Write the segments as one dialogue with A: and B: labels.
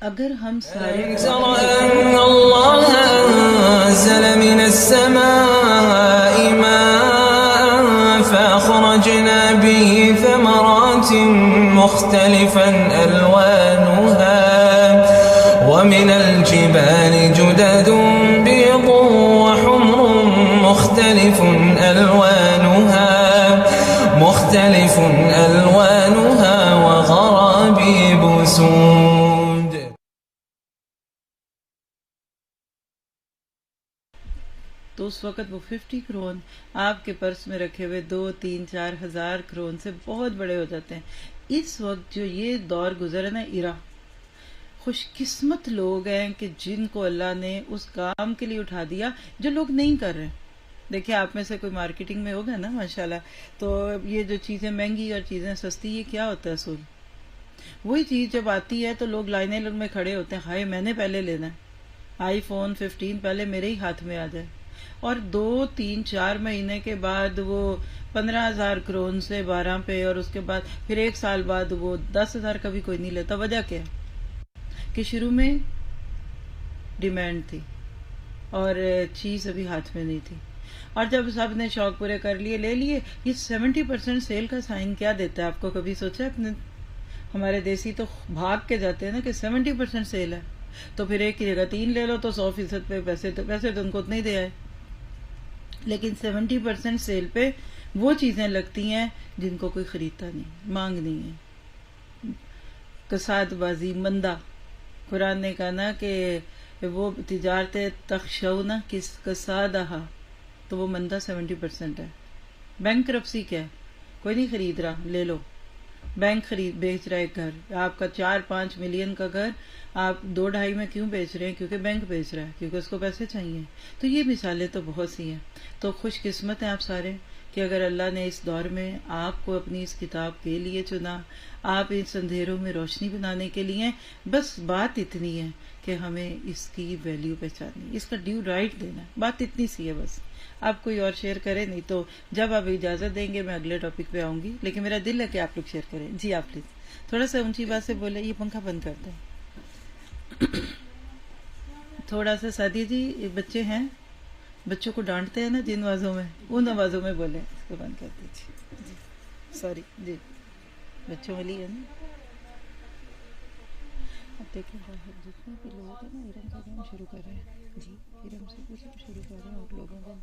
A: اگر ہم سارے
B: ترى أن الله أنزل من السماء ماء فأخرجنا به ثمرات مختلفا ألوانها ومن الجبال جدد بيض وحمر مختلف ألوانها وغرابيب سود.
A: تو اس وقت وہ 50 کرون آپ کے پرس میں رکھے ہوئے 2-3-4 ہزار کرون سے بہت بڑے ہو جاتے ہیں. اس وقت جو یہ دور گزرا نا ایرا، خوش قسمت لوگ ہیں کہ جن کو اللہ نے اس کام کے لیے اٹھا دیا جو لوگ نہیں کر رہے. دیکھیں آپ میں سے کوئی مارکیٹنگ میں ہوگا نا ماشاءاللہ، تو یہ جو چیزیں مہنگی اور چیزیں سستی، یہ کیا ہوتا ہے اصول؟ وہی چیز جب آتی ہے تو لوگ لائنیں میں کھڑے ہوتے ہیں، ہائے میں نے پہلے لینا ہے، آئی فون 15 پہلے میرے ہی ہاتھ میں آ جائے. اور 2-3-4 مہینے کے بعد وہ 15,000 کرون سے 12 پہ، اور اس کے بعد پھر 1 سال بعد وہ 10,000 کا بھی کوئی نہیں لیتا. وجہ کیا ہے؟ کہ شروع میں ڈیمانڈ تھی اور چیز ابھی ہاتھ میں نہیں تھی، اور جب سب نے شوق پورے کر لیے لے لیے. یہ 70% سیل کا سائن کیا دیتا ہے؟ آپ کو کبھی سوچا اپنے؟ ہمارے دیسی تو بھاگ کے جاتے ہیں نا کہ 70% سیل ہے، تو پھر ایک کی جگہ 3 لے لو تو 100% پہ پیسے تو ان کو اتنے ہی دے آئے. لیکن 70% سیل پہ وہ چیزیں لگتی ہیں جن کو کوئی خریدتا نہیں، مانگ نہیں ہے. کساد بازی مندہ، قرآن نے کہا نا کہ وہ تجارت تخشون کس کسادہا، تو وہ مندہ 70% ہے. بینک کرپسی کیا ہے؟ کوئی نہیں خرید رہا، لے لو. بینک بیچ رہا ہے گھر، آپ کا 4-5 ملین کا گھر آپ 2-2.5 میں کیوں بیچ رہے ہیں؟ کیونکہ بینک بیچ رہا ہے، کیونکہ اس کو پیسے چاہیے. تو یہ مثالیں تو بہت سی ہیں. تو خوش قسمت ہیں آپ سارے کہ اگر اللہ نے اس دور میں آپ کو اپنی اس کتاب کے لیے چنا، آپ اس اندھیروں میں روشنی بنانے کے لیے. بس بات اتنی ہے کہ ہمیں اس کی ویلیو پہچاننی، اس کا ڈیو رائٹ دینا. بات اتنی سی ہے بس. آپ کوئی اور شیئر کریں، نہیں تو جب آپ اجازت دیں گے میں اگلے ٹاپک پہ آؤں گی. لیکن میرا دل ہے کہ آپ لوگ شیئر کریں. جی آپ پلیز تھوڑا سا اونچی بات سے بولیں. یہ پنکھا بند کر دیں تھوڑا سا. سادی جی بچے ہیں، بچوں کو ڈانٹتے ہیں نا جن آوازوں میں، ان آوازوں میں بولیں. اس کو بند کر دیجیے. جی سوری. جی بچوں والی ہے نا. اب دیکھیں باہر جتنے بھی لوگ ہیں نا، ارم سے ہم شروع کر رہے ہیں. جی ارم سے کچھ ہم شروع کر رہے ہیں. اور لوگوں کو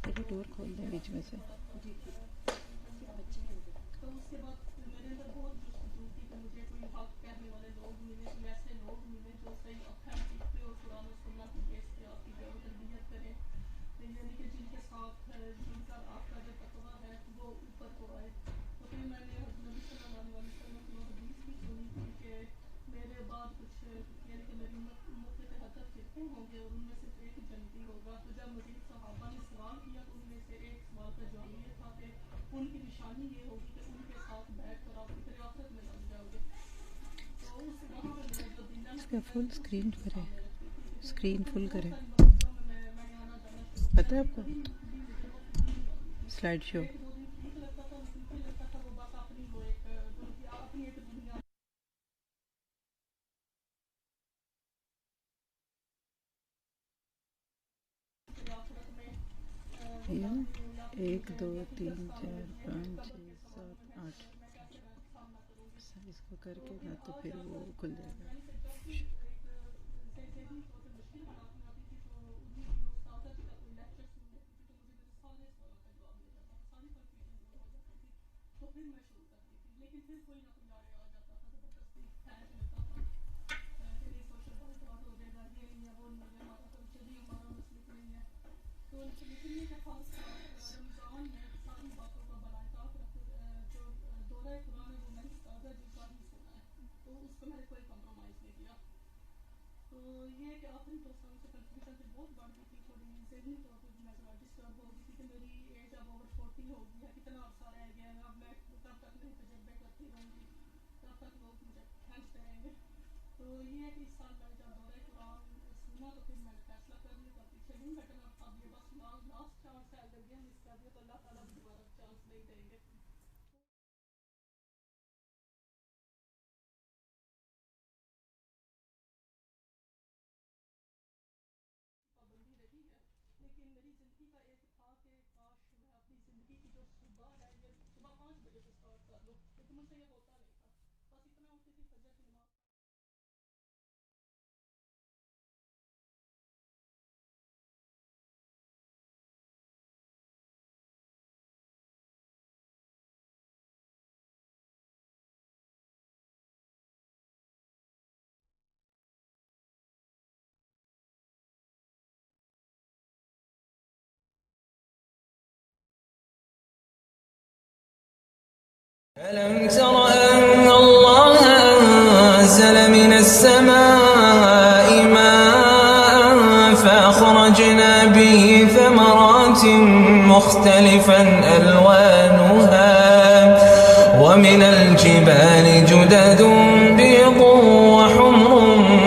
A: پہلے ڈور کھول دیں بیچ میں سے. اس کا فل اسکرین کریں، اسکرین فل کریں. پتہ ہے آپ کو سلائڈ شو؟ یہ 1 2 3 4 5 6 7 8 اس کو کر کے نہ تو پھر وہ کھل جائے گا.
B: ألم تر أن الله أنزل من السماء ماء فأخرجنا به ثمرات مختلفا ألوانها ومن الجبال جدد بيض وحمر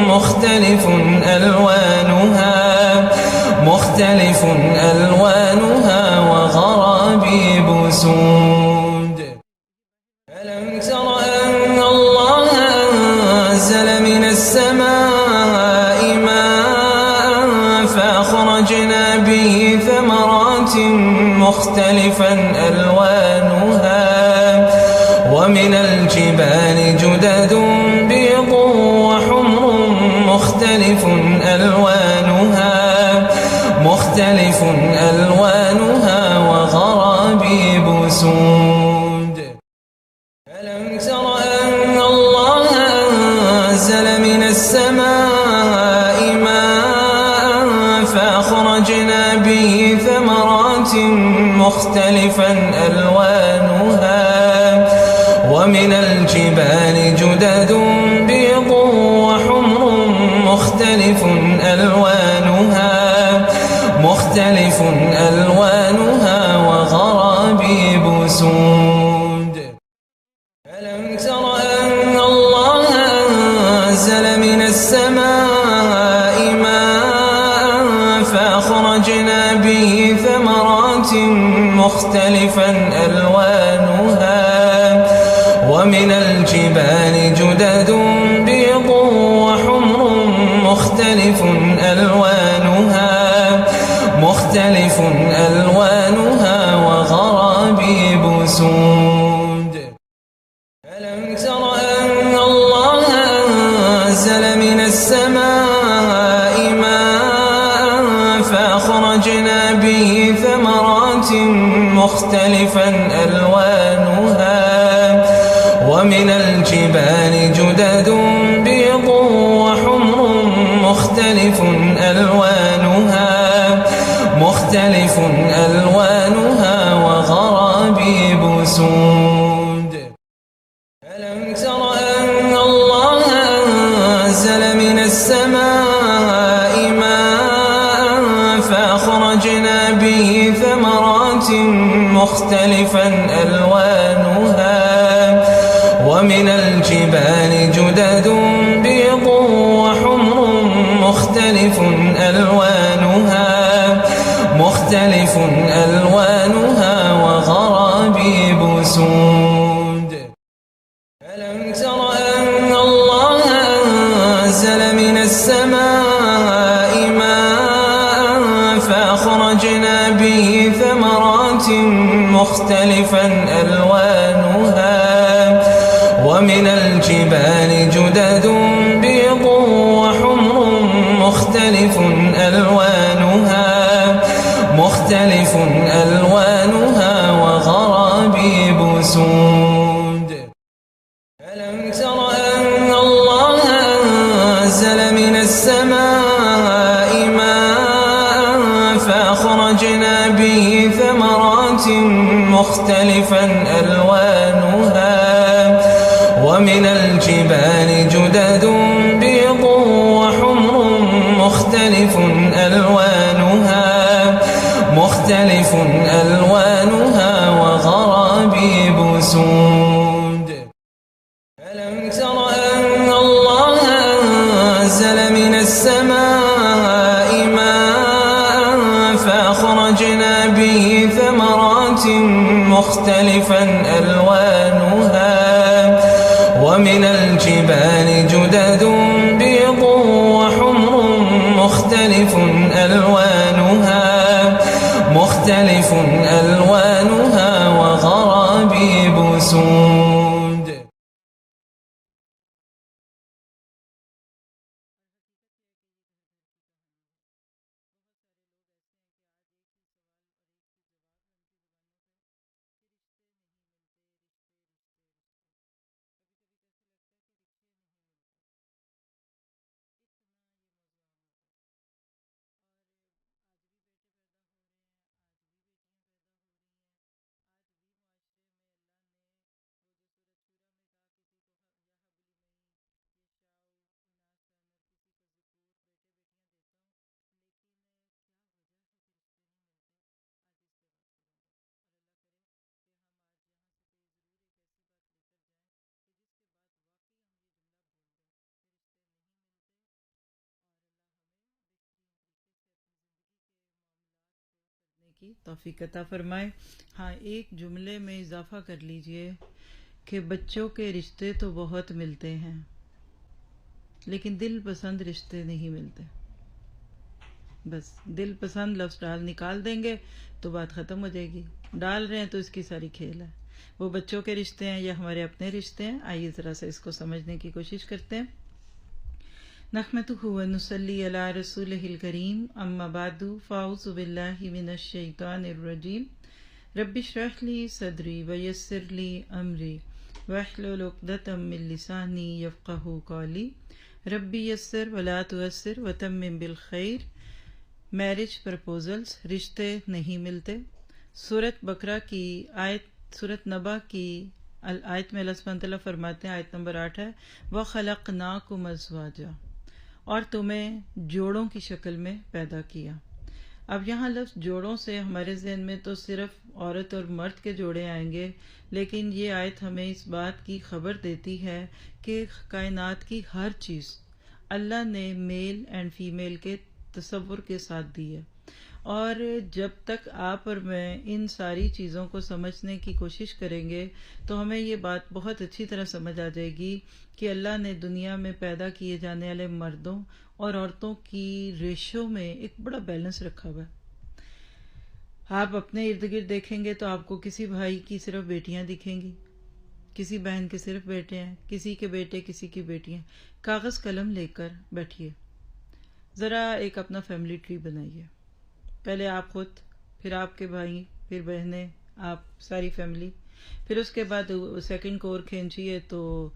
B: مختلف ألوانها وغرابيب سود. ألم تر أن الله أنزل من السماء ماء فأخرجنا به ثمرات مختلفا ألوانها ومن الجبال جدد بيض وحمر مختلف ألوانها وغرابيب سود. ألم تر أن الله أنزل من السماء ماء فأخرجنا به ثمرات مختلفا ألوانها ومن الجبال جدد بيض وحمر مختلف ألوانها وغرابيب سود. ألم تر أن الله أنزل من السماء ماء فأخرجنا به ثمرات مختلفا ألوانها ومن الجبال جدد بيض وحمر مختلف ألوانها وغرابيب سود. ألم تر أن الله أنزل من السماء ماء فأخرجنا به ثمرات مختلفا ألوانها ومن الجبال جدد بيض وحمر مختلف ألوانها وغرابيب سود. ألم تر أن الله أنزل من السماء ماء فأخرجنا به ثمرات مختلفا ألوانها ومن الجبال جدد بيض وحمر مختلف ألوانها وغرابيب سود. ألم تر أن الله أنزل من السماء ماء فأخرجنا به ثمرات مختلفا ألوانها ومن الجبال جدد بيض وحمر مختلف ألوانها وغرابيب سود. ألم تر أن الله أنزل من السماء ماء فأخرجنا به ثمرات مختلفا ألوانها ومن الجبال جدد بيض وحمر مختلف ألوانها وغرابيب سود. ألم تر أن الله أنزل من السماء ماء فأخرجنا به ثمرات مختلفا ألوانها ومن الجبال جدد بيض وحمر مختلف ألوانها وغرابيب سود.
A: کی توفیق عطا فرمائے. ہاں، ایک جملے میں اضافہ کر لیجئے کہ بچوں کے رشتے تو بہت ملتے ہیں لیکن دل پسند رشتے نہیں ملتے. بس دل پسند لفظ نکال دیں گے تو بات ختم ہو جائے گی. ڈال رہے ہیں تو اس کی ساری کھیل ہے. وہ بچوں کے رشتے ہیں یا ہمارے اپنے رشتے ہیں؟ آئیے ذرا سے اس کو سمجھنے کی کوشش کرتے ہیں. نحمدہ ونصلی علی رسولہ الکریم، اما بعد فاعوذ باللہ من الشیطان الرجیم. رب اشرح لی صدری ویسر لی امری واحلل عقدۃ من لسانی یفقہوا قولی. ربی یسر ولا تعسر وتمم بالخیر. میرج پرپوزلز، رشتے نہیں ملتے. سورۃ بقرہ کی سورۃ نبا کی آیت میں اللہ سبحانہ تعالیٰ فرماتے ہیں، آیت نمبر 8 ہے، وَخَلَقْنَاكُمْ أَزْوَاجًا، اور تمہیں جوڑوں کی شکل میں پیدا کیا. اب یہاں لفظ جوڑوں سے ہمارے ذہن میں تو صرف عورت اور مرد کے جوڑے آئیں گے، لیکن یہ آیت ہمیں اس بات کی خبر دیتی ہے کہ کائنات کی ہر چیز اللہ نے میل اینڈ فیمیل کے تصور کے ساتھ دی ہے. اور جب تک آپ اور میں ان ساری چیزوں کو سمجھنے کی کوشش کریں گے تو ہمیں یہ بات بہت اچھی طرح سمجھ آ جائے گی کہ اللہ نے دنیا میں پیدا کیے جانے والے مردوں اور عورتوں کی ریشو میں ایک بڑا بیلنس رکھا ہوا ہے. آپ اپنے ارد گرد دیکھیں گے تو آپ کو کسی بھائی کی صرف بیٹیاں دکھیں گی، کسی بہن کے صرف بیٹے ہیں، کسی کے بیٹے، کسی کی بیٹیاں. کاغذ قلم لے کر بیٹھیے، ذرا ایک اپنا فیملی ٹری بنائیے. پہلے آپ خود، پھر آپ کے بھائی، پھر بہنیں، آپ ساری فیملی. پھر اس کے بعد سیکنڈ کور کھینچیے تو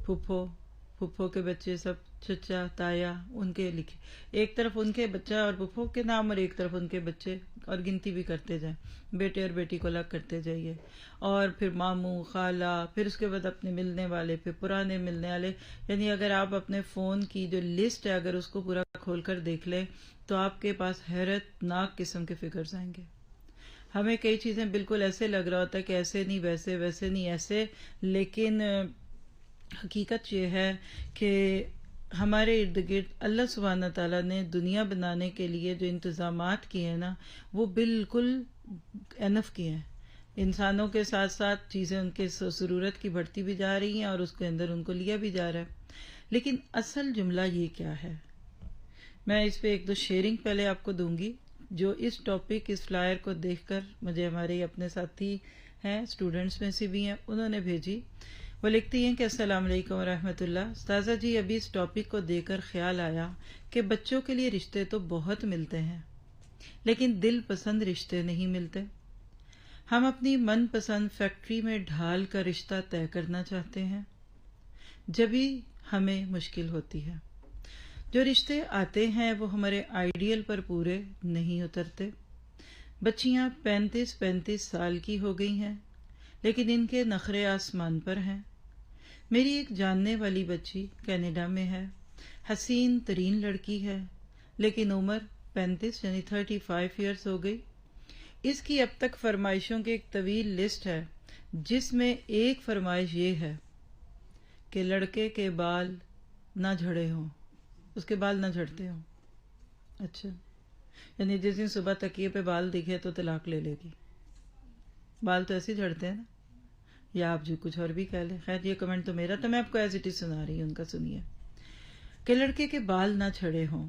A: پھپھو کے بچے، سب چچا تایا، ان کے لکھے، ایک طرف ان کے بچہ اور پھپھو کے نام اور ایک طرف ان کے بچے، اور گنتی بھی کرتے جائیں، بیٹے اور بیٹی کو الگ کرتے جائیے. اور پھر ماموں، خالہ، پھر اس کے بعد اپنے ملنے والے، پھر پرانے ملنے والے. یعنی اگر آپ اپنے فون کی جو لسٹ ہے اگر اس کو پورا کھول کر دیکھ لیں تو آپ کے پاس حیرت ناک قسم کے فگرز آئیں گے. ہمیں کئی چیزیں بالکل ایسے لگ رہا ہوتا ہے کہ ایسے نہیں ویسے، ویسے نہیں ایسے، لیکن حقیقت یہ ہے کہ ہمارے ارد گرد اللہ سبحانہ تعالیٰ نے دنیا بنانے کے لیے جو انتظامات کیے ہیں نا، وہ بالکل انف کیے ہیں. انسانوں کے ساتھ ساتھ چیزیں ان کے ضرورت کی بڑھتی بھی جا رہی ہیں اور اس کے اندر ان کو لیا بھی جا رہا ہے. لیکن اصل جملہ یہ کیا ہے؟ میں اس پہ ایک دو شیئرنگ پہلے آپ کو دوں گی جو اس ٹاپک، اس فلائر کو دیکھ کر مجھے ہمارے اپنے ساتھی ہیں، اسٹوڈنٹس میں سے بھی ہیں، انہوں نے بھیجی. وہ لکھتی ہیں کہ السلام علیکم ورحمۃ اللہ. استاذہ جی، ابھی اس ٹاپک کو دیکھ کر خیال آیا کہ بچوں کے لیے رشتے تو بہت ملتے ہیں لیکن دل پسند رشتے نہیں ملتے. ہم اپنی من پسند فیکٹری میں ڈھال کر رشتہ طے کرنا چاہتے ہیں، جبھی ہمیں مشکل ہوتی ہے. جو رشتے آتے ہیں وہ ہمارے آئیڈیل پر پورے نہیں اترتے. بچیاں 35 سال کی ہو گئی ہیں لیکن ان کے نخرے آسمان پر ہیں. میری ایک جاننے والی بچی کینیڈا میں ہے، حسین ترین لڑکی ہے لیکن عمر 35 یعنی 35 ایئرس ہو گئی. اس کی اب تک فرمائشوں کی ایک طویل لسٹ ہے جس میں ایک فرمائش یہ ہے کہ لڑکے کے بال نہ جھڑے ہوں، اس کے بال نہ جھڑتے ہوں. اچھا، یعنی جس دن صبح تکیے پہ بال دکھے تو طلاق لے لے گی. بال تو ایسے جھڑتے ہیں نا، یا آپ جو کچھ اور بھی کہہ لیں. خیر یہ کمنٹ تو میرا تو میں آپ کو ایز اٹ از سنا رہی ہوں، ان کا سنیے. کہ لڑکے کے بال نہ جھڑے ہوں.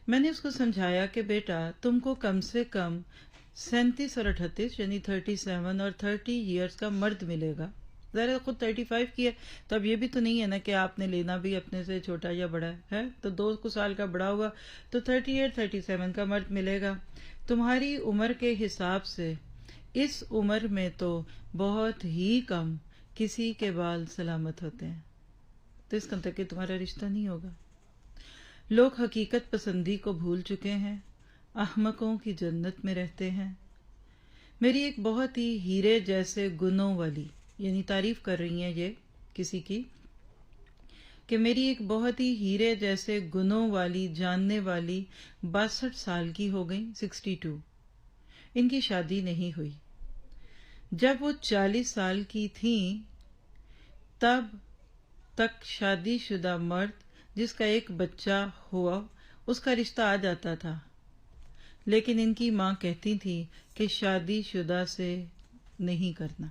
A: میں نے اس کو سمجھایا کہ بیٹا تم کو کم سے کم 37 اور 38 یعنی 37 اور 30 ایئرس کا مرد ملے گا. ظاہر خود 35 کی ہے تو اب یہ بھی تو نہیں ہے نا کہ آپ نے لینا بھی اپنے سے چھوٹا یا بڑا ہے، تو 2 سال کا بڑا ہوگا تو 38 37 کا مرد ملے گا. تمہاری عمر کے حساب سے اس عمر میں تو بہت ہی کم کسی کے بال سلامت ہوتے ہیں، تو اس کا تک کہ تمہارا رشتہ نہیں ہوگا. لوگ حقیقت پسندی کو بھول چکے ہیں، احمقوں کی جنت میں رہتے ہیں. میری ایک بہت ہی ہیرے جیسے گنوں والی، یعنی تعریف کر رہی ہیں یہ کسی کی، کہ میری ایک بہت ہی ہیرے جیسے گنوں والی جاننے والی 62 سال کی ہو گئی، 62. ان کی شادی نہیں ہوئی. جب وہ 40 سال کی تھیں تب تک شادی شدہ مرد جس کا ایک بچہ ہوا اس کا رشتہ آ جاتا تھا، لیکن ان کی ماں کہتی تھی کہ شادی شدہ سے نہیں کرنا۔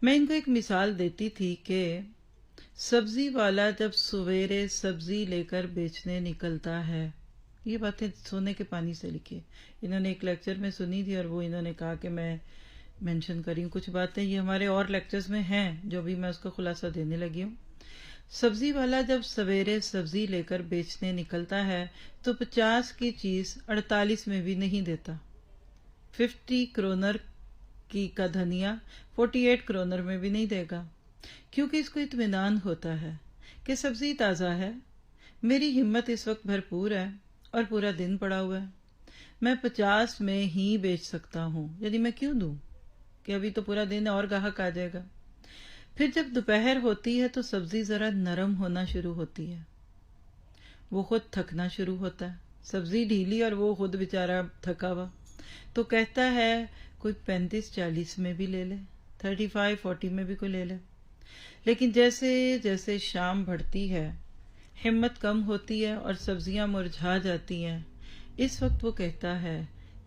A: میں ان کو ایک مثال دیتی تھی کہ سبزی والا جب سویرے سبزی لے کر بیچنے نکلتا ہے، یہ باتیں سونے کے پانی سے لکھی، انہوں نے ایک لیکچر میں سنی تھی اور وہ انہوں نے کہا کہ میں مینشن کری ہوں کچھ باتیں، یہ ہمارے اور لیکچرز میں ہیں جو بھی میں اس کا خلاصہ دینے لگی ہوں۔ سبزی والا جب سویرے سبزی لے کر بیچنے نکلتا ہے تو 50 کی چیز 48 میں بھی نہیں دیتا، 50 کرونر کا دھنیا 48 کرونر میں بھی نہیں دے گا، کیونکہ اس کو اطمینان ہوتا ہے کہ سبزی تازہ ہے، میری ہمت اس وقت بھرپور ہے اور پورا دن پڑا ہوا ہے، میں 50 میں ہی بیچ سکتا ہوں، یعنی میں کیوں دوں کہ ابھی تو پورا دن اور گاہک آ جائے گا۔ پھر جب دوپہر ہوتی ہے تو سبزی ذرا نرم ہونا شروع ہوتی ہے، وہ خود تھکنا شروع ہوتا ہے، سبزی ڈھیلی اور وہ خود بیچارہ تھکا ہوا، تو کہتا ہے کوئی 35-40 میں بھی لے لے، 35-40 میں بھی کوئی لے لے۔ لیکن جیسے جیسے شام بڑھتی ہے، ہمت کم ہوتی ہے اور سبزیاں مرجھا جاتی ہیں، اس وقت وہ کہتا ہے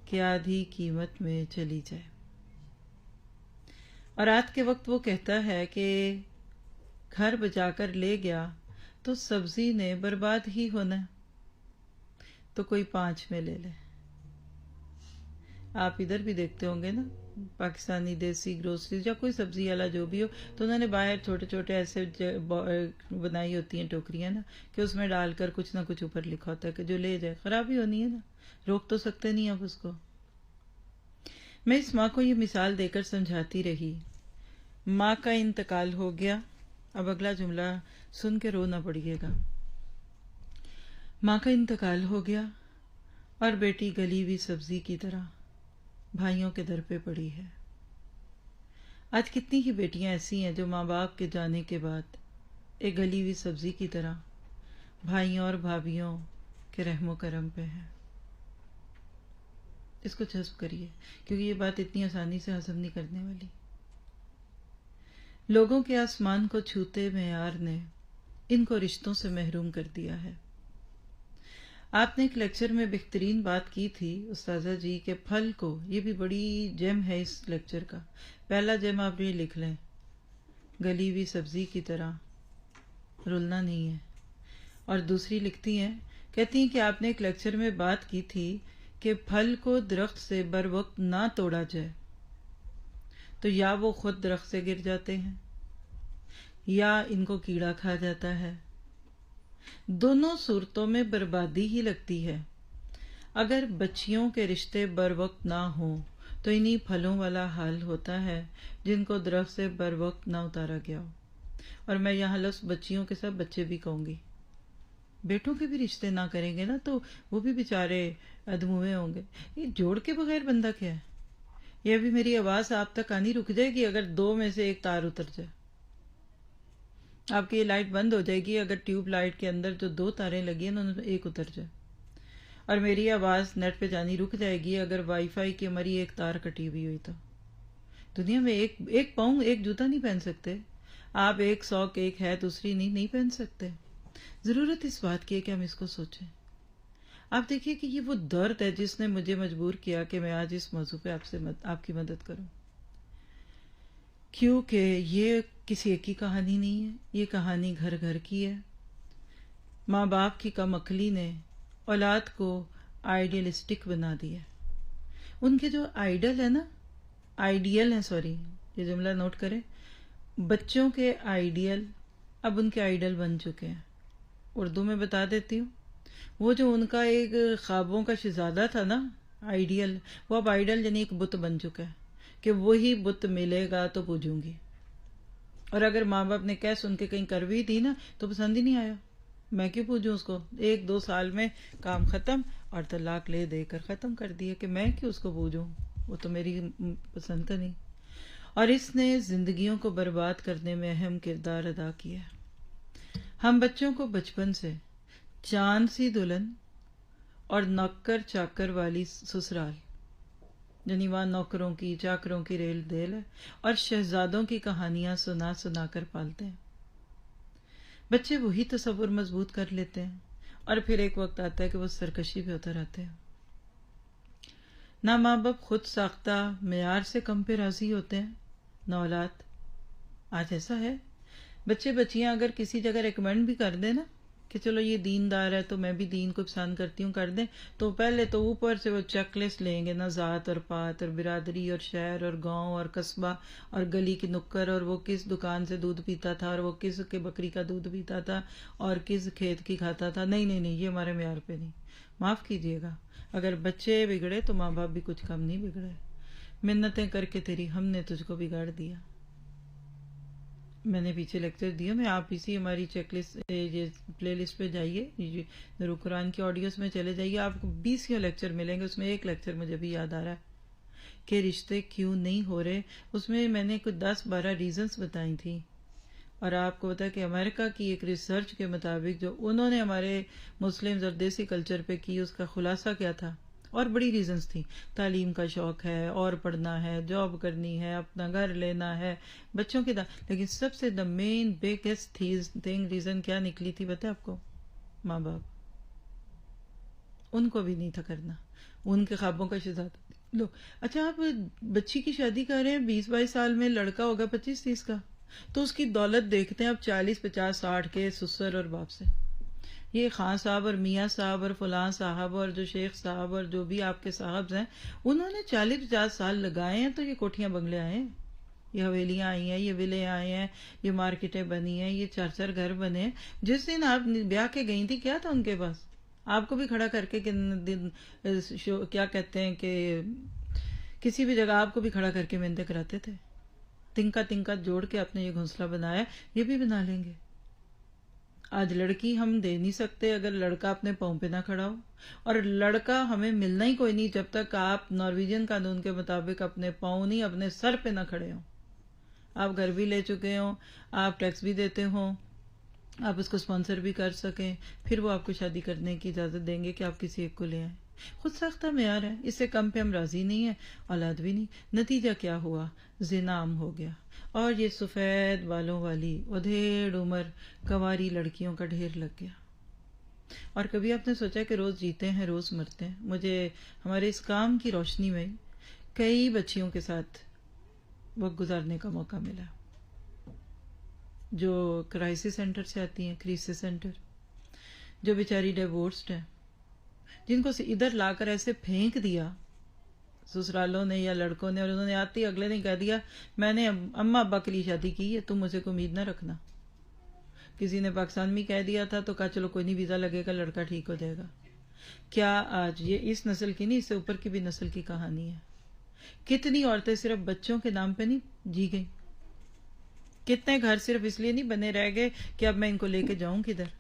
A: کہ آدھی قیمت میں چلی جائے، اور رات کے وقت وہ کہتا ہے کہ گھر بجا کر لے گیا تو سبزی نے برباد ہی ہونا ہے، تو کوئی 5 میں لے لے۔ آپ ادھر بھی دیکھتے ہوں گے نا، پاکستانی دیسی گروسریز یا کوئی سبزی والا جو بھی ہو، تو انہوں نے باہر چھوٹے چھوٹے ایسے بنائی ہوتی ہیں ٹوکریاں نا، کہ اس میں ڈال کر کچھ نہ کچھ اوپر لکھا ہوتا ہے کہ جو لے جائے، خرابی ہونی ہے نا، روک تو سکتے نہیں آپ اس کو۔ میں اس ماں کو یہ مثال دے کر سمجھاتی رہی، ماں کا انتقال ہو گیا، اب اگلا جملہ سن کے رونا پڑیے گا۔ ماں کا انتقال ہو گیا اور بیٹی گلی ہوئی سبزی کی طرح بھائیوں کے در پہ پڑی ہے۔ آج کتنی ہی بیٹیاں ایسی ہیں جو ماں باپ کے جانے کے بعد ایک گلی ہوئی سبزی کی طرح بھائیوں اور بھابھیوں کے رحم و کرم پہ ہیں۔ اس کو جذب کریے، کیونکہ یہ بات اتنی آسانی سے ہضم نہیں کرنے والی۔ لوگوں کے آسمان کو چھوتے معیار نے ان کو رشتوں سے محروم کر دیا ہے۔ آپ نے ایک لیکچر میں بہترین بات کی تھی استاذہ جی کہ پھل کو، یہ بھی بڑی جیم ہے اس لیکچر کا، پہلا جیم آپ یہ لکھ لیں، گلی ہوئی سبزی کی طرح رلنا نہیں ہے، اور دوسری لکھتی ہیں، کہتی ہیں کہ آپ نے ایک لیکچر میں بات کی تھی کہ پھل کو درخت سے بر وقت نہ توڑا جائے تو یا وہ خود درخت سے گر جاتے ہیں یا ان کو کیڑا کھا جاتا ہے، دونوں صورتوں میں بربادی ہی لگتی ہے۔ اگر بچیوں کے رشتے بر وقت نہ ہوں تو انہی پھلوں والا حال ہوتا ہے جن کو درخت سے بر وقت نہ اتارا گیا ہو، اور میں یہاں لفظ بچیوں کے ساتھ بچے بھی کہوں گی، بیٹوں کے بھی رشتے نہ کریں گے نا تو وہ بھی بیچارے ادموے ہوں گے۔ یہ جوڑ کے بغیر بندہ کیا ہے؟ یہ بھی میری آواز آپ تک آنی رک جائے گی اگر 2 میں سے ایک تار اتر جائے، آپ کی یہ لائٹ بند ہو جائے گی اگر ٹیوب لائٹ کے اندر جو 2 تاریں لگی ہیں انہوں نے ایک اتر جائے، اور میری آواز نیٹ پہ جانی رک جائے گی اگر وائی فائی کی ہماری ایک تار کٹی ہوئی ہوئی تو۔ دنیا میں ایک پاؤں ایک جوتا نہیں پہن سکتے آپ، ایک سوک ایک ہے دوسری نہیں پہن سکتے۔ ضرورت اس بات کی ہے کہ ہم اس کو سوچیں۔ آپ دیکھیے کہ یہ وہ درد ہے جس نے مجھے مجبور کیا کہ میں آج اس موضوع پہ آپ کی مدد کروں، کیونکہ یہ کسی ایک کی کہانی نہیں ہے، یہ کہانی گھر گھر کی ہے۔ ماں باپ کی کم عقلی نے اولاد کو آئیڈیلسٹک بنا دیا، ان کے جو آئیڈل ہے نا، آئیڈیل ہے، سوری یہ جملہ نوٹ کریں، بچوں کے آئیڈیل اب ان کے آئیڈل بن چکے ہیں۔ اردو میں بتا دیتی ہوں، وہ جو ان کا ایک خوابوں کا شہزادہ تھا نا آئیڈیل، وہ اب آئیڈل یعنی ایک بت بن چکا ہے کہ وہی بت ملے گا تو پوجوں گی، اور اگر ماں باپ نے کہہ سن کے کہیں کر بھی دی نا تو پسند ہی نہیں آیا، میں کیوں پوجوں اس کو، 1-2 سال میں کام ختم اور طلاق لے دے کر ختم کر دیا کہ میں کیوں اس کو پوجوں، وہ تو میری پسند کا نہیں، اور اس نے زندگیوں کو برباد کرنے میں اہم کردار ادا کیا۔ ہم بچوں کو بچپن سے چاند سی دلہن اور نوکر چاکر والی سسرال، یعنی وہاں نوکروں کی چاکروں کی ریل دیل ہے، اور شہزادوں کی کہانیاں سنا سنا کر پالتے ہیں۔ بچے وہی تصور مضبوط کر لیتے ہیں، اور پھر ایک وقت آتا ہے کہ وہ سرکشی پہ اتر آتے ہیں۔ نہ ماں باپ خود ساختہ معیار سے کم پہ راضی ہوتے ہیں نہ اولاد. آج ایسا ہے بچے بچیاں اگر کسی جگہ ریکمینڈ بھی کر دیں نا کہ چلو یہ دیندار ہے تو میں بھی دین کو پسند کرتی ہوں کر دیں، تو پہلے تو اوپر سے وہ چیک لسٹ لیں گے نا، ذات اور پات اور برادری اور شہر اور گاؤں اور قصبہ اور گلی کی نکر اور وہ کس دکان سے دودھ پیتا تھا اور وہ کس کے بکری کا دودھ پیتا تھا اور کس کھیت کی کھاتا تھا. نہیں نہیں نہیں، یہ ہمارے معیار پہ نہیں. معاف کیجیے گا، اگر بچے بگڑے تو ماں باپ بھی کچھ کم نہیں بگڑے. منتیں کر کے تیری ہم نے تجھ کو بگاڑ دیا. میں نے پیچھے لیکچر دیا، میں آپ اسی ہماری چیک لسٹ یہ پلے لسٹ پہ جائیے، نور قرآن کی آڈیوز میں چلے جائیے، آپ کو 20 لیکچر ملیں گے. اس میں ایک لیکچر مجھے بھی یاد آ رہا ہے کہ رشتے کیوں نہیں ہو رہے. اس میں میں نے کچھ 10-12 ریزنز بتائی تھی، اور آپ کو پتا کہ امریکہ کی ایک ریسرچ کے مطابق جو انہوں نے ہمارے مسلمز اور دیسی کلچر پہ کی، اس کا خلاصہ کیا تھا. اور بڑی ریزنز تھی، تعلیم کا شوق ہے اور پڑھنا ہے، جاب کرنی ہے، اپنا گھر لینا ہے، بچوں کی لیکن سب سے دا مین بگیسٹ تھنگ ریزن کیا نکلی تھی پتہ آپ کو؟ ماں باپ. ان کو بھی نہیں تھا کرنا، ان کے خوابوں کا شہزاد لو. اچھا آپ بچی کی شادی کر رہے ہیں 20-22 سال میں، لڑکا ہوگا 25-30 کا، تو اس کی دولت دیکھتے ہیں آپ 40-50-60 کے سسر اور باپ سے. یہ خان صاحب اور میاں صاحب اور فلاں صاحب اور جو شیخ صاحب اور جو بھی آپ کے صاحب ہیں، انہوں نے 40-50 سال لگائے ہیں تو یہ کوٹھیاں بنگلے آئے ہیں، یہ حویلیاں آئی ہیں، یہ ولے آئے ہیں، یہ مارکیٹیں بنی ہیں، یہ 4 گھر بنے ہیں. جس دن آپ بیاہ کے گئی تھی کیا تھا ان کے پاس؟ آپ کو بھی کھڑا کر کے کیا کہتے ہیں کہ کسی بھی جگہ آپ کو بھی کھڑا کر کے منتیں کراتے تھے. تنکا جوڑ کے آپ نے یہ گھونسلہ بنایا، یہ بھی بنا لیں گے. آج لڑکی ہم دے نہیں سکتے اگر لڑکا اپنے پاؤں پہ نہ کھڑا ہو، اور لڑکا ہمیں ملنا ہی کوئی نہیں جب تک آپ نارویجن قانون کے مطابق اپنے پاؤں نہیں اپنے سر پہ نہ کھڑے ہوں. آپ گھر بھی لے چکے ہوں، آپ ٹیکس بھی دیتے ہوں، آپ اس کو اسپانسر بھی کر سکیں، پھر وہ آپ کو شادی کرنے کی اجازت دیں گے کہ آپ کسی ایک کو لے آئیں. خود ساختہ معیار ہے، اس سے کم پہ ہم راضی نہیں ہیں، اولاد بھی نہیں. نتیجہ کیا ہوا؟ زنا عام ہو گیا، اور یہ سفید بالوں والی ادھیڑ عمر کنواری لڑکیوں کا ڈھیر لگ گیا. اور کبھی آپ نے سوچا کہ روز جیتے ہیں روز مرتے ہیں؟ مجھے ہمارے اس کام کی روشنی میں کئی بچیوں کے ساتھ وقت گزارنے کا موقع ملا جو کرائسس سینٹر سے آتی ہیں، کریسس سینٹر، جو بیچاری ڈیورسڈ ہیں، جن کو ادھر لا کر ایسے پھینک دیا سسرالوں نے یا لڑکوں نے، اور انہوں نے آتے اگلے نے کہہ دیا میں نے اماں ابا کے لیے شادی کی ہے، تم مجھے کو امید نہ رکھنا. کسی نے پاکستان میں کہہ دیا تھا تو کہا چلو کوئی نہیں، ویزا لگے گا لڑکا ٹھیک ہو جائے گا. کیا آج یہ اس نسل کی نہیں، اس سے اوپر کی بھی نسل کی کہانی ہے. کتنی عورتیں صرف بچوں کے نام پہ نہیں جی گئی، کتنے گھر صرف اس لیے نہیں بنے رہ گئے کہ اب میں ان کو لے کے جاؤں کدھر،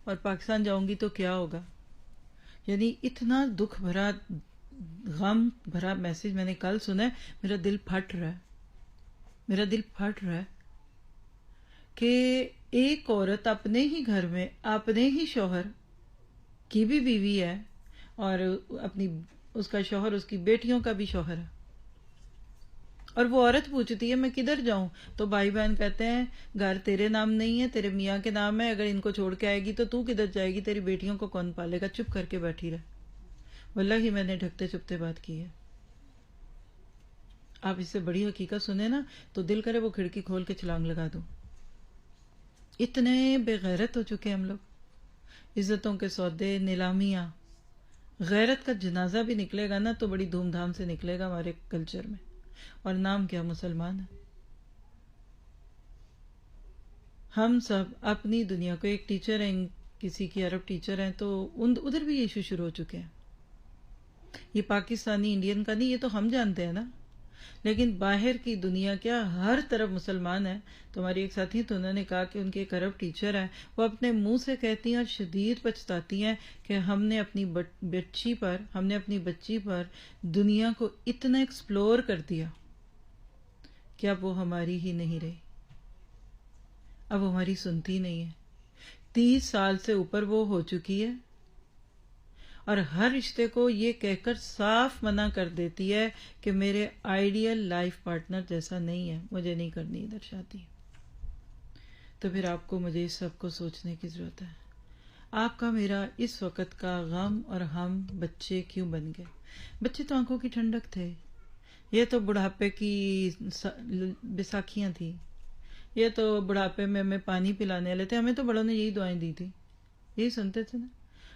A: اور پاکستان جاؤں گی تو کیا ہوگا. یعنی اتنا دکھ بھرا غم بھرا میسج میں نے کل سنا ہے، میرا دل پھٹ رہا ہے، میرا دل پھٹ رہا ہے کہ ایک عورت اپنے ہی گھر میں اپنے ہی شوہر کی بھی بیوی ہے، اور اپنی اس کا شوہر اس کی بیٹیوں کا بھی شوہر ہے، اور وہ عورت پوچھتی ہے میں کدھر جاؤں، تو بھائی بہن کہتے ہیں گھر تیرے نام نہیں ہے، تیرے میاں کے نام ہے، اگر ان کو چھوڑ کے آئے گی تو تو کدھر جائے گی، تیری بیٹیوں کو کون پالے گا، چپ کر کے بیٹھی رہے. واللہ ہی میں نے ڈھکتے چپتے بات کی ہے. آپ اس سے بڑی حقیقت سنیں نا تو دل کرے وہ کھڑکی کھول کے چھلانگ لگا دوں. اتنے بے غیرت ہو چکے ہم لوگ، عزتوں کے سودے، نیلامیاں. غیرت کا جنازہ بھی نکلے گا نا تو بڑی دھوم دھام سے نکلے گا ہمارے کلچر میں، اور نام کیا مسلمان ہے. ہم سب اپنی دنیا کو، ایک ٹیچر ہیں کسی کی عرب ٹیچر ہیں تو ادھر بھی یہ ایشو شروع ہو چکے ہیں. یہ پاکستانی انڈین کا نہیں، یہ تو ہم جانتے ہیں نا، لیکن باہر کی دنیا کیا ہر طرف مسلمان ہے. تو ہماری ایک ساتھی تو انہوں نے کہا کہ ان کی ایک عرب ٹیچر ہے، وہ اپنے منہ سے کہتی ہیں اور شدید پچھتاتی ہیں کہ ہم نے اپنی بچی پر دنیا کو اتنا ایکسپلور کر دیا کہ اب وہ ہماری ہی نہیں رہی، اب ہماری سنتی نہیں ہے. 30 سال سے اوپر وہ ہو چکی ہے، اور ہر رشتے کو یہ کہہ کر صاف منع کر دیتی ہے کہ میرے آئیڈیل لائف پارٹنر جیسا نہیں ہے، مجھے نہیں کرنی ادھر شادی. تو پھر آپ کو مجھے اس سب کو سوچنے کی ضرورت ہے. آپ کا میرا اس وقت کا غم اور ہم بچے کیوں بن گئے؟ بچے تو آنکھوں کی ٹھنڈک تھے، یہ تو بڑھاپے کی بیساکھیاں تھی، یہ تو بڑھاپے میں ہمیں پانی پلانے والے تھے، ہمیں تو بڑوں نے یہی دعائیں دی تھی، یہی سنتے تھے نا.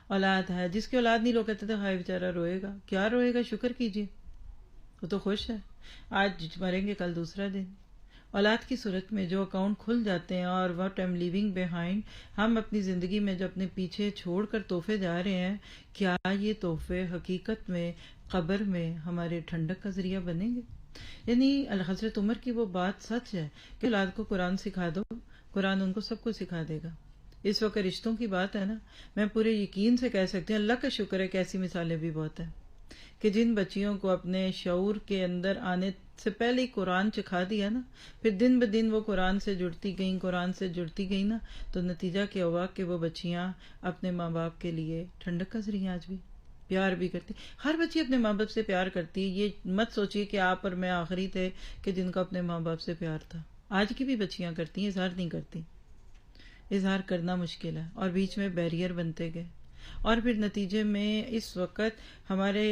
A: اولاد ہے، جس کی اولاد نہیں لوگ کہتے تھے ہائے بیچارہ روئے گا، کیا روئے گا، شکر کیجیے، وہ تو خوش ہے، آج مریں گے کل دوسرا دن. اولاد کی صورت میں جو اکاؤنٹ کھل جاتے ہیں اور واٹ ایم لیونگ بیہائنڈ، ہم اپنی زندگی میں جو اپنے پیچھے چھوڑ کر تحفے جا رہے ہیں، کیا یہ تحفے حقیقت میں قبر میں ہمارے ٹھنڈک کا ذریعہ بنیں گے؟ یعنی حضرت عمر کی وہ بات سچ ہے کہ اولاد کو قرآن سکھا دو، قرآن ان کو سب کچھ سکھا دے گا. اس وقت رشتوں کی بات ہے نا، میں پورے یقین سے کہہ سکتی ہوں اللہ کا شکر ہے کہ ایسی مثالیں بھی بہت ہیں کہ جن بچیوں کو اپنے شعور کے اندر آنے سے پہلے ہی قرآن چکھا دیا نا، پھر دن بدن وہ قرآن سے جڑتی گئیں نا، تو نتیجہ کیا ہوا کہ وہ بچیاں اپنے ماں باپ کے لیے ٹھنڈک کا ذریعہ آج بھی پیار بھی کرتی. ہر بچی اپنے ماں باپ سے پیار کرتی ہے، یہ مت سوچیے کہ آپ اور میں آخری تھے کہ جن کا اپنے ماں باپ سے پیار تھا. آج کی بھی بچیاں کرتی ہیں، اظہار نہیں کرتی، اظہار کرنا مشکل ہے، اور بیچ میں بیریئر بنتے گئے. اور پھر نتیجے میں اس وقت ہمارے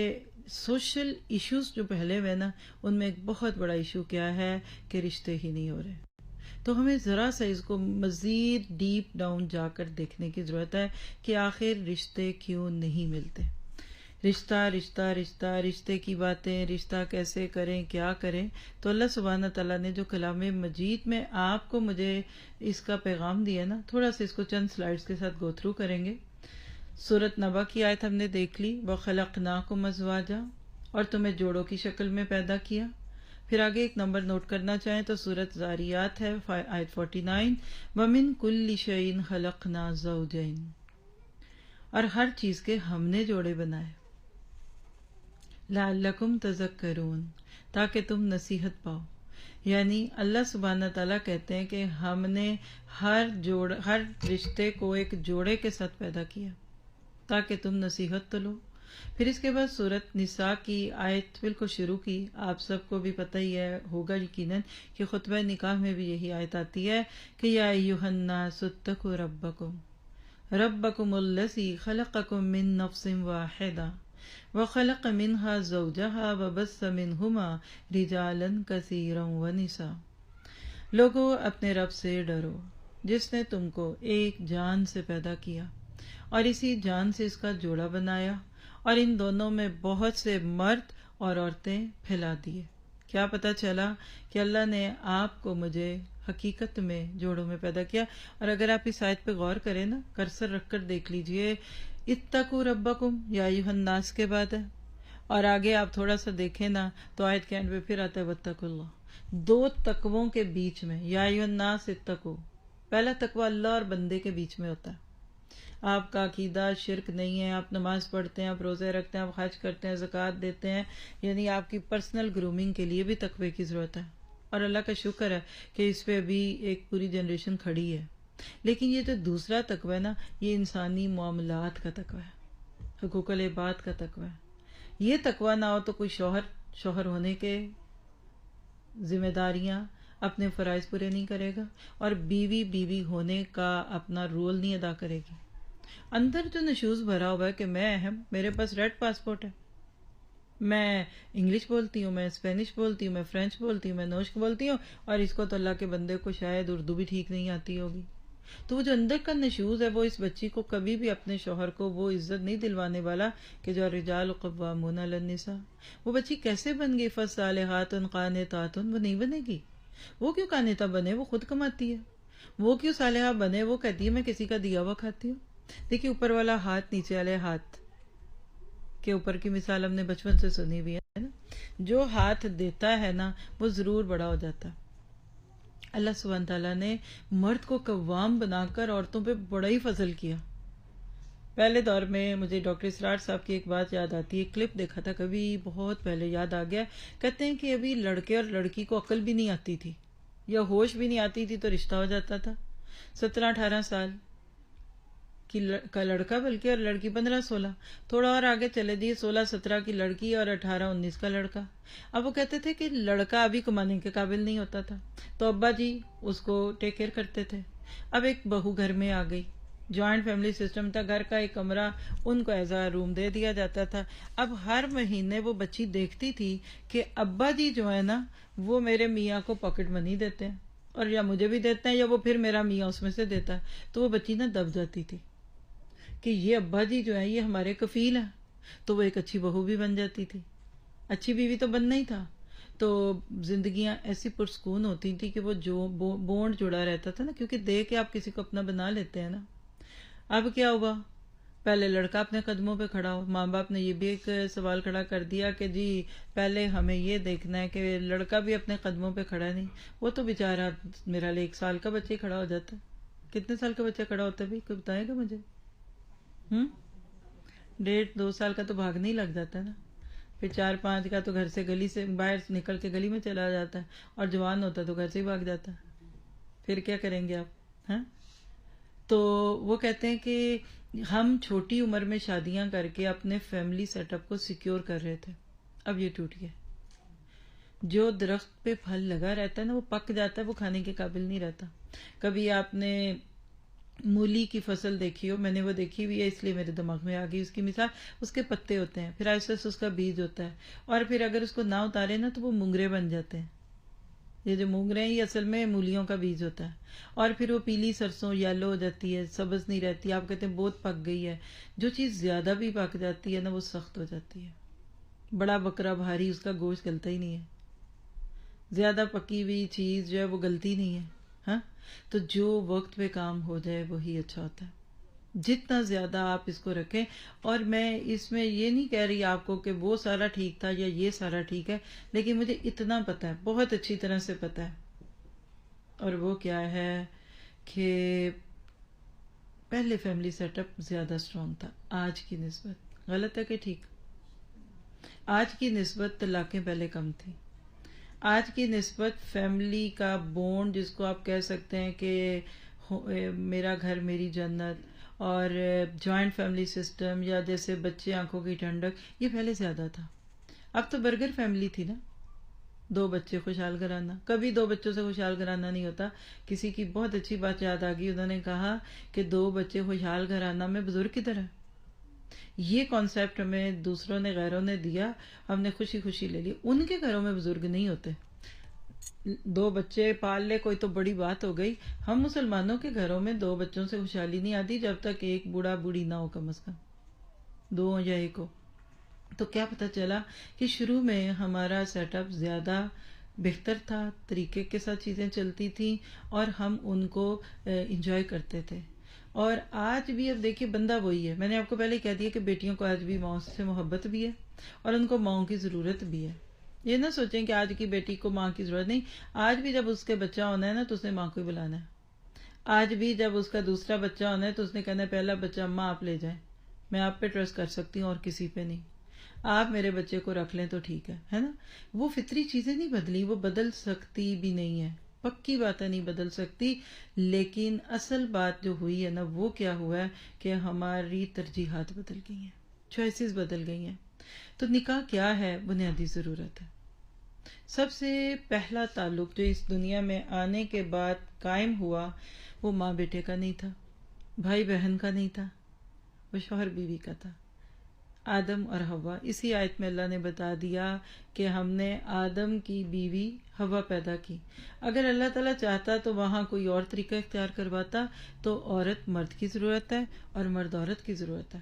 A: سوشل ایشوز جو پہلے ہوئے نا، ان میں ایک بہت بڑا ایشو کیا ہے کہ رشتے ہی نہیں ہو رہے. تو ہمیں ذرا سا اس کو مزید ڈیپ ڈاؤن جا کر دیکھنے کی ضرورت ہے کہ آخر رشتے کیوں نہیں ملتے. رشتے کی باتیں، رشتہ کیسے کریں، کیا کریں. تو اللہ سبحانہ تعالیٰ نے جو کلام مجید میں آپ کو مجھے اس کا پیغام دیا نا، تھوڑا سا اس کو چند سلائیڈز کے ساتھ گو تھرو کریں گے. سورۃ نبا کی آیت ہم نے دیکھ لی، وَخَلَقْنَاكُمْ أَزْوَاجًا، اور تمہیں جوڑوں کی شکل میں پیدا کیا. پھر آگے ایک نمبر نوٹ کرنا چاہیں تو سورۃ زاریات ہے، آیت 49، وَمِن كُلِّ شَيْءٍ خَلَقْنَا زَوْجَيْنِ، اور ہر چیز کے ہم نے جوڑے بنائے. لَعَلَّكُمْ تَذَكَّرُونَ، تاکہ تم نصیحت پاؤ. یعنی اللہ سبحانہ تعالیٰ کہتے ہیں کہ ہم نے ہر رشتے کو ایک جوڑے کے ساتھ پیدا کیا تاکہ تم نصیحت تو لو. پھر اس کے بعد سورۃ نساء کی آیت بالکل شروع کی. آپ سب کو بھی پتہ ہی ہے ہوگا یقیناً کہ خطبہ نکاح میں بھی یہی آیت آتی ہے کہ یا ایھا الناس اتقوا ربکم الذی خلقکم من نفس واحدہ وخلق منها زوجها وبث منهما رجالا كثيرا ونساء. لوگو اپنے رب سے ڈرو جس نے تم کو ایک جان سے پیدا کیا اور اسی جان سے اس کا جوڑا بنایا، اور ان دونوں میں بہت سے مرد اور عورتیں پھیلا دیے. کیا پتہ چلا کہ اللہ نے آپ کو مجھے حقیقت میں جوڑوں میں پیدا کیا. اور اگر آپ اس آیت پہ غور کریں نا، کرسر رکھ کر دیکھ لیجئے، اتقوا ربکم یا ایھا الناس کے بعد ہے، اور آگے آپ تھوڑا سا دیکھیں نا تو آیت کے اینڈ پہ پھر آتا ہے واتقوا اللہ. دو تقووں کے بیچ میں یا ایھا الناس اتقوا، پہلا تقوی اللہ اور بندے کے بیچ میں ہوتا ہے. آپ کا عقیدہ شرک نہیں ہے، آپ نماز پڑھتے ہیں، آپ روزے رکھتے ہیں، آپ حج کرتے ہیں، زکوٰۃ دیتے ہیں، یعنی آپ کی پرسنل گرومنگ کے لیے بھی تقوی کی ضرورت ہے. اور اللہ کا شکر ہے کہ اس پہ ابھی ایک پوری جنریشن کھڑی ہے. لیکن یہ جو دوسرا تقوی ہے نا، یہ انسانی معاملات کا تقوی ہے، حقوق العباد کا تقوی ہے. یہ تقوی نہ ہو تو کوئی شوہر ہونے کے ذمہ داریاں، اپنے فرائض پورے نہیں کرے گا، اور بیوی ہونے کا اپنا رول نہیں ادا کرے گی. اندر جو نشوز بھرا ہوا ہے کہ میں اہم، میرے پاس ریڈ پاسپورٹ ہے، میں انگلش بولتی ہوں، میں اسپینش بولتی ہوں، میں فرینچ بولتی ہوں، میں نوشک بولتی ہوں، اور اس کو تو اللہ کے بندے کو شاید اردو بھی ٹھیک نہیں آتی ہوگی. تو وہ جو اندر کا نشوز ہے وہ اس بچی کو کبھی بھی اپنے شوہر کو وہ عزت نہیں دلوانے والا کہ جو الرجال قوامون علی النساء. وہ بچی کیسے بن گئی فالصالحات قانتات؟ وہ نہیں بنے گی. وہ کیوں قانتہ بنے؟ وہ خود کماتی ہے. وہ کیوں صالحہ بنے؟ وہ کہتی ہے میں کسی کا دیا ہوا کھاتی ہوں. دیکھیے اوپر والا ہاتھ نیچے والے ہاتھ کے اوپر کی مثال ہم نے بچپن سے سنی ہوئی ہے نا. جو ہاتھ دیتا ہے نا وہ ضرور بڑا ہو جاتا ہے. اللہ سبحانہ تعالیٰ نے مرد کو قوام بنا کر عورتوں پہ بڑا ہی فضل کیا. پہلے دور میں مجھے ڈاکٹر اسرار صاحب کی ایک بات یاد آتی ہے، کلپ دیکھا تھا کبھی بہت پہلے، یاد آ گیا. کہتے ہیں کہ ابھی لڑکے اور لڑکی کو عقل بھی نہیں آتی تھی یا ہوش بھی نہیں آتی تھی تو رشتہ ہو جاتا تھا. 17-18 سال کا لڑکا بلکہ، اور لڑکی 15-16. تھوڑا اور آگے چلے دیے 16-17 کی لڑکی اور 18-19 کا لڑکا. اب وہ کہتے تھے کہ لڑکا ابھی کمانے کے قابل نہیں ہوتا تھا تو ابا جی اس کو ٹیک کیئر کرتے تھے. اب ایک بہو گھر میں آ گئی، جوائنٹ فیملی سسٹم تھا، گھر کا ایک کمرہ ان کو ایز اے روم دے دیا جاتا تھا. اب ہر مہینے وہ بچی دیکھتی تھی کہ ابا جی جو ہے نا وہ میرے میاں کو پاکٹ منی دیتے ہیں، اور یا مجھے بھی دیتے ہیں یا وہ پھر میرا میاں اس میں سے دیتا ہے. تو وہ بچی نا دب جاتی تھی کہ یہ ابا جی جو ہے یہ ہمارے کفیل ہیں. تو وہ ایک اچھی بہو بھی بن جاتی تھی، اچھی بیوی تو بننا ہی تھا. تو زندگیاں ایسی پرسکون ہوتی تھی کہ وہ جو بونڈ جڑا رہتا تھا نا، کیونکہ دے کے آپ کسی کو اپنا بنا لیتے ہیں نا. اب کیا ہوا، پہلے لڑکا اپنے قدموں پہ کھڑا ہو. ماں باپ نے یہ بھی ایک سوال کھڑا کر دیا کہ جی پہلے ہمیں یہ دیکھنا ہے کہ لڑکا بھی اپنے قدموں پہ کھڑا نہیں. وہ تو بیچارہ میرا 1 سال کا بچہ ہی کھڑا ہو جاتا ہے. کتنے سال کا بچہ کھڑا ہوتا ہے بھی کوئی بتائے گا مجھے؟ 1.5-2 سال کا تو بھاگنے ہی لگ جاتا ہے نا. پھر 4-5 کا تو گھر سے گلی سے باہر نکل کے گلی میں چلا جاتا ہے، اور جوان ہوتا ہے تو گھر سے ہی بھاگ جاتا ہے. پھر کیا کریں گے آپ؟ ہاں. تو وہ کہتے ہیں کہ ہم چھوٹی عمر میں شادیاں کر کے اپنے فیملی سیٹ اپ کو سیکیور کر رہے تھے، اب یہ ٹوٹ گیا. جو درخت پہ پھل لگا رہتا ہے نا وہ پک جاتا ہے، وہ کھانے کے قابل نہیں رہتا. کبھی آپ نے مولی کی فصل دیکھی ہو؟ میں نے وہ دیکھی ہوئی ہے اس لیے میرے دماغ میں آ گئی اس کی مثال. اس کے پتے ہوتے ہیں، پھر آہستہ آہستہ اس کا بیج ہوتا ہے، اور پھر اگر اس کو نہ اتارے نا تو وہ مونگرے بن جاتے ہیں. یہ جو مونگرے ہیں یہ اصل میں مولیوں کا بیج ہوتا ہے، اور پھر وہ پیلی سرسوں یلو ہو جاتی ہے، سبز نہیں رہتی. آپ کہتے ہیں بہت پک گئی ہے. جو چیز زیادہ بھی پک جاتی ہے نا وہ سخت ہو جاتی ہے. بڑا بکرا بھاری، اس کا گوشت گلتا ہی نہیں ہے. زیادہ پکی ہوئی چیز جو ہے وہ گلتی نہیں ہے. ہاں. تو جو وقت پہ کام ہو جائے وہی اچھا ہوتا ہے. جتنا زیادہ آپ اس کو رکھیں. اور میں اس میں یہ نہیں کہہ رہی آپ کو کہ وہ سارا ٹھیک تھا یا یہ سارا ٹھیک ہے، لیکن مجھے اتنا پتا ہے، بہت اچھی طرح سے پتا ہے. اور وہ کیا ہے کہ پہلے فیملی سیٹ اپ زیادہ اسٹرانگ تھا آج کی نسبت. غلط ہے کہ ٹھیک؟ آج کی نسبت طلاقیں پہلے کم تھیں. آج کی نسبت فیملی کا بونڈ، جس کو آپ کہہ سکتے ہیں کہ میرا گھر میری جنت، اور جوائنٹ فیملی سسٹم، یا جیسے بچے آنکھوں کی ٹھنڈک، یہ پہلے زیادہ تھا. اب تو برگر فیملی تھی نا، 2 بچے خوشحال گھرانہ. کبھی 2 بچوں سے خوشحال گھرانہ نہیں ہوتا. کسی کی بہت اچھی بات یاد آ گئی، انہوں نے کہا کہ 2 بچے خوشحال گھرانہ میں بزرگ کی طرح. یہ کانسیپٹ ہمیں دوسروں نے، غیروں نے دیا، ہم نے خوشی خوشی لے لی. ان کے گھروں میں بزرگ نہیں ہوتے. 2 بچے پال لے کوئی تو بڑی بات ہو گئی. ہم مسلمانوں کے گھروں میں 2 بچوں سے خوشحالی نہیں آتی جب تک ایک بوڑھا بوڑھی نہ ہو، کم از کم 2 یا 1 ہو. تو کیا پتا چلا کہ شروع میں ہمارا سیٹ اپ زیادہ بہتر تھا، طریقے کے ساتھ چیزیں چلتی تھیں، اور ہم ان کو انجوائے کرتے تھے. اور آج بھی اب دیکھیے بندہ وہی ہے. میں نے آپ کو پہلے کہہ دیا کہ بیٹیوں کو آج بھی ماؤں سے محبت بھی ہے، اور ان کو ماؤں کی ضرورت بھی ہے. یہ نہ سوچیں کہ آج کی بیٹی کو ماں کی ضرورت نہیں. آج بھی جب اس کے بچہ ہونا ہے نا تو اس نے ماں کو ہی بلانا ہے. آج بھی جب اس کا دوسرا بچہ ہونا ہے تو اس نے کہنا ہے پہلا بچہ اماں آپ لے جائیں، میں آپ پہ ٹرسٹ کر سکتی ہوں اور کسی پہ نہیں. آپ میرے بچے کو رکھ لیں تو ٹھیک ہے نا. وہ فطری چیزیں نہیں بدلی، وہ بدل سکتی بھی نہیں ہے. پکی باتیں نہیں بدل سکتی. لیکن اصل بات جو ہوئی ہے نا وہ کیا ہوا ہے کہ ہماری ترجیحات بدل گئی ہیں، چوائسز بدل گئی ہیں. تو نکاح کیا ہے؟ بنیادی ضرورت ہے. سب سے پہلا تعلق جو اس دنیا میں آنے کے بعد قائم ہوا وہ ماں بیٹے کا نہیں تھا، بھائی بہن کا نہیں تھا، وہ شوہر بیوی کا تھا. آدم اور حوا. اسی آیت میں اللہ نے بتا دیا کہ ہم نے آدم کی بیوی حوا پیدا کی. اگر اللہ تعالیٰ چاہتا تو وہاں کوئی اور طریقہ اختیار کرواتا. تو عورت مرد کی ضرورت ہے اور مرد عورت کی ضرورت ہے.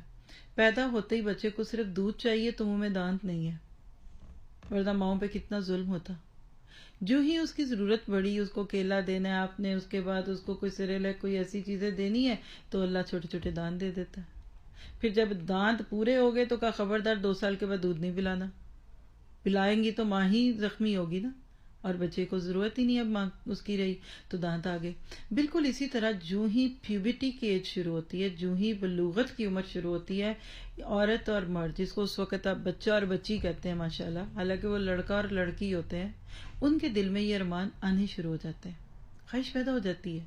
A: پیدا ہوتے ہی بچے کو صرف دودھ چاہیے تو منہ میں دانت نہیں ہے، ورنہ ماؤں پہ کتنا ظلم ہوتا. جو ہی اس کی ضرورت بڑھی، اس کو کیلا دینا ہے آپ نے، اس کے بعد اس کو کوئی سیریلک کوئی ایسی چیزیں دینی ہے تو اللہ چھوٹے چھوٹے دانت دے دیتا ہے. پھر جب دانت پورے ہو گئے تو کہا خبردار 2 سال کے بعد دودھ نہیں پلانا. پلائیں گی تو ماں ہی زخمی ہوگی نا، اور بچے کو ضرورت ہی نہیں اب ماں اس کی رہی تو دانت آ گئے. بالکل اسی طرح جو ہی پیوبرٹی کی ایج شروع ہوتی ہے، جو ہی بلوغت کی عمر شروع ہوتی ہے، عورت اور مرد، جس کو اس وقت آپ بچہ اور بچی کہتے ہیں ماشاءاللہ، حالانکہ وہ لڑکا اور لڑکی ہوتے ہیں، ان کے دل میں یہ ارمان آنے شروع ہو جاتے ہیں، خواہش پیدا ہو جاتی ہے.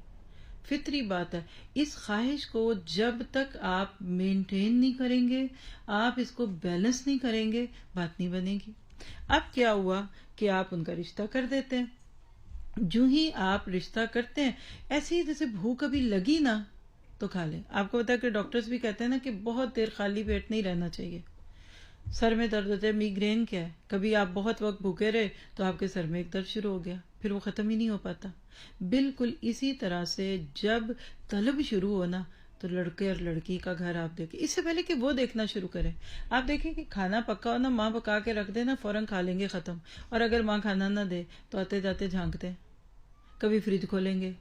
A: فطری بات ہے. اس خواہش کو جب تک آپ مینٹین نہیں کریں گے، آپ اس کو بیلنس نہیں کریں گے، بات نہیں بنے گی. اب کیا ہوا کہ آپ ان کا رشتہ کر دیتے ہیں. جو ہی آپ رشتہ کرتے ہیں، ایسے ہی جیسے بھوک ابھی لگی نا تو کھا لیں. آپ کو پتا ہے کہ ڈاکٹرز بھی کہتے ہیں نا کہ بہت دیر خالی پیٹ نہیں رہنا چاہیے. سر میں درد ہوتا ہے، میگرین کیا ہے، کبھی آپ بہت وقت بھوکے رہے تو آپ کے سر میں ایک درد شروع ہو گیا، پھر وہ ختم ہی نہیں ہو پاتا. بالکل اسی طرح سے جب طلب شروع ہونا تو لڑکے اور لڑکی کا گھر آپ دیکھیں، اس سے پہلے کہ وہ دیکھنا شروع کریں. آپ دیکھیں کہ کھانا پکا ہو نا، ماں پکا کے رکھ دے نا، فوراً کھا لیں گے، ختم. اور اگر ماں کھانا نہ دے تو آتے جاتے جھانکتے ہیں، کبھی فریج کھولیں گے،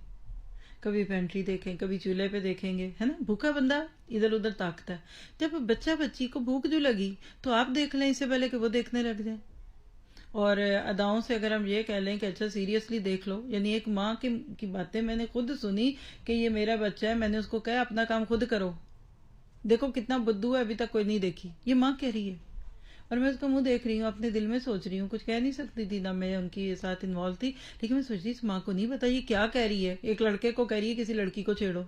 A: کبھی پینٹری دیکھیں، کبھی چولہے پہ دیکھیں گے، ہے نا. بھوکا بندہ ادھر ادھر تاکتا ہے. جب بچہ بچی کو بھوک جو لگی تو آپ دیکھ لیں اس سے پہلے کہ وہ دیکھنے لگ جائیں. اور اداؤں سے اگر ہم یہ کہہ لیں کہ اچھا سیریسلی دیکھ لو، یعنی ایک ماں کی باتیں میں نے خود سنی کہ یہ میرا بچہ ہے، میں نے اس کو کہا اپنا کام خود کرو، دیکھو کتنا بدو ہے، ابھی تک کوئی نہیں دیکھی. یہ ماں کہہ رہی ہے اور میں اس کا منہ دیکھ رہی ہوں، اپنے دل میں سوچ رہی ہوں، کچھ کہہ نہیں سکتی تھی، نہ میں ان کی ساتھ انوالو تھی، لیکن میں سوچ رہی اس ماں کو نہیں پتا یہ کیا کہہ رہی ہے. ایک لڑکے کو کہہ رہی ہے کسی لڑکی کو چھیڑو،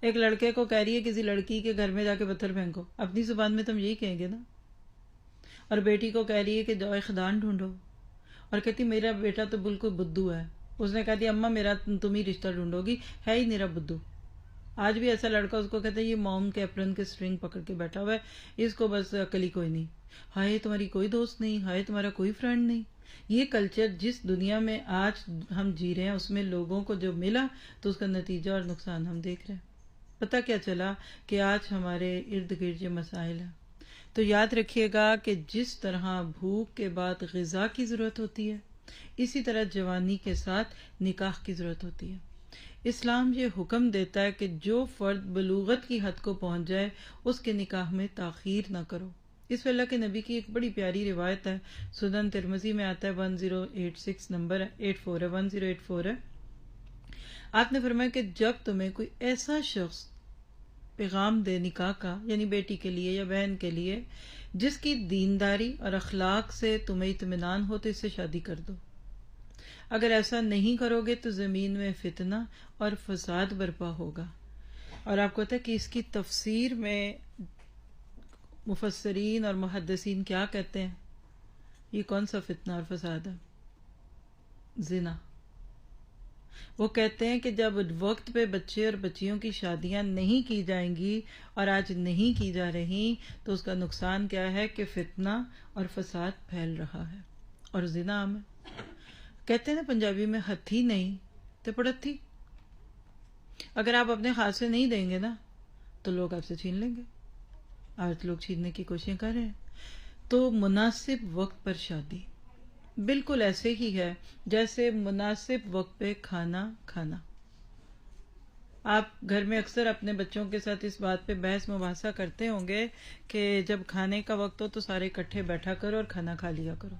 A: ایک لڑکے کو کہہ رہی ہے کسی لڑکی کے گھر میں جا کے پتھر پھینکو. اپنی زبان میں تم یہی کہیں گے نا. اور بیٹی کو کہہ رہی ہے کہ جاؤ خدان ڈھونڈو، اور کہتی میرا بیٹا تو بالکل بدو ہے. اس نے کہا دیا اماں میرا تم ہی رشتہ ڈھونڈو گی، ہے ہی میرا بدو. آج بھی ایسا لڑکا اس کو کہتا ہے یہ موم کے اپرن کے سٹرنگ پکڑ کے بیٹھا ہوا ہے، اس کو بس عقل ہی کوئی نہیں. ہائے تمہاری کوئی دوست نہیں، ہائے تمہارا کوئی فرینڈ نہیں. یہ کلچر جس دنیا میں آج ہم جی رہے ہیں اس میں لوگوں کو جو ملا تو اس کا نتیجہ اور نقصان ہم دیکھ رہے ہیں. پتہ کیا چلا کہ آج ہمارے ارد گرد یہ مسائل ہیں. تو یاد رکھیے گا کہ جس طرح بھوک کے بعد غذا کی ضرورت ہوتی ہے، اسی طرح جوانی کے ساتھ نکاح کی ضرورت ہوتی ہے. اسلام یہ حکم دیتا ہے کہ جو فرد بلوغت کی حد کو پہنچ جائے اس کے نکاح میں تاخیر نہ کرو. اس پہ اللہ کے نبی کی ایک بڑی پیاری روایت ہے، سنن ترمذی میں آتا ہے، 1086 نمبر ہے، 1084 ہے. آپ نے فرمایا کہ جب تمہیں کوئی ایسا شخص پیغام دے نکاح کا، یعنی بیٹی کے لیے یا بہن کے لیے، جس کی دینداری اور اخلاق سے تمہیں اطمینان ہو تو اس سے شادی کر دو. اگر ایسا نہیں کرو گے تو زمین میں فتنہ اور فساد برپا ہوگا. اور آپ کو پتا ہے کہ اس کی تفسیر میں مفسرین اور محدثین کیا کہتے ہیں؟ یہ کون سا فتنہ اور فساد ہے؟ زنا. وہ کہتے ہیں کہ جب وقت پہ بچے اور بچیوں کی شادیاں نہیں کی جائیں گی اور آج نہیں کی جا رہی تو اس کا نقصان کیا ہے کہ فتنہ اور فساد پھیل رہا ہے اور زنا عام ہے. کہتے ہیں نا پنجابی میں ہتھی نہیں تو پڑتھی. اگر آپ اپنے ہاتھ سے نہیں دیں گے نا تو لوگ آپ سے چھین لیں گے. آج لوگ چھیننے کی کوششیں کر رہے ہیں. تو مناسب وقت پر شادی بالکل ایسے ہی ہے جیسے مناسب وقت پہ کھانا کھانا. آپ گھر میں اکثر اپنے بچوں کے ساتھ اس بات پہ بحث مباحثہ کرتے ہوں گے کہ جب کھانے کا وقت ہو تو سارے اکٹھے بیٹھا کرو اور کھانا کھا لیا کرو،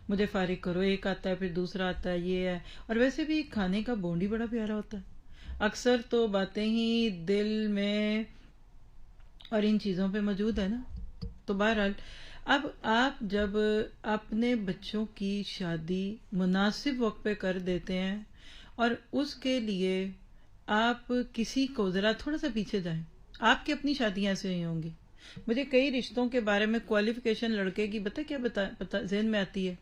A: مجھے فارغ کرو. ایک آتا ہے پھر دوسرا آتا ہے، یہ ہے. اور ویسے بھی کھانے کا بونڈ ہی بڑا پیارا ہوتا ہے. اکثر تو باتیں ہی دل میں اور ان چیزوں پہ موجود ہے نا. تو بہرحال اب آپ جب اپنے بچوں کی شادی مناسب وقت پہ کر دیتے ہیں اور اس کے لیے آپ کسی کو ذرا تھوڑا سا پیچھے جائیں. آپ کی اپنی شادیاں ایسے ہی ہوں گی. مجھے کئی رشتوں کے بارے میں کوالیفیکیشن لڑکے کی پتا ذہن میں آتی ہے،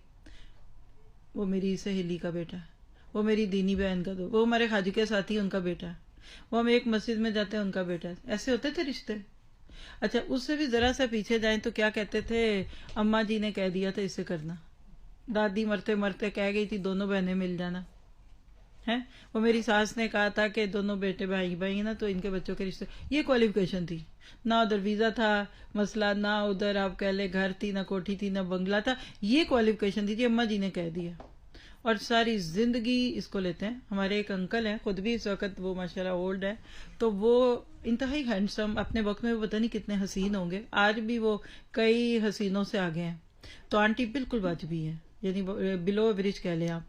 A: وہ میری سہیلی کا بیٹا ہے، وہ میری دینی بہن کا، وہ ہمارے خاجی کے ساتھی ان کا بیٹا ہے، وہ ہم ایک مسجد میں جاتے ہیں ان کا بیٹا ہے. ایسے ہوتے تھے رشتے. اچھا اس سے بھی ذرا سا پیچھے جائیں تو کیا کہتے تھے؟ اماں جی نے کہہ دیا تھا اس سے کرنا، دادی مرتے مرتے کہہ گئی تھی دونوں بہنیں مل جانا ہے، وہ میری ساس نے کہا تھا کہ دونوں بیٹے بھائی بھائی ہیں نا تو ان کے بچوں کے رشتے. یہ کوالیفیکیشن تھی. نہ ادھر ویزا تھا مسئلہ، نہ ادھر آپ کہہ لیں گھر تھی، نہ کوٹھی تھی، نہ بنگلہ تھا. یہ کوالیفیکیشن تھی جی اماں جی نے کہہ دیا. اور ساری زندگی اس کو لیتے ہیں. ہمارے ایک انکل ہیں، خود بھی اس وقت وہ ماشاءاللہ اولڈ ہے، تو وہ انتہائی ہینڈسم، اپنے وقت میں وہ پتہ نہیں کتنے حسین ہوں گے، آج بھی وہ کئی حسینوں سے آگے ہیں. تو آنٹی بالکل واجبی ہیں، یعنی بلو ایوریج کہہ لیں آپ.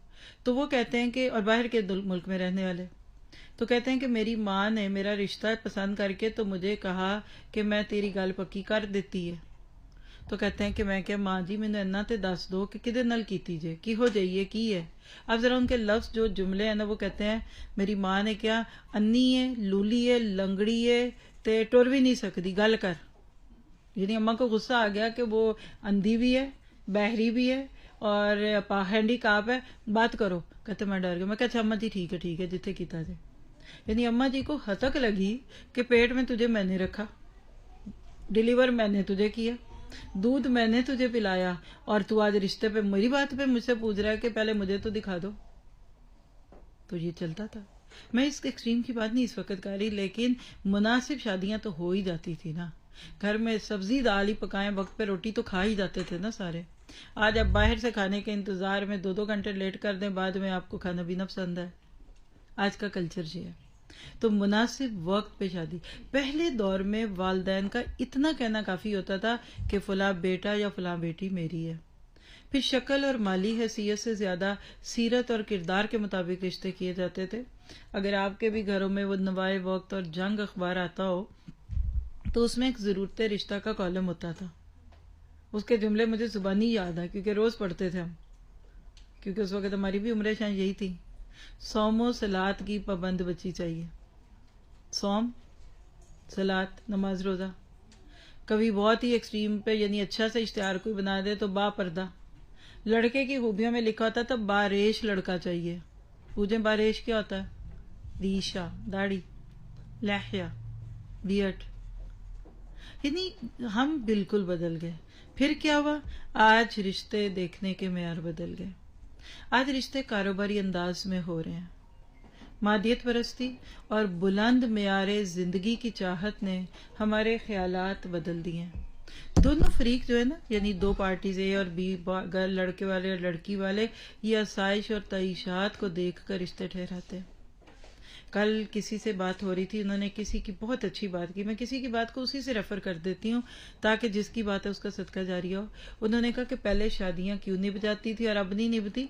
A: تو وہ کہتے ہیں کہ، اور باہر کے ملک میں رہنے والے، تو کہتے ہیں کہ میری ماں نے میرا رشتہ پسند کر کے تو مجھے کہا کہ میں تیری گل پکی کر دیتی ہے. تو کہتے ہیں کہ میں کہ ماں جی مینوں اینا تے دس دو کہ کدے نال کیتی جے، کی ہو جائیے کی ہے. اب ذرا ان کے لفظ جو جملے ہیں نا، وہ کہتے ہیں میری ماں نے کیا انی ہے، لولی ہے، لنگڑی ہے تے ٹر بھی نہیں سکتی، گل کر. یعنی اماں کو غصہ آ گیا کہ وہ اندھی بھی ہے، بہری بھی ہے اور ہینڈی کاپ ہے، بات کرو. کہتے میں ڈر گیا. میں کہا اچھا اماں جی ٹھیک ہے جتھے کیتا جے. یعنی اماں جی کو ہتک لگی کہ پیٹ میں تجھے میں نے رکھا، ڈیلیور میں نے تجھے کیا، دودھ میں نے تجھے پلایا، اور تو آج رشتے پہ میری بات پہ مجھ سے پوچھ رہا ہے کہ پہلے مجھے تو دکھا دو. تو یہ چلتا تھا. میں اس ایکسٹریم کی بات نہیں اس وقت کر رہی، لیکن مناسب شادیاں تو ہو ہی جاتی تھی نا. گھر میں سبزی دال ہی پکائیں، وقت پہ روٹی تو کھا ہی جاتے تھے نا سارے. آج آپ باہر سے کھانے کے انتظار میں 2 گھنٹے لیٹ کر دیں، بعد میں آپ کو کھانا پینا پسند ہے. آج کا کلچر یہ ہے. تو مناسب وقت پہ شادی. پہلے دور میں والدین کا اتنا کہنا کافی ہوتا تھا کہ فلاں بیٹا یا فلاں بیٹی میری ہے. پھر شکل اور مالی حیثیت سے زیادہ سیرت اور کردار کے مطابق رشتے کیے جاتے تھے. اگر آپ کے بھی گھروں میں وہ نوائے وقت اور جنگ اخبار آتا ہو تو اس میں ایک ضرورت رشتہ کا کالم ہوتا تھا. اس کے جملے مجھے زبانی یاد ہیں کیونکہ روز پڑھتے تھے ہم، کیونکہ اس وقت ہماری بھی عمریں شاید یہی تھی. صوم و صلات کی پابند بچی چاہیے. صوم، صلات، نماز روزہ. کبھی بہت ہی ایکسٹریم پہ یعنی اچھا سا اشتہار کوئی بنا دے تو با پردہ. لڑکے کی خوبیوں میں لکھا ہوتا تھا باریش لڑکا چاہیے. پوچھیں باریش کیا ہوتا ہے؟ ریشہ، داڑھی، لحیہ، بیئٹ. یعنی ہم بالکل بدل گئے. پھر کیا ہوا؟ آج رشتے دیکھنے کے معیار بدل گئے. آج رشتے کاروباری انداز میں ہو رہے ہیں. مادیت پرستی اور بلند معیار زندگی کی چاہت نے ہمارے خیالات بدل دیے ہیں. دونوں فریق جو ہے نا، یعنی 2 پارٹیز اے اور بی، لڑکے والے اور لڑکی والے، یہ آسائش اور تعیشات کو دیکھ کر رشتے ٹھہراتے ہیں. کل کسی سے بات ہو رہی تھی، انہوں نے کسی کی بہت اچھی بات کی. میں کسی کی بات کو اسی سے ریفر کر دیتی ہوں تاکہ جس کی بات ہے اس کا صدقہ جاری ہو. انہوں نے کہا کہ پہلے شادیاں کیوں نبھ جاتی تھی اور اب نہیں نبھتی.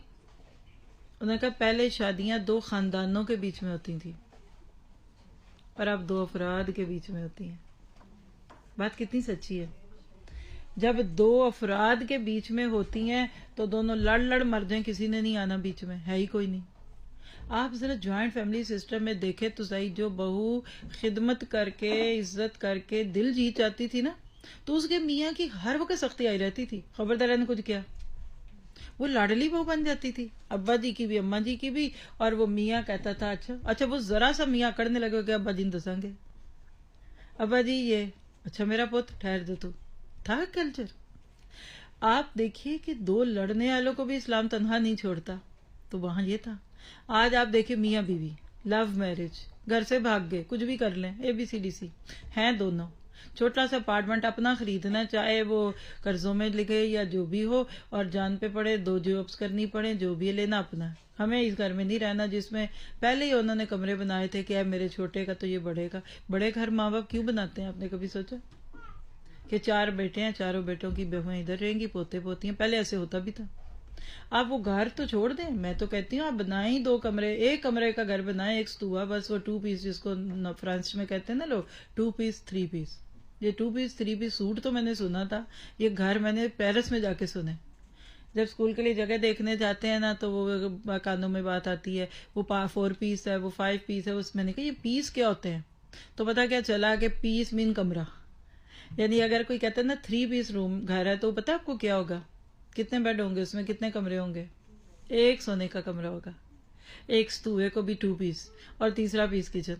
A: انہوں نے کہا پہلے شادیاں 2 خاندانوں کے بیچ میں ہوتی تھیں اور اب 2 افراد کے بیچ میں ہوتی ہیں. بات کتنی سچی ہے. جب 2 افراد کے بیچ میں ہوتی ہیں تو دونوں لڑ مر جائیں، کسی نے نہیں آنا بیچ میں، ہے ہی کوئی نہیں. آپ ذرا جوائنٹ فیملی سسٹم میں دیکھیں تو صحیح، جو بہو خدمت کر کے عزت کر کے دل جیت جاتی تھی نا، تو اس کے میاں کی ہر وقت سختی آئی رہتی تھی. خبردار نے کچھ کیا، وہ لاڈلی بہو بن جاتی تھی، ابا جی کی بھی اماں جی کی بھی. اور وہ میاں کہتا تھا اچھا وہ ذرا سا میاں کرنے لگے کہ ابا جی دسیں گے، ابا جی یہ اچھا میرا پوت ٹھہر دو. تو تھا کلچر. آپ دیکھیے کہ 2 لڑنے والوں کو بھی اسلام تنہا نہیں چھوڑتا، تو وہاں یہ تھا. آج آپ دیکھیں میاں بیوی لو میرج، گھر سے بھاگ گئے، کچھ بھی کر لیں، ABCDC ہیں دونوں. چھوٹا سا اپارٹمنٹ اپنا خریدنا، چاہے وہ قرضوں میں لگے یا جو بھی ہو، اور جان پہ پڑے 2 جابس کرنی پڑے، جو بھی لینا اپنا. ہمیں اس گھر میں نہیں رہنا جس میں پہلے ہی انہوں نے کمرے بنائے تھے کہ میرے چھوٹے کا تو یہ بڑے کا. بڑے گھر ماں باپ کیوں بناتے ہیں؟ آپ نے کبھی سوچا کہ 4 بیٹے ہیں، 4 بیٹوں کی بہویں ادھر رہیں گی، پوتے پوتیاں. پہلے ایسے ہوتا بھی تھا. آپ وہ گھر تو چھوڑ دیں، میں تو کہتی ہوں آپ بنائیں 2 کمرے، 1 کمرے کا گھر بنائیں، 1 ستوا، بس وہ 2 پیس جس کو فرانس میں کہتے ہیں نا لوگ 2 پیس 3 پیس. یہ 2 پیس 3 پیس سوٹ تو میں نے سنا تھا، یہ گھر میں نے پیرس میں جا کے سنے. جب اسکول کے لیے جگہ دیکھنے جاتے ہیں نا تو وہ کانوں میں بات آتی ہے وہ 4 پیس ہے، وہ 5 پیس ہے. اس میں نے کہا یہ پیس کیا ہوتے ہیں؟ تو پتا کیا چلا کہ پیس مین کمرہ. یعنی اگر کوئی کہتا ہے نا 3 پیس روم گھر ہے تو پتا آپ کو کیا ہوگا؟ کتنے بیڈ ہوں گے اس میں، کتنے کمرے ہوں گے؟ 1 سونے کا کمرہ ہوگا، 1 ستوے کو بھی 2 پیس، اور تیسرا پیس کچن.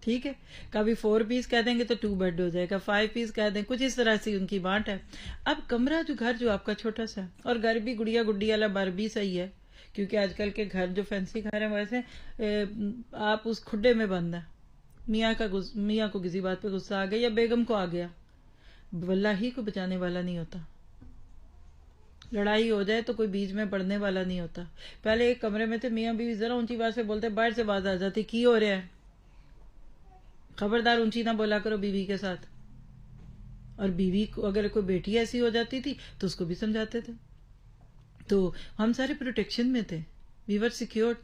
A: ٹھیک ہے، کبھی 4 پیس کہہ دیں گے تو 2 بیڈ ہو جائے گا، 5 پیس کہہ دیں، کچھ اس طرح سے ان کی بانٹ ہے. اب کمرہ جو گھر جو آپ کا چھوٹا سا، اور گھر بھی گڑیا گڈی والا باربی صحیح ہے، کیونکہ آج کل کے گھر جو فینسی گھر ہیں ویسے آپ اس کھڈے میں بند ہیں. میاں کو کسی بات پہ غصہ آ گیا یا بیگم کو آ گیا، واللہ ہی کو بچانے والا نہیں ہوتا. لڑائی ہو جائے تو کوئی بیچ میں پڑنے والا نہیں ہوتا. پہلے ایک کمرے میں تھے میاں بیوی، ذرا اونچی بات سے بولتے باہر سے باز آ جاتی کی ہو رہا ہے، خبردار اونچی نہ بولا کرو بیوی کے ساتھ. اور بیوی کو اگر کوئی بیٹی ایسی ہو جاتی تھی تو اس کو بھی سمجھاتے تھے. تو ہم سارے پروٹیکشن میں تھے، وی ور سیکیورڈ.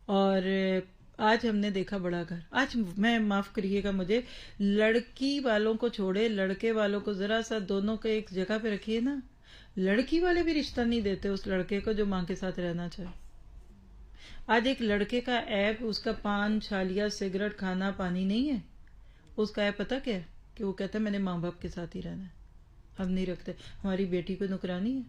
A: اور آج ہم نے دیکھا بڑا گھر. آج میں معاف کریے گا مجھے، لڑکی والوں کو چھوڑے لڑکے والوں کو ذرا سا دونوں کو ایک جگہ پہ رکھیے نا، لڑکی والے بھی رشتہ نہیں دیتے اس لڑکے کو جو ماں کے ساتھ رہنا چاہے. آج ایک لڑکے کا ایپ اس کا پان چھالیا سگریٹ کھانا پانی نہیں ہے، اس کا ایپ پتہ کیا ہے کہ وہ کہتا ہے میں نے ماں باپ کے ساتھ ہی رہنا ہے، ہم نہیں رکھتے. ہماری بیٹی کو نکرانی ہے،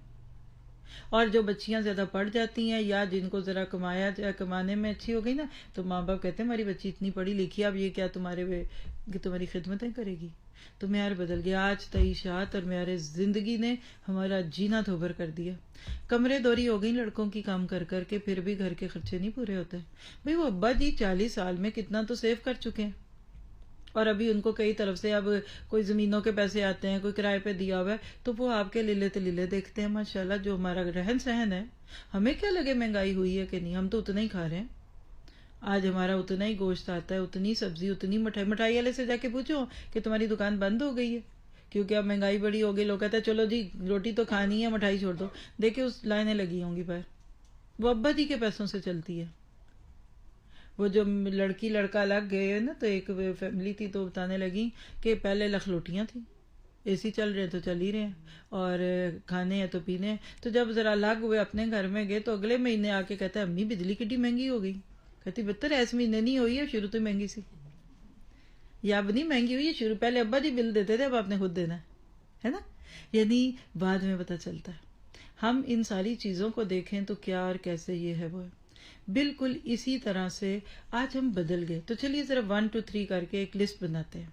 A: اور جو بچیاں زیادہ پڑھ جاتی ہیں یا جن کو ذرا کمانے میں اچھی ہو گئی نا، تو ماں باپ کہتے ہیں ہماری بچی اتنی پڑھی لکھی، اب یہ کیا تمہاری خدمتیں کرے گی. تو معیار بدل گیا. آج تعیشات اور معیار زندگی نے ہمارا جینا دھوبر کر دیا. کمرے دوری ہو گئی لڑکوں کی کام کر کر کے، پھر بھی گھر کے خرچے نہیں پورے ہوتے. بھئی وہ ابا جی 40 سال میں کتنا تو سیو کر چکے ہیں، اور ابھی ان کو کئی طرف سے اب کوئی زمینوں کے پیسے آتے ہیں، کوئی کرائے پہ دیا ہوا ہے، تو وہ آپ کے لیلے تلیلے دیکھتے ہیں. ماشاءاللہ جو ہمارا رہن سہن ہے، ہمیں کیا لگے مہنگائی ہوئی ہے کہ نہیں، ہم تو اتنا ہی کھا رہے ہیں. آج ہمارا اتنا ہی گوشت آتا ہے، اتنی سبزی، اتنی مٹھائی والے سے جا کے پوچھو کہ تمہاری دکان بند ہو گئی ہے کیونکہ اب مہنگائی بڑی ہو گئی. لوگ کہتے ہیں چلو جی روٹی تو کھانی ہے، مٹھائی چھوڑ دو. دیکھیں اس لائنیں لگی ہوں گی باہر، وہ ابا جی کے پیسوں سے چلتی ہے. وہ جو لڑکی لڑکا لگ گئے نا، تو ایک فیملی تھی تو بتانے لگی کہ پہلے لکھلوٹیاں تھیں، اے سی چل رہے ہیں تو چل ہی رہے ہیں، اور کھانے ہیں تو پینے ہیں. تو جب ذرا لگ ہوئے اپنے گھر میں گئے تو اگلے مہینے آ کے کہتا ہے امی بجلی کتنی مہنگی ہو گئی. کہتی بہتر ایس مہینے نہیں ہوئی ہے، شروع تو مہنگی سی، یا اب نہیں مہنگی ہوئی ہے شروع، پہلے ابا جی بل دیتے تھے، اب آپ نے خود دینا ہے نا. یعنی بعد میں پتہ چلتا ہے. ہم ان ساری چیزوں کو دیکھیں تو کیا اور کیسے یہ ہے وہ ہے. بالکل اسی طرح سے آج ہم بدل گئے. تو چلیے ذرا 1 2 3 کر کے ایک لسٹ بناتے ہیں.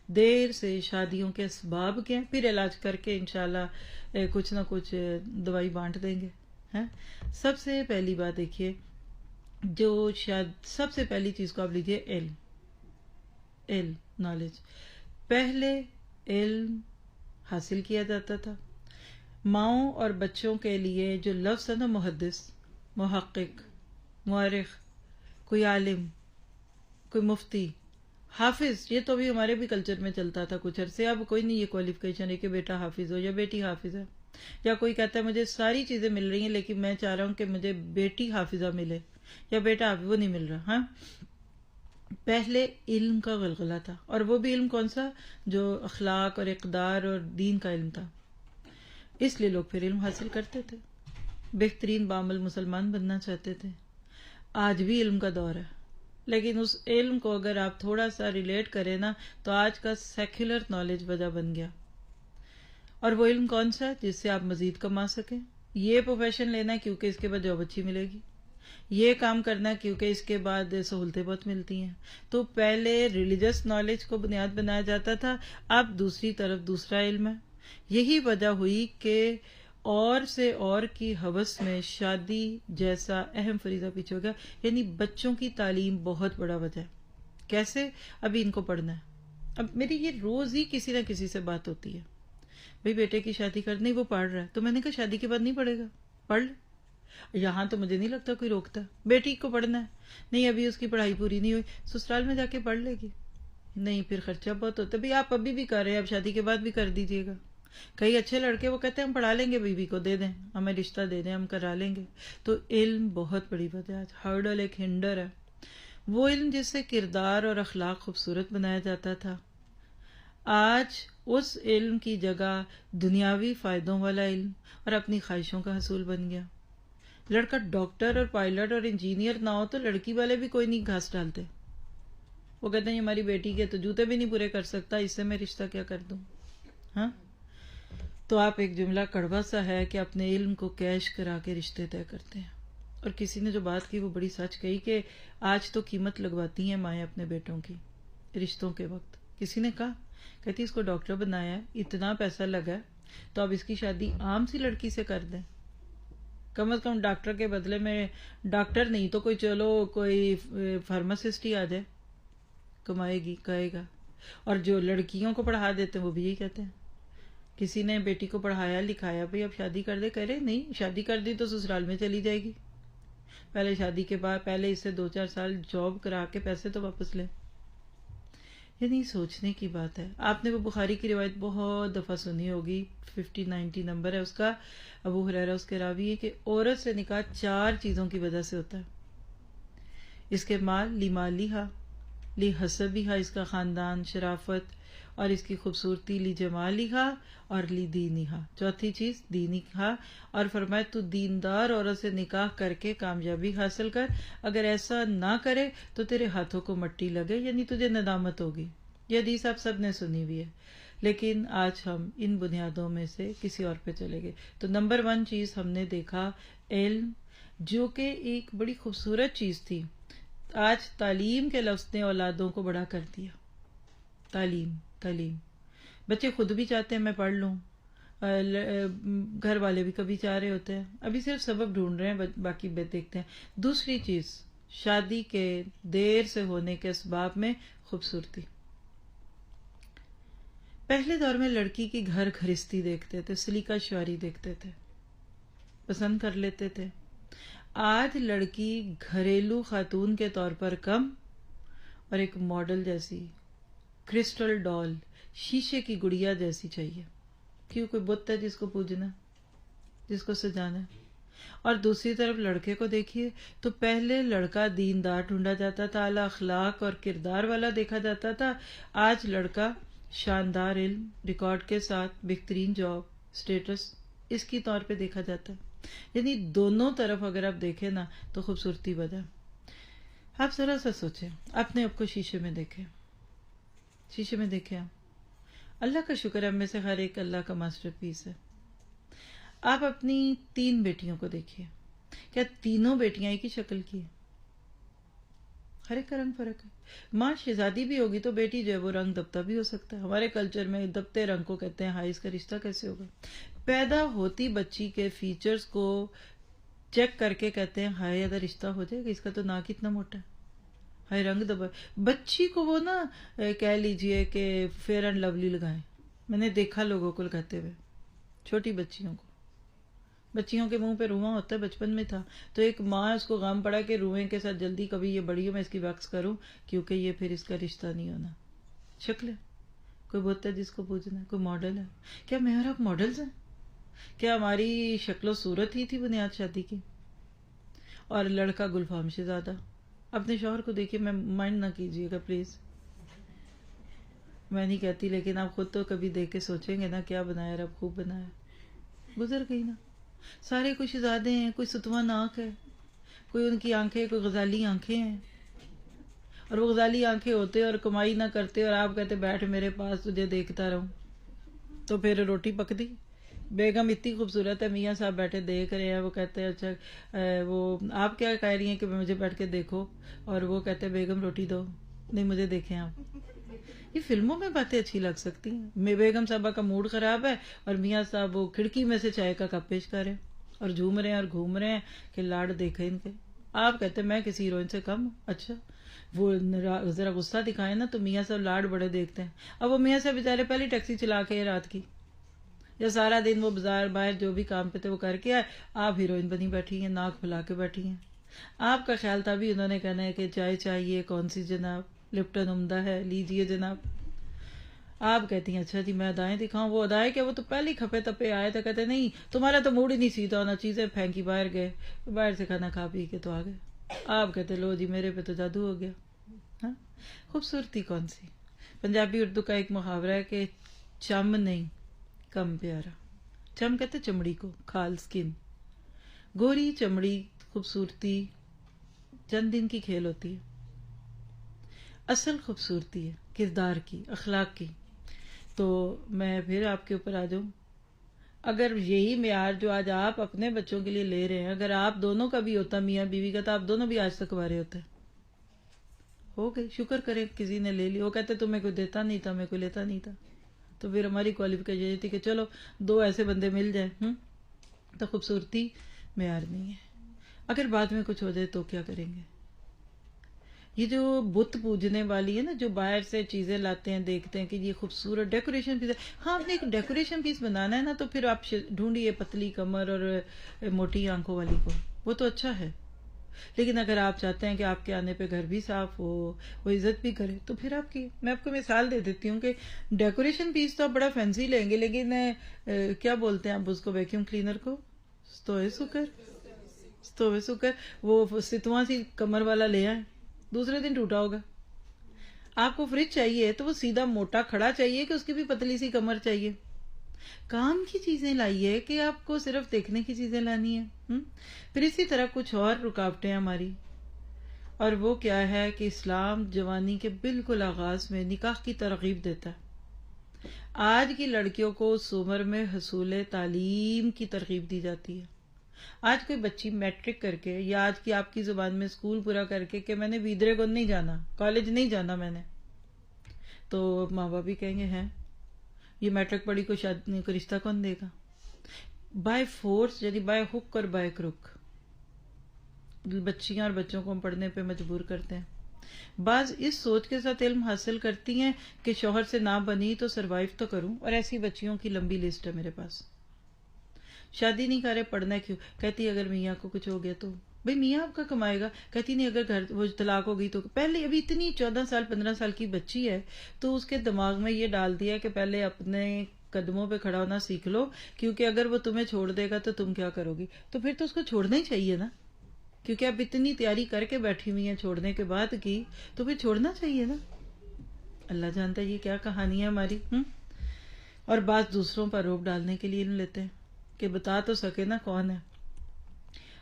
A: دیر سے شادیوں کے اسباب کیا ہیں، پھر علاج کر کے انشاءاللہ کچھ نہ کچھ دوائی بانٹ دیں گے. سب سے پہلی بات دیکھیے، جو شاید سب سے پہلی چیز کو آپ لیجئے، علم، نالج. پہلے علم حاصل کیا جاتا تھا. ماؤں اور بچوں کے لیے جو لفظ ہے نا، محدث، محقق، مورخ، کوئی عالم، کوئی مفتی، حافظ، یہ تو ابھی ہمارے بھی کلچر میں چلتا تھا کچھ عرصے. اب کوئی نہیں یہ کوالیفیکیشن ہے کہ بیٹا حافظ ہو یا بیٹی حافظ ہے، یا کوئی کہتا ہے مجھے ساری چیزیں مل رہی ہیں لیکن میں چاہ رہا ہوں کہ مجھے بیٹی حافظہ ملے یا بیٹا حافظ، وہ نہیں مل رہا. ہاں، پہلے علم کا غلغلہ تھا، اور وہ بھی علم کون سا، جو اخلاق اور اقدار اور دین کا علم تھا. اس لیے لوگ پھر علم حاصل کرتے تھے، بہترین بعمل مسلمان بننا چاہتے تھے. آج بھی علم کا دور ہے، لیکن اس علم کو اگر آپ تھوڑا سا ریلیٹ کریں نا، تو آج کا سیکولر نالج وجہ بن گیا. اور وہ علم کون سا ہے جس سے آپ مزید کما سکیں. یہ پروفیشن لینا ہے کیونکہ اس کے بعد جاب اچھی ملے گی، یہ کام کرنا ہے کیونکہ اس کے بعد سہولتیں بہت ملتی ہیں. تو پہلے ریلیجس نالج کو بنیاد بنایا جاتا تھا، اب دوسری طرف دوسرا علم ہے. یہی وجہ ہوئی کہ اور سے اور کی ہوس میں شادی جیسا اہم فریضہ پیچھے ہو گیا. یعنی بچوں کی تعلیم بہت بڑا وجہ ہے. کیسے؟ ابھی ان کو پڑھنا ہے. اب میری یہ روز ہی کسی نہ کسی سے بات ہوتی ہے، بھئی بیٹے کی شادی کرنی، وہ پڑھ رہا ہے، تو میں نے کہا شادی کے بعد نہیں پڑھے گا، پڑھ لے. یہاں تو مجھے نہیں لگتا کوئی روکتا. بیٹی کو پڑھنا ہے، نہیں ابھی اس کی پڑھائی پوری نہیں ہوئی، سسرال میں جا کے پڑھ لے گی. نہیں پھر خرچہ بہت ہوتا ہے. بھئی آپ ابھی بھی کر رہے ہیں، اب شادی کے بعد بھی کر دیجئے گا. کئی اچھے لڑکے وہ کہتے ہیں ہم پڑھا لیں گے، بیوی کو دے دیں، ہمیں رشتہ دے دیں، ہم کرا لیں گے. تو علم بہت بڑی وجہ ہے. ہرڈل، ایک ہنڈر ہے. وہ علم جس سے کردار اور اخلاق خوبصورت بنایا جاتا تھا، آج اس علم کی جگہ دنیاوی فائدوں والا علم اور اپنی خواہشوں کا حصول بن گیا. لڑکا ڈاکٹر اور پائلٹ اور انجینئر نہ ہو تو لڑکی والے بھی کوئی نہیں گھاس ڈالتے. وہ کہتے ہیں ہماری بیٹی کے تو جوتے بھی نہیں پورے کر سکتا، اس سے میں رشتہ کیا کر دوں. ہاں، تو آپ ایک جملہ کڑوا سا ہے کہ اپنے علم کو کیش کرا کے رشتے طے کرتے ہیں. اور کسی نے جو بات کی وہ بڑی سچ کہی کہ آج تو قیمت لگواتی ہیں مائیں اپنے بیٹوں کی رشتوں کے وقت. کسی نے کہا، کہتی اس کو ڈاکٹر بنایا ہے، اتنا پیسہ لگا ہے، تو اب اس کی شادی عام سی لڑکی سے کر دیں. کم از کم ڈاکٹر کے بدلے میں ڈاکٹر نہیں تو کوئی چلو کوئی فارماسسٹ ہی آ جائے، کمائے گی، کہے گا. اور جو لڑکیوں کو پڑھا دیتے ہیں وہ بھی یہی کہتے ہیں. کسی نے بیٹی کو پڑھایا لکھایا، بھئی اب شادی کر دے، کہہ رہے نہیں شادی کر دی تو سسرال میں چلی جائے گی. پہلے شادی کے بعد پہلے اس سے 2 4 سال جاب کرا کے پیسے تو واپس لیں. یعنی سوچنے کی بات ہے. آپ نے وہ بخاری کی روایت بہت دفعہ سنی ہوگی، 5090 نمبر ہے اس کا. ابو ہریرہ اس کے راوی ہے کہ عورت سے نکاح 4 چیزوں کی وجہ سے ہوتا ہے. اس کے مال، لی مالیہا، لی حسبیہا، اس کا خاندان، شرافت، اور اس کی خوبصورتی، لی جمالیہا، اور لی دینیہا، چوتھی چیز دینیہا. اور فرمایا تو دیندار عورت سے نکاح کر کے کامیابی حاصل کر، اگر ایسا نہ کرے تو تیرے ہاتھوں کو مٹی لگے، یعنی تجھے ندامت ہوگی. یہ حدیث آپ سب نے سنی ہوئی ہے. لیکن آج ہم ان بنیادوں میں سے کسی اور پہ چلے گئے. تو نمبر 1 چیز ہم نے دیکھا علم، جو کہ ایک بڑی خوبصورت چیز تھی. آج تعلیم کے لفظ نے اولادوں کو بڑا کر دیا. تعلیم بچے خود بھی چاہتے ہیں میں پڑھ لوں، گھر والے بھی کبھی چاہ رہے ہوتے ہیں. ابھی صرف سبب ڈھونڈ رہے ہیں، باقی دیکھتے ہیں. دوسری چیز، شادی کے دیر سے ہونے کے اسباب میں خوبصورتی. پہلے دور میں لڑکی کی گھر گھرستی دیکھتے تھے، سلیقہ شعاری دیکھتے تھے، پسند کر لیتے تھے. آج لڑکی گھریلو خاتون کے طور پر کم اور ایک ماڈل جیسی، کرسٹل ڈال، شیشے کی گڑیا جیسی چاہیے. کیوں؟ کوئی بت ہے جس کو پوجنا، جس کو سجانا. اور دوسری طرف لڑکے کو دیکھیے تو پہلے لڑکا دیندار ڈھونڈا جاتا تھا، اعلیٰ اخلاق اور کردار والا دیکھا جاتا تھا. آج لڑکا شاندار علم، ریکارڈ کے ساتھ بہترین جاب، سٹیٹس، اس کی طور پہ دیکھا جاتا ہے. یعنی دونوں طرف اگر آپ دیکھیں نا تو خوبصورتی بدا. آپ ذرا سا سوچیں، اپنے آپ کو شیشے میں دیکھیں. اللہ کا شکر ہے، ہم میں سے ہر ایک اللہ کا ماسٹر پیس ہے. آپ اپنی 3 بیٹیوں کو دیکھیے، کیا تینوں بیٹیاں ایک ہی شکل کی ہیں؟ ہر ایک کا رنگ فرق ہے. ماں شہزادی بھی ہوگی تو بیٹی جو ہے وہ رنگ دبتا بھی ہو سکتا ہے. ہمارے کلچر میں دبتے رنگ کو کہتے ہیں ہائی. اس کا رشتہ کیسے ہوگا؟ پیدا ہوتی بچی کے فیچرز کو چیک کر کے کہتے ہیں ہائی اگر رشتہ ہو جائے گا، اس کا تو ناک اتنا موٹا ہے، ہائی رنگ دبا. بچی کو وہ نا کہہ لیجئے کہ فیئر اینڈ لولی لگائیں. میں نے دیکھا لوگوں کو لگاتے ہوئے، چھوٹی بچیوں کے منہ پہ روواں ہوتا ہے، بچپن میں تھا تو ایک ماں اس کو غم پڑا کہ روئیں کے ساتھ جلدی کبھی یہ بڑی ہو میں اس کی ویکس کروں، کیونکہ یہ پھر اس کا رشتہ نہیں ہونا. شکل ہے، کوئی بولتا ہے جس کو پوچھنا ہے، کوئی ماڈل ہے. کیا میں اور آپ ماڈلز ہیں؟ کیا ہماری شکل و صورت ہی تھی بنیاد شادی کی؟ اور لڑکا گلفام شہزادہ. اپنے شوہر کو دیکھیے، میں مائنڈ نہ کیجیے گا پلیز، میں نہیں کہتی، لیکن آپ خود تو کبھی دیکھ کے سوچیں گے نا کیا بنایا رب، خوب بنایا. گزر گئی نا. سارے کوئی شہزادے ہیں، کوئی ستواں ناک ہے، کوئی ان کی آنکھیں کوئی غزالی آنکھیں ہیں، اور وہ غزالی آنکھیں ہوتے اور کمائی نہ کرتے اور آپ کہتے بیٹھ میرے پاس تجھے دیکھتا رہوں. تو پھر روٹی پک دی. بیگم اتنی خوبصورت ہے، میاں صاحب بیٹھے دیکھ رہے ہیں، وہ کہتے ہیں اچھا وہ آپ کیا کہہ رہی ہیں کہ مجھے بیٹھ کے دیکھو، اور وہ کہتے ہیں بیگم روٹی دو. نہیں مجھے دیکھیں آپ. یہ فلموں میں باتیں اچھی لگ سکتی ہیں. بیگم صاحبہ کا موڈ خراب ہے اور میاں صاحب وہ کھڑکی میں سے چائے کا کپ پیش کر رہے ہیں اور جھوم رہے ہیں اور گھوم رہے ہیں کہ لاڈ دیکھے ان کے. آپ کہتے ہیں میں کسی ہیروئن سے کم ہوں. اچھا وہ ذرا غصہ دکھائے نا تو میاں صاحب لاڈ بڑے دیکھتے ہیں. اب وہ میاں صاحب بیچارے پہلی ٹیکسی چلا کے رات کی، یا سارا دن وہ بازار باہر جو بھی کام پہ تھے وہ کر کے آئے، آپ ہیروئن بنی بیٹھی ہیں، ناک پھلا کے بیٹھی ہیں. آپ کا خیال تھا بھی انہوں نے کہنا ہے کہ چائے چاہیے، کون سی جناب؟ لپٹن عمدہ ہے، لیجیے جناب. آپ کہتی ہیں اچھا جی میں ادائیں دکھاؤں. وہ ادائیں کہ وہ تو پہلے کھپے تپے آئے تھے، کہتے نہیں تمہارا تو موڈ ہی نہیں سیدھا ہونا، چیزیں پھینکی باہر گئے، باہر سے کھانا کھا پی کے تو آ گئے. آپ کہتے لو جی میرے پہ تو جادو ہو گیا. ہاں خوبصورتی کون سی؟ پنجابی اردو کا ایک محاورہ ہے کہ چم نہیں کم پیارا. چم کہتے چمڑی کو، کھال سکن. گوری چمڑی خوبصورتی چند دن کی کھیل ہوتی ہے. اصل خوبصورتی ہے کردار کی، اخلاق کی. تو میں پھر آپ کے اوپر آ جاؤں، اگر یہی معیار جو آج آپ اپنے بچوں کے لیے لے رہے ہیں، اگر آپ دونوں کا بھی ہوتا میاں بیوی کا، تو آپ دونوں بھی آج تک کوارے ہوتے. ہو گئی، شکر کریں کسی نے لے لی. وہ کہتے تمہیں کوئی دیتا نہیں تھا، میں کوئی لیتا نہیں تھا. تو پھر ہماری کوالیفیکیشن یہ تھی کہ چلو 2 ایسے بندے مل جائیں. تو خوبصورتی معیار نہیں ہے. اگر بعد میں کچھ ہو جائے تو کیا کریں گے؟ یہ جو بت پوجنے والی ہے نا، جو باہر سے چیزیں لاتے ہیں، دیکھتے ہیں کہ یہ خوبصورت ڈیکوریشن پیس ہے. ہاں آپ نے ایک ڈیکوریشن پیس بنانا ہے نا، تو پھر آپ ڈھونڈیے پتلی کمر اور موٹی آنکھوں والی کو، وہ تو اچھا ہے. لیکن اگر آپ چاہتے ہیں کہ آپ کے آنے پہ گھر بھی صاف ہو، وہ عزت بھی کرے، تو پھر آپ کی میں آپ کو مثال دے دیتی ہوں کہ ڈیکوریشن پیس تو آپ بڑا فینسی لیں گے، لیکن کیا بولتے ہیں آپ اس کو، ویکیوم کلینر کو ستوئے سکر وہ ستواں سی کمر والا لے آئیں، دوسرے دن ٹوٹا ہوگا. آپ کو فریج چاہیے تو وہ سیدھا موٹا کھڑا چاہیے کہ اس کی بھی پتلی سی کمر چاہیے؟ کام کی چیزیں لائیے کہ آپ کو صرف دیکھنے کی چیزیں لانی ہے. پھر اسی طرح کچھ اور رکاوٹیں ہماری، اور وہ کیا ہے کہ اسلام جوانی کے بالکل آغاز میں نکاح کی ترغیب دیتا ہے. آج کی لڑکیوں کو اس عمر میں حصول تعلیم کی ترغیب دی جاتی ہے. آج کوئی بچی میٹرک کر کے یا آج کی آپ کی زبان میں اسکول پورا کر کے کہ میں نے ویدرے کو نہیں جانا، کالج نہیں جانا میں نے، تو ماں باپ بھی کہیں گے ہیں یہ میٹرک پڑھی کو رشتہ کون دے گا. بائی فورس یعنی بائی ہک اور بائی کروک بچیاں اور بچوں کو ہم پڑھنے پہ مجبور کرتے ہیں. بعض اس سوچ کے ساتھ علم حاصل کرتی ہیں کہ شوہر سے نہ بنی تو سروائیو تو کروں، اور ایسی بچیوں کی لمبی لسٹ ہے میرے پاس. شادی نہیں کرے پڑھنا کیوں؟ کہتی اگر میاں کو کچھ ہو گیا تو بھئی میاں آپ کا کمائے گا. کہتی نہیں اگر گھر وہ طلاق ہو گئی تو پہلے ابھی اتنی 14 سال 15 سال کی بچی ہے تو اس کے دماغ میں یہ ڈال دیا کہ پہلے اپنے قدموں پہ کھڑا ہونا سیکھ لو، کیونکہ اگر وہ تمہیں چھوڑ دے گا تو تم کیا کرو گی. تو پھر تو اس کو چھوڑنا ہی چاہیے نا، کیونکہ اب اتنی تیاری کر کے بیٹھی ہوئی ہیں چھوڑنے کے بعد کی، تو پھر چھوڑنا چاہیے نا. اللہ جانتا ہے یہ کیا کہانی ہے ہماری. اور بعض دوسروں پر روک ڈالنے کے لیے لیتے ہیں کہ بتا تو سکے نا کون ہے.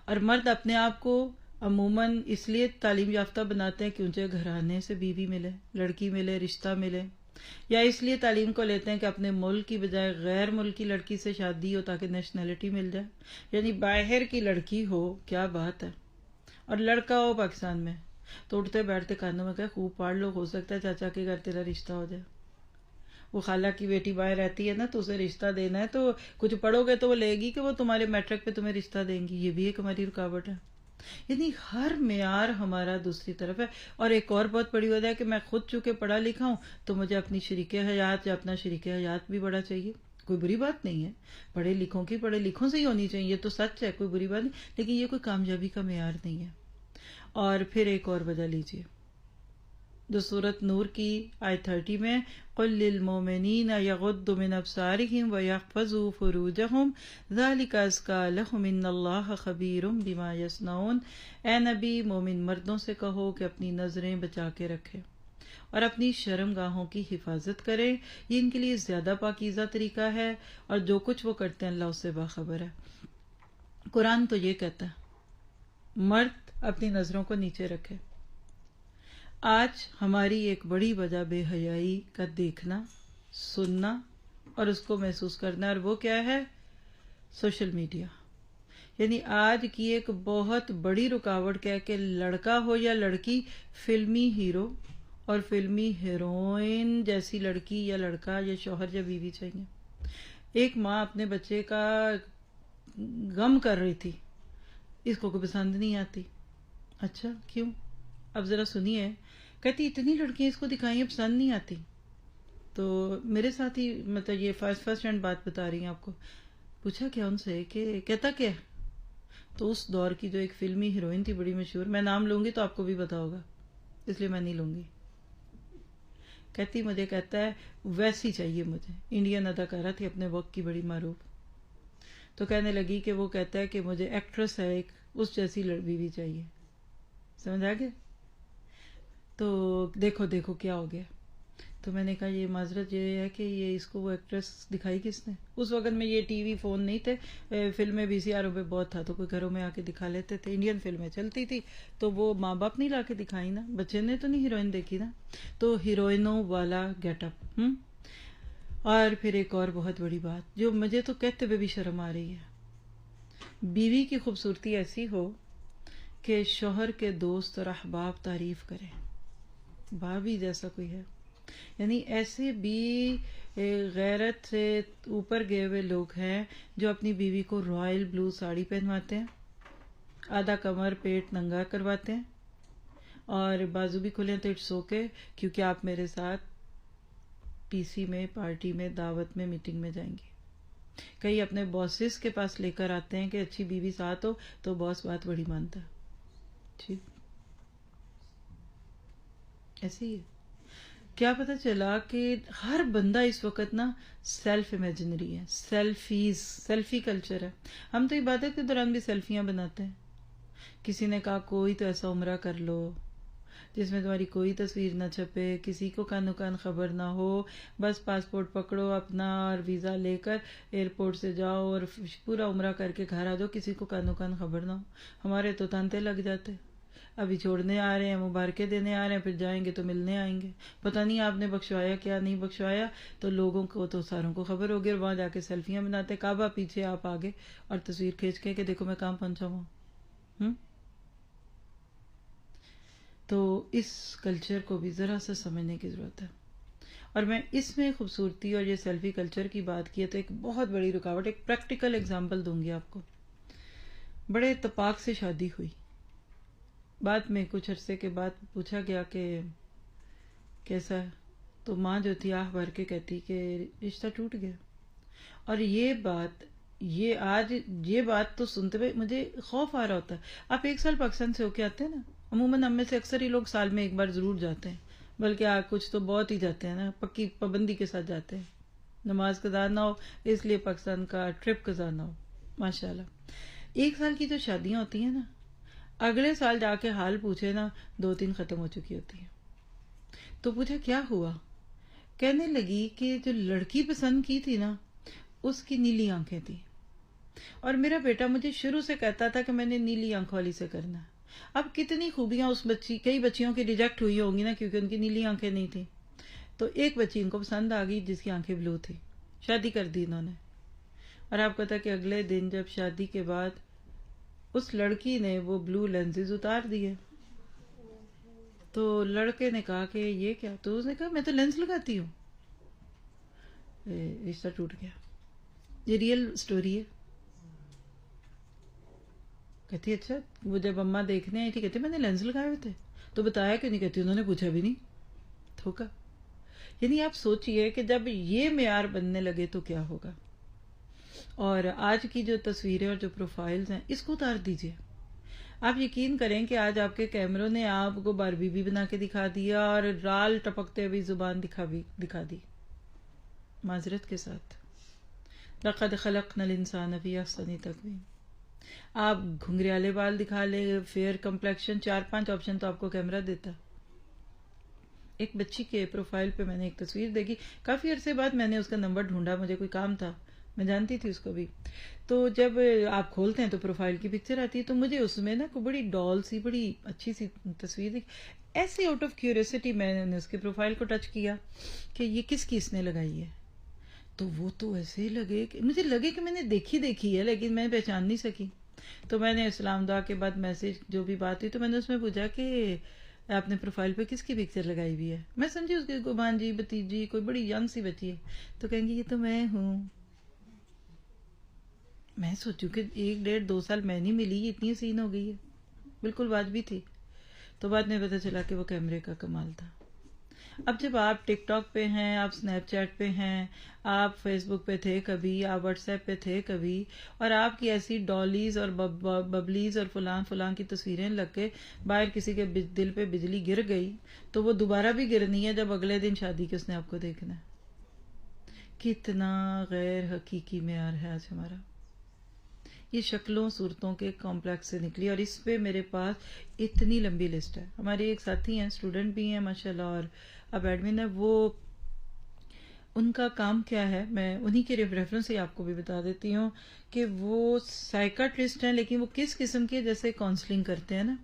A: اور مرد اپنے آپ کو عموماً اس لیے تعلیم یافتہ بناتے ہیں کہ اونچے گھرانے سے بیوی ملے، لڑکی ملے، رشتہ ملے، یا اس لیے تعلیم کو لیتے ہیں کہ اپنے ملک کی بجائے غیر ملکی لڑکی سے شادی ہو تاکہ نیشنلٹی مل جائے، یعنی باہر کی لڑکی ہو. کیا بات ہے. اور لڑکا ہو پاکستان میں تو اٹھتے بیٹھتے کانوں میں کہ خوب پڑھ لو، ہو سکتا ہے چاچا کے گھر تیرا رشتہ ہو جائے. وہ خالہ کی بیٹی باہر رہتی ہے نا تو اسے رشتہ دینا ہے، تو کچھ پڑھو گے تو وہ لے گی کہ وہ تمہارے میٹرک پہ تمہیں رشتہ دیں گی. یہ بھی ایک ہماری رکاوٹ ہے. یعنی ہر معیار ہمارا دوسری طرف ہے. اور ایک اور بہت بڑی وجہ ہے کہ میں خود چونکہ پڑھا لکھا ہوں تو مجھے اپنی شریک حیات یا اپنا شریک حیات بھی بڑا چاہیے. کوئی بری بات نہیں ہے، پڑھے لکھوں سے ہی ہونی چاہیے، یہ تو سچ ہے، کوئی بری بات نہیں، لیکن یہ کوئی کامیابی کا معیار نہیں ہے. اور پھر ایک اور وجہ لیجیے جو سورۃ نور کی آیت 30 میں قل للمؤمنین یغضوا من ابصارهم ویحفظوا فروجهم ذلک ازکی لهم ان اللہ خبیر بما یصنعون. اے نبی مومن مردوں سے کہو کہ اپنی نظریں بچا کے رکھے اور اپنی شرم گاہوں کی حفاظت کرے، یہ ان کے لیے زیادہ پاکیزہ طریقہ ہے، اور جو کچھ وہ کرتے ہیں اللہ اس سے باخبر ہے. قرآن تو یہ کہتا ہے مرد اپنی نظروں کو نیچے رکھے. آج ہماری ایک بڑی وجہ بے حیائی کا دیکھنا، سننا اور اس کو محسوس کرنا، اور وہ کیا ہے؟ Social media. یعنی آج کی ایک بہت بڑی رکاوٹ کیا ہے کہ لڑکا ہو یا لڑکی فلمی ہیرو اور فلمی ہیروئن جیسی لڑکی یا لڑکا یا شوہر یا بیوی چاہیے. ایک ماں اپنے بچے کا غم کر رہی تھی، اس کو کوئی پسند نہیں آتی. اچھا کیوں؟ اب ذرا سنیے. کہتی اتنی لڑکیاں اس کو دکھائیں پسند نہیں آتی. تو میرے ساتھ ہی مطلب یہ فرسٹ ہینڈ بات بتا رہی ہیں آپ کو. پوچھا کیا ان سے کہ کہتا کیا؟ تو اس دور کی جو ایک فلمی ہیروئن تھی بڑی مشہور، میں نام لوں گی تو آپ کو بھی پتا ہوگا اس لیے میں نہیں لوں گی. کہتی مجھے کہتا ہے ویسی چاہیے مجھے، انڈین اداکارہ تھی اپنے وقت کی بڑی معروف. تو کہنے لگی کہ وہ کہتا ہے کہ مجھے ایکٹریس ہے ایک، اس جیسی بیوی چاہیے. سمجھ آ گیا؟ تو دیکھو کیا ہو گیا. تو میں نے کہا یہ معذرت یہ ہے کہ یہ اس کو وہ ایکٹریس دکھائی کس نے؟ اس وقت میں یہ ٹی وی فون نہیں تھے، فلمیں بھی VCR پہ بہت تھا تو کوئی گھروں میں آ کے دکھا لیتے تھے. انڈین فلمیں چلتی تھی تو وہ ماں باپ نہیں لا کے دکھائی نا، بچے نے تو نہیں ہیروئن دیکھی نا. تو ہیروئنوں والا گیٹ اپ. اور پھر ایک اور بہت بڑی بات جو مجھے تو کہتے ہوئے بھی شرم آ رہی ہے، بیوی کی خوبصورتی ایسی ہو کہ شوہر کے دوست اور احباب تعریف کریں. بھابھی جیسا کوئی ہے. یعنی ایسے بھی غیرت سے اوپر گئے ہوئے لوگ ہیں جو اپنی بیوی کو رائل بلو ساڑی پہنواتے ہیں، آدھا کمر پیٹ ننگا کرواتے ہیں، اور بازو بھی کھلے تو اٹس اوکے کیونکہ آپ میرے ساتھ PC میں پارٹی میں دعوت میں میٹنگ میں جائیں گے. کئی اپنے باسز کے پاس لے کر آتے ہیں کہ اچھی بیوی ساتھ ہو تو باس بات بڑی مانتا ہے. ٹھیک ایسے ہی ہے. کیا پتا چلا کہ ہر بندہ اس وقت نا سیلف امیجنری ہے، سیلفی کلچر ہے. ہم تو عبادت کے دوران بھی سیلفیاں بناتے ہیں. کسی نے کہا کوئی تو ایسا عمرہ کر لو جس میں تمہاری کوئی تصویر نہ چھپے، کسی کو کانو کان خبر نہ ہو، بس پاسپورٹ پکڑو اپنا اور ویزا لے کر ایئرپورٹ سے جاؤ اور پورا عمرہ کر کے گھر آ جاؤ، کسی کو کانو کان خبر نہ ہو. ہمارے تو تانتے لگ جاتے. ابھی چھوڑنے آ رہے ہیں، مبارکیں دینے آ رہے ہیں، پھر جائیں گے تو ملنے آئیں گے، پتہ نہیں آپ نے بخشوایا کیا نہیں بخشوایا، تو لوگوں کو تو ساروں کو خبر ہوگی، اور وہاں جا کے سیلفیاں بناتے، کعبہ پیچھے آپ آگے اور تصویر کھینچ کے کہ دیکھو میں کہاں پہنچا ہوں۔ تو اس کلچر کو بھی ذرا سا سمجھنے کی ضرورت ہے، اور میں اس میں خوبصورتی اور یہ سیلفی کلچر کی بات کی ہے تو ایک بہت بڑی رکاوٹ، ایک پریکٹیکل اگزامپل دوں گی آپ کو۔ بڑے اتفاق سے شادی ہوئی، بعد میں کچھ عرصے کے بعد پوچھا گیا کہ کیسا ہے، تو ماں جو تھی آہ بھر کے کہتی کہ رشتہ ٹوٹ گیا۔ اور یہ بات تو سنتے ہوئے مجھے خوف آ رہا ہوتا ہے۔ آپ 1 سال پاکستان سے ہو کے آتے ہیں نا، عموماً ہم میں سے اکثر ہی لوگ سال میں 1 بار ضرور جاتے ہیں، بلکہ کچھ تو بہت ہی جاتے ہیں نا، پکی پابندی کے ساتھ جاتے ہیں، نماز قضا نہ ہو اس لیے پاکستان کا ٹرپ قضا نہ ہو، ماشاءاللہ۔ 1 سال کی جو شادیاں ہوتی ہیں نا، اگلے سال جا کے حال پوچھے نا 2-3 ختم ہو چکی ہوتی ہیں۔ تو پوچھا کیا ہوا، کہنے لگی کہ جو لڑکی پسند کی تھی نا اس کی نیلی آنکھیں تھی، اور میرا بیٹا مجھے شروع سے کہتا تھا کہ میں نے نیلی آنکھ والی سے کرنا ہے۔ اب کتنی خوبیاں اس کئی بچیوں کی ریجیکٹ ہوئی ہوں گی نا کیونکہ ان کی نیلی آنکھیں نہیں تھی، تو ایک بچی ان کو پسند آ گئی جس کی آنکھیں بلو تھی، شادی کر دی انہوں نے۔ اور آپ کو پتا کہ اگلے دن جب شادی کے بعد اس لڑکی نے وہ بلو لینزز اتار دیے، تو لڑکے نے کہا کہ یہ کیا، تو اس نے کہا میں تو لینز لگاتی ہوں۔ رشتہ ٹوٹ گیا۔ یہ ریئل سٹوری ہے۔ کہتی اچھا، وہ جب اماں دیکھنے آئی تھی کہتی میں نے لینز لگائے ہوئے تھے، تو بتایا کیوں نہیں، کہتی انہوں نے پوچھا بھی نہیں، دھوکا۔ یعنی آپ سوچئے کہ جب یہ معیار بننے لگے تو کیا ہوگا۔ اور آج کی جو تصویریں اور جو پروفائلز ہیں اس کو اتار دیجئے۔ آپ یقین کریں کہ آج آپ کے کیمروں نے آپ کو باربی بھی بنا کے دکھا دیا اور رال ٹپکتے ہوئی زبان دکھا دی، معذرت کے ساتھ۔ لقد خلقنا الانسان فی احسن تقویم۔ آپ گھنگریالے بال دکھا لیں، فیئر کمپلیکشن، 4-5 آپشن تو آپ کو کیمرہ دیتا۔ ایک بچی کے پروفائل پہ میں نے ایک تصویر دیکھی، کافی عرصے بعد میں نے اس کا نمبر ڈھونڈا، مجھے کوئی کام تھا، میں جانتی تھی اس کو بھی، تو جب آپ کھولتے ہیں تو پروفائل کی پکچر آتی ہے، تو مجھے اس میں نا کوئی بڑی ڈال سی، بڑی اچھی سی تصویر دیکھی، ایسی آؤٹ آف کیوریوسٹی میں نے اس کے پروفائل کو ٹچ کیا کہ یہ کس کی اس نے لگائی ہے، تو وہ تو ایسے ہی مجھے لگے کہ میں نے دیکھی ہے لیکن میں پہچان نہیں سکی۔ تو میں نے اسلام دعا کے بعد میسج جو بھی بات ہوئی تو میں نے اس میں پوچھا کہ آپ نے پروفائل پہ کس کی پکچر لگائی ہوئی ہے، میں سمجھی اس کی کوئی بھانجی بھتیجی کوئی بڑی ینگ سی بچی ہے، تو کہیں گی یہ تو میں ہوں۔ میں سوچوں کہ 1-1.5-2 سال میں نہیں ملی، یہ اتنی سین ہو گئی ہے، بالکل بات بھی تھی۔ تو بعد میں پتہ چلا کہ وہ کیمرے کا کمال تھا۔ اب جب آپ ٹک ٹاک پہ ہیں، آپ سنیپ چیٹ پہ ہیں، آپ فیس بک پہ تھے کبھی، آپ واٹس ایپ پہ تھے کبھی، اور آپ کی ایسی ڈالیز اور ببلیز اور فلاں کی تصویریں لگ کے باہر کسی کے دل پہ بجلی گر گئی تو وہ دوبارہ بھی گرنی ہے جب اگلے دن شادی کے اس نے آپ کو دیکھنا ہے۔ کتنا غیر حقیقی معیار ہے آج ہمارا۔ یہ شکلوں صورتوں کے کمپلیکس سے نکلی، اور اس پہ میرے پاس اتنی لمبی لسٹ ہے۔ ہمارے ایک ساتھی ہیں، اسٹوڈنٹ بھی ہیں ماشاءاللہ، اور اب ایڈمن ہے، وہ ان کا کام کیا ہے، میں انہی کے ریفرنس سے آپ کو بھی بتا دیتی ہوں کہ وہ سائیکاٹرسٹ ہیں، لیکن وہ کس قسم کے، جیسے کاؤنسلنگ کرتے ہیں نا۔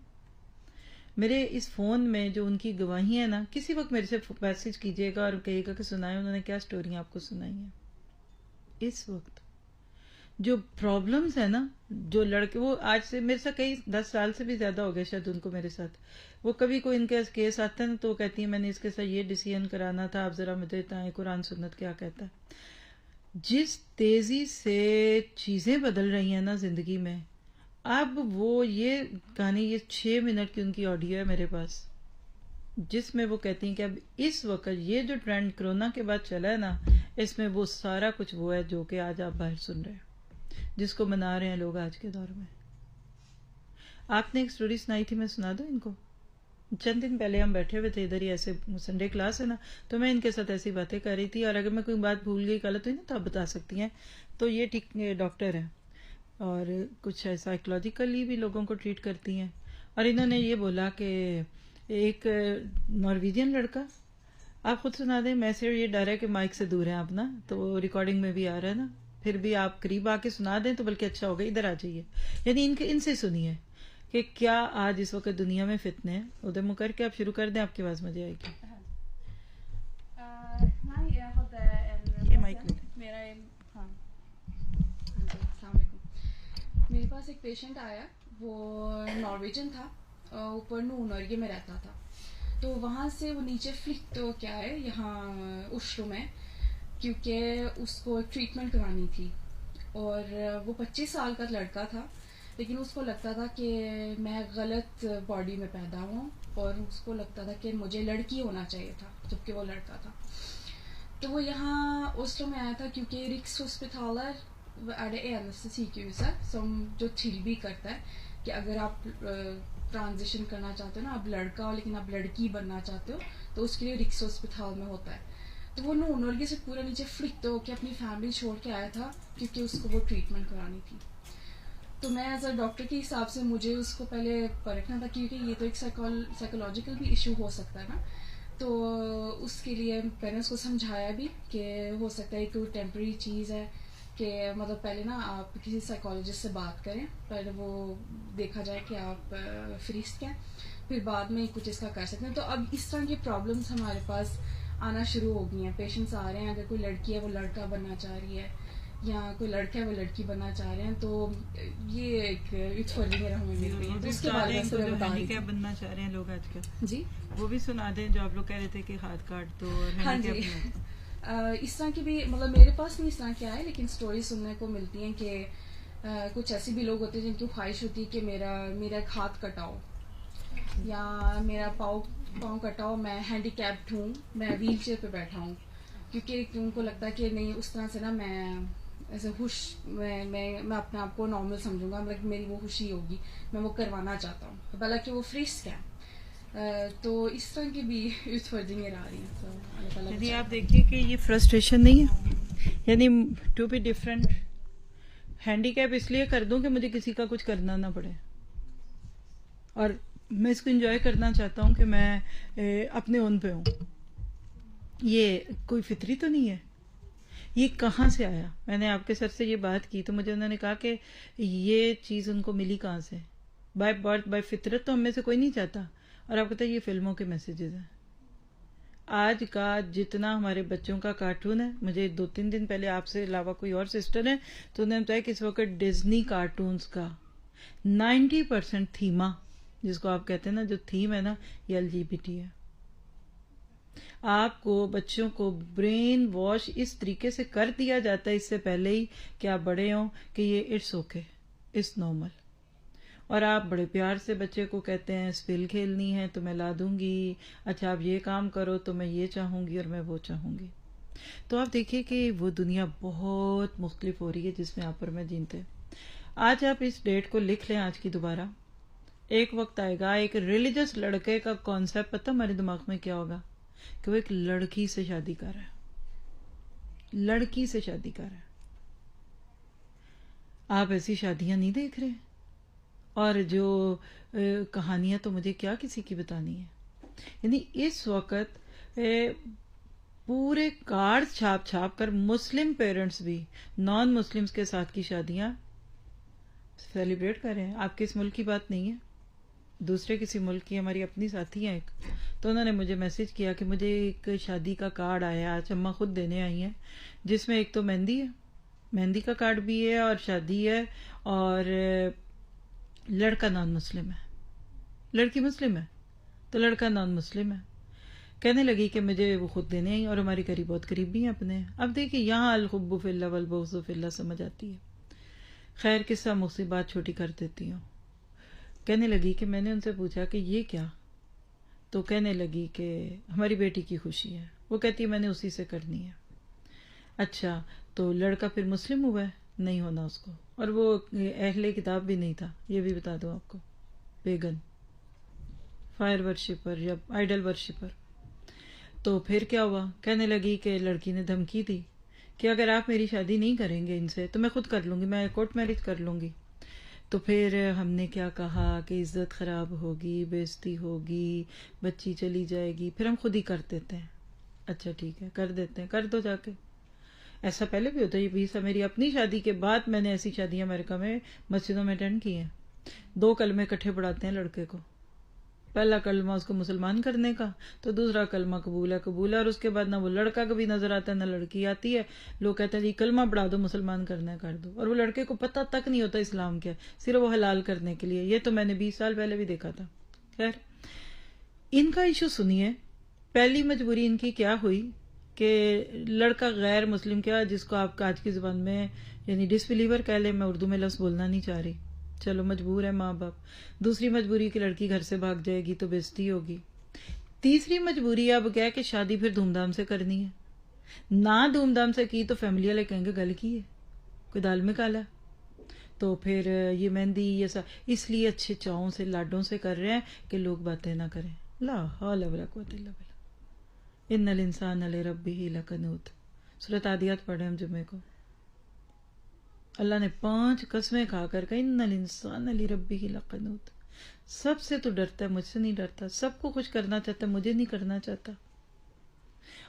A: میرے اس فون میں جو ان کی گواہی ہے نا، کسی وقت میرے سے میسج کیجیے گا اور کہیے گا کہ سنائیں انہوں نے کیا سٹوریاں آپ کو سنائی ہیں۔ اس وقت جو پرابلمز ہیں نا، جو لڑکے، وہ آج سے میرے ساتھ کئی 10 سال سے بھی زیادہ ہو گیا شاید ان کو میرے ساتھ، وہ کبھی کوئی ان کے کیس آتا ہے نا تو وہ کہتی ہیں میں نے اس کے ساتھ یہ ڈیسیژن کرانا تھا، آپ ذرا مجھے بتائیں قرآن سنت کیا کہتا ہے۔ جس تیزی سے چیزیں بدل رہی ہیں نا زندگی میں، اب وہ یہ کہانی، یہ 6 منٹ کی ان کی آڈیو ہے میرے پاس، جس میں وہ کہتی ہیں کہ اب اس وقت یہ جو ٹرینڈ کرونا کے بعد چلا ہے نا، اس میں وہ سارا کچھ وہ ہے جو کہ آج آپ باہر سن رہے ہیں، جس کو منا رہے ہیں لوگ آج کے دور میں۔ آپ نے ایک سٹوری سنائی تھی، میں سنا دوں ان کو۔ چند دن پہلے ہم بیٹھے ہوئے تھے ادھر ہی، ایسے سنڈے کلاس ہے نا، تو میں ان کے ساتھ ایسی باتیں کر رہی تھی، اور اگر میں کوئی بات بھول گئی غلط ہوئی نا تو آپ بتا سکتی ہیں۔ تو یہ ڈاکٹر ہیں اور کچھ سائیکولوجیکلی بھی لوگوں کو ٹریٹ کرتی ہیں، اور انہوں نے یہ بولا کہ ایک نارویجین لڑکا، آپ خود سنا دیں، میں سے یہ ڈر ہے کہ مائک سے دور ہیں آپ نا، تو ریکارڈنگ میں بھی آ رہا ہے نا، پھر بھی آپ قریب آ کے سنا دیں تو بلکہ اچھا ہوگا، ادھر آ جائیے، یعنی ان سے سنیے۔ کہ کیا آج اس وقت دنیا میں فتنے ہیں. ادھر منہ کر کے آپ شروع کر دیں, آپ کی آواز مجھے آئے گی. یہ مائک
C: میرا ہاں السلام علیکم. میرے پاس ایک پیشنٹ آیا, وہ نارویجن تھا, اوپر نورگے میں رہتا تھا. تو وہاں سے وہ نیچے فلک تو کیا ہے یہاں اوشلو میں, کیونکہ اس کو ایک ٹریٹمنٹ کرانی تھی. اور وہ 25 سال کا لڑکا تھا, لیکن اس کو لگتا تھا کہ میں غلط باڈی میں پیدا ہوں, اور اس کو لگتا تھا کہ مجھے لڑکی ہونا چاہیے تھا جبکہ وہ لڑکا تھا. تو وہ یہاں اوسلو میں آیا تھا کیونکہ رکس ہاسپٹالر er det eneste sykehuset som جو تھل بھی کرتا ہے کہ اگر آپ ٹرانزیشن کرنا چاہتے ہو نا, آپ لڑکا ہو لیکن آپ لڑکی بننا چاہتے ہو, تو اس کے لیے رکس ہاسپٹال میں ہوتا ہے. تو وہ نورگے سے پورا نیچے فلکٹ ہو کے اپنی فیملی چھوڑ کے آیا تھا کیونکہ اس کو وہ ٹریٹمنٹ کرانی تھی. تو میں ایز اے ڈاکٹر کے حساب سے مجھے اس کو پہلے پرکھنا تھا, کیونکہ یہ تو ایک سائیکولوجیکل بھی ایشو ہو سکتا ہے نا. تو اس کے لیے میں نے اس کو سمجھایا بھی کہ ہو سکتا ہے کوئی ٹیمپرری چیز ہے, کہ مطلب پہلے نا آپ کسی سائیکالوجسٹ سے بات کریں, پہلے وہ دیکھا جائے کہ آپ فریسٹ کیا, پھر بعد میں کچھ اس کا کر سکتے ہیں. تو اب اس طرح کی پرابلمس ہمارے پاس آنا شروع ہو گئی ہیں. پیشنٹس آ رہے ہیں, اگر کوئی لڑکی ہے وہ لڑکا بننا چاہ رہی ہے, یا کوئی لڑکا ہے وہ لڑکی بننا چاہ رہے ہیں. تو یہ ایک اس کے بارے میں
A: بننا چاہ رہے ہیں لوگ آج کل.
C: جی
A: وہ بھی سنا دیں جو آپ لوگ کہہ رہے تھے کہ ہاتھ کاٹ دو.
C: ہاں جی, اس طرح کی بھی مطلب میرے پاس نہیں اس طرح کیا ہے, لیکن سٹوری سننے کو ملتی ہیں کہ کچھ ایسے بھی لوگ ہوتے ہیں جن کی خواہش ہوتی ہے کہ میرا ایک ہاتھ کٹاؤ, یا میرا پاؤں کٹاؤ, میں ہینڈی کیپڈ ہوں, میں ویل چیئر پہ بیٹھا ہوں, کیونکہ ان کو لگتا ہے کہ نہیں اس طرح سے نا میں ایسے میں اپنے آپ کو نارمل سمجھوں گا, مطلب میری وہ خوشی ہوگی, میں وہ کروانا چاہتا ہوں, حالانکہ وہ فریسٹ ہے. تو اس طرح کی بھی ورجنگیں آ رہی ہیں.
A: یعنی آپ دیکھیے کہ یہ فرسٹریشن نہیں ہے, یعنی to be different. Handicap اس لیے کر دوں کہ مجھے کسی کا کچھ کرنا نہ پڑے, اور میں اس کو انجوائے کرنا چاہتا ہوں کہ میں اپنے اون پہ ہوں. یہ کوئی فطری تو نہیں ہے. یہ کہاں سے آیا؟ میں نے آپ کے سر سے یہ بات کی تو مجھے انہوں نے کہا کہ یہ چیز ان کو ملی کہاں سے. بائی برتھ بائی فطرت تو ہم میں سے کوئی نہیں چاہتا. اور آپ کہتے ہیں یہ فلموں کے میسیجز ہیں. آج کا جتنا ہمارے بچوں کا کارٹون ہے, مجھے 2-3 دن پہلے آپ سے علاوہ کوئی اور سسٹر ہے تو انہوں نے بتایا کہ اس وقت ڈزنی کارٹونز کا 90% تھیما, جس کو آپ کہتے ہیں نا جو تھیم ہے نا, یہ LGBT ہے. آپ کو بچوں کو برین واش اس طریقے سے کر دیا جاتا ہے اس سے پہلے ہی کہ آپ بڑے ہوں کہ یہ اٹس اوکے, اٹس نارمل. اور آپ بڑے پیار سے بچے کو کہتے ہیں اسپل کھیلنی ہے تو میں لا دوں گی, اچھا آپ یہ کام کرو تو میں یہ چاہوں گی اور میں وہ چاہوں گی. تو آپ دیکھیے کہ وہ دنیا بہت مختلف ہو رہی ہے جس میں آپ اور میں جینتے ہیں. آج آپ اس ڈیٹ کو لکھ لیں آج کی دوبارہ. ایک وقت آئے گا ایک ریلیجس لڑکے کا کانسیپٹ پتہ ہمارے دماغ میں کیا ہوگا, کہ وہ ایک لڑکی سے شادی کر رہا ہے, لڑکی سے شادی کر رہا ہے. آپ ایسی شادیاں نہیں دیکھ رہے, اور جو کہانیاں تو مجھے کیا کسی کی بتانی ہے. یعنی اس وقت پورے کارڈ چھاپ چھاپ کر مسلم پیرنٹس بھی نان مسلمس کے ساتھ کی شادیاں سیلیبریٹ کر رہے ہیں. آپ کے اس ملک کی بات نہیں ہے, دوسرے کسی ملک کی. ہماری اپنی ساتھی ہیں ایک, تو انہوں نے مجھے میسج کیا کہ مجھے ایک شادی کا کارڈ آیا, آج اماں خود دینے آئی ہیں, جس میں ایک تو مہندی ہے, مہندی کا کارڈ بھی ہے, اور شادی ہے, اور لڑکا نان مسلم ہے, لڑکی مسلم ہے تو لڑکا نان مسلم ہے. کہنے لگی کہ مجھے وہ خود دینے آئی, اور ہماری قریب بہت قریب بھی ہیں اپنے. اب دیکھیں یہاں الحب فی اللہ والبغض فی اللہ سمجھ آتی ہے. خیر قصہ مجھ بات چھوٹی کر دیتی ہوں. کہنے لگی کہ میں نے ان سے پوچھا کہ یہ کیا, تو کہنے لگی کہ ہماری بیٹی کی خوشی ہے, وہ کہتی ہے میں نے اسی سے کرنی ہے. اچھا تو لڑکا پھر مسلم ہوا ہے, نہیں ہونا اس کو, اور وہ اہل کتاب بھی نہیں تھا, یہ بھی بتا دوں آپ کو, پیگن, فائر ورشپر یا آئیڈل ورشپر. تو پھر کیا ہوا, کہنے لگی کہ لڑکی نے دھمکی دی کہ اگر آپ میری شادی نہیں کریں گے ان سے تو میں خود کر لوں گی, میں کورٹ میرج کر لوں گی. تو پھر ہم نے کیا کہا کہ عزت خراب ہوگی, بےزتی ہوگی, بچی چلی جائے گی, پھر ہم خود ہی کر دیتے ہیں. اچھا ٹھیک ہے کر دیتے ہیں, کر دو جا کے. ایسا پہلے بھی ہوتا ہے, یہ بھی میری اپنی شادی کے بعد میں نے ایسی شادیاں امریکہ میں مسجدوں میں اٹینڈ کی ہیں. 2 کلمے اکٹھے پڑھاتے ہیں لڑکے کو، پہلا کلمہ اس کو مسلمان کرنے کا، تو دوسرا کلمہ قبول ہے، اور اس کے بعد نہ وہ لڑکا کبھی نظر آتا ہے نہ لڑکی آتی ہے، لوگ کہتے ہیں جی کلمہ پڑھا دو مسلمان کرنا ہے کر دو، اور وہ لڑکے کو پتہ تک نہیں ہوتا اسلام کیا، صرف وہ حلال کرنے کے لیے. یہ تو میں نے 20 سال پہلے بھی دیکھا تھا. خیر ان کا ایشو سنیے. پہلی مجبوری ان کی کیا ہوئی کہ لڑکا غیر مسلم کیا، جس کو آپ آج کی زبان میں یعنی ڈس بلیور کہہ لیں، میں اردو میں لفظ بولنا نہیں چاہ رہی، چلو مجبور ہے ماں باپ. دوسری مجبوری کہ لڑکی گھر سے بھاگ جائے گی تو بےزتی ہوگی. تیسری مجبوری اب کیا کہ شادی پھر دھوم دھام سے کرنی ہے. نہ دھوم دھام سے کی تو فیملی والے کہیں گے گل کی ہے، کوئی دال میں کالا. تو پھر یہ مہندی یہ سب اس لیے اچھے چاؤں سے لاڈوں سے کر رہے ہیں کہ لوگ باتیں نہ کریں. لا حول ولا قوت الا باللہ. ان الانسان لربہ لکنود. سورۃ عادیات پڑھے ہم جمعے کو. اللہ نے 5 قسمیں کھا کر کہا ان الانسان لربہ لکنود. سب سے تو ڈرتا ہے، مجھ سے نہیں ڈرتا. سب کو خوش کرنا چاہتا ہے، مجھے نہیں کرنا چاہتا.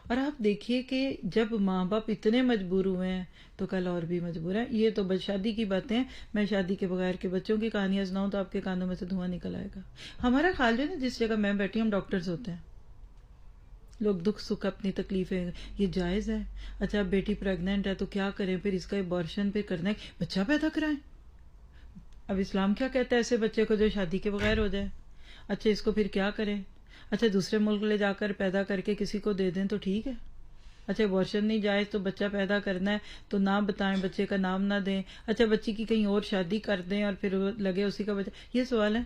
A: اور آپ دیکھیے کہ جب ماں باپ اتنے مجبور ہوئے ہیں تو کل اور بھی مجبور ہیں. یہ تو بس شادی کی باتیں ہیں، میں شادی کے بغیر کے بچوں کی کہانیاں سناؤں تو آپ کے کانوں میں سے دھواں نکل آئے گا. ہمارا خیال جو ہے نا، جس جگہ میں بیٹھی ہوں ہم ڈاکٹرز ہوتے ہیں، لوگ دکھ سکھ اپنی تکلیفیں یہ جائز ہے. اچھا بیٹی پریگننٹ ہے تو کیا کریں، پھر اس کا ابارشن پھر کرنا ہے، بچہ پیدا کرائیں. اب اسلام کیا کہتا ہے ایسے بچے کو جو شادی کے بغیر ہو جائے؟ اچھا اس کو پھر کیا کریں؟ اچھا دوسرے ملک لے جا کر پیدا کر کے کسی کو دے دیں تو ٹھیک ہے. اچھا ابارشن نہیں جائز تو بچہ پیدا کرنا ہے تو نہ بتائیں، بچے کا نام نہ دیں. اچھا بچی کی کہیں اور شادی کر دیں اور پھر لگے اسی کا بچہ. یہ سوال ہے.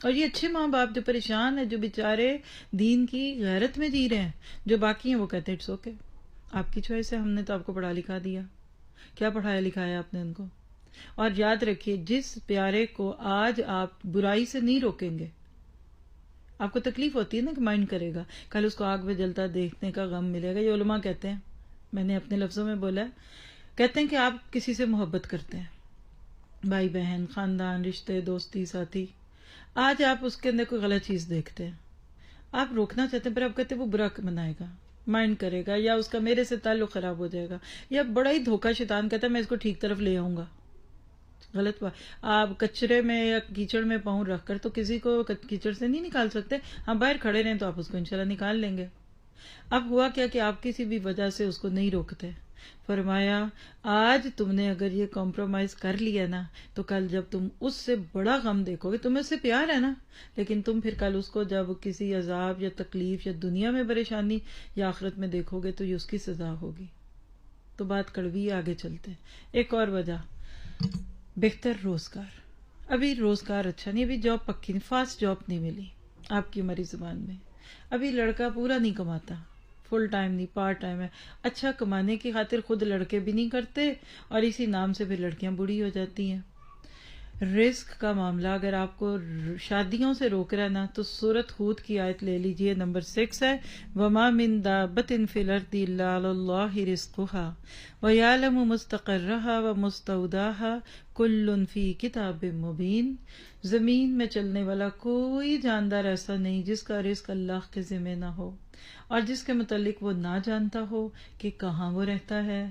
A: اور یہ اچھے ماں باپ جو پریشان ہیں، جو بیچارے دین کی غیرت میں جی رہے ہیں، جو باقی ہیں وہ کہتے ہیں اٹس اوکے، آپ کی چوائس ہے، ہم نے تو آپ کو پڑھا لکھا دیا. کیا پڑھایا لکھایا آپ نے ان کو؟ اور یاد رکھیے جس پیارے کو آج آپ برائی سے نہیں روکیں گے، آپ کو تکلیف ہوتی ہے نا کہ مائنڈ کرے گا، کل اس کو آگ میں جلتا دیکھنے کا غم ملے گا. یہ علماء کہتے ہیں، میں نے اپنے لفظوں میں بولا ہے، کہتے ہیں کہ آپ کسی سے محبت کرتے ہیں، بھائی بہن، خاندان، رشتے، دوستی، ساتھی. آج آپ اس کے اندر کوئی غلط چیز دیکھتے ہیں، آپ روکنا چاہتے ہیں پر آپ کہتے ہیں وہ برا منائے گا، مائنڈ کرے گا، یا اس کا میرے سے تعلق خراب ہو جائے گا، یا بڑا ہی دھوکہ شیطان کہتا ہے میں اس کو ٹھیک طرف لے آؤں گا. غلط بات. آپ کچرے میں یا کیچڑ میں پاؤں رکھ کر تو کسی کو کیچڑ سے نہیں نکال سکتے. ہم باہر کھڑے رہیں تو آپ اس کو انشاءاللہ نکال لیں گے. اب ہوا کیا کہ آپ کسی بھی وجہ سے اس کو نہیں روکتے. فرمایا آج تم نے اگر یہ کمپرومائز کر لیا نا تو کل جب تم اس سے بڑا غم دیکھو گے، تمہیں اس سے پیار ہے نا، لیکن تم پھر کل اس کو جب کسی عذاب یا تکلیف یا دنیا میں پریشانی یا آخرت میں دیکھو گے تو یہ اس کی سزا ہوگی. تو بات کڑوی، آگے چلتے ہیں. ایک اور وجہ، بہتر روزگار. ابھی روزگار اچھا نہیں، ابھی جاب پکی نہیں، فاسٹ جاب نہیں ملی آپ کی ہماری زبان میں. ابھی لڑکا پورا نہیں کماتا، فل ٹائم نہیں، پارٹ ٹائم ہے. اچھا کمانے کی خاطر خود لڑکے بھی نہیں کرتے اور اسی نام سے پھر لڑکیاں بوڑھی ہو جاتی ہیں. رزق کا معاملہ اگر آپ کو شادیوں سے روک رہا ہے نا تو سورۃ ہود کی آیت لے لیجئے، نمبر 6 ہے، وَمَا مِن دَابَّةٍ فِي الْأَرْضِ إِلَّا عَلَى اللَّهِ رِزْقُهَا وَيَعْلَمُ مُسْتَقَرَّهَا وَمُسْتَوْدَاهَا كُلٌّ فِي كِتَابٍ مُبِينٍ. زمین میں چلنے والا کوئی جاندار ایسا نہیں جس کا رزق اللہ کے ذمہ نہ ہو اور جس کے متعلق وہ نہ جانتا ہو کہ کہاں وہ رہتا ہے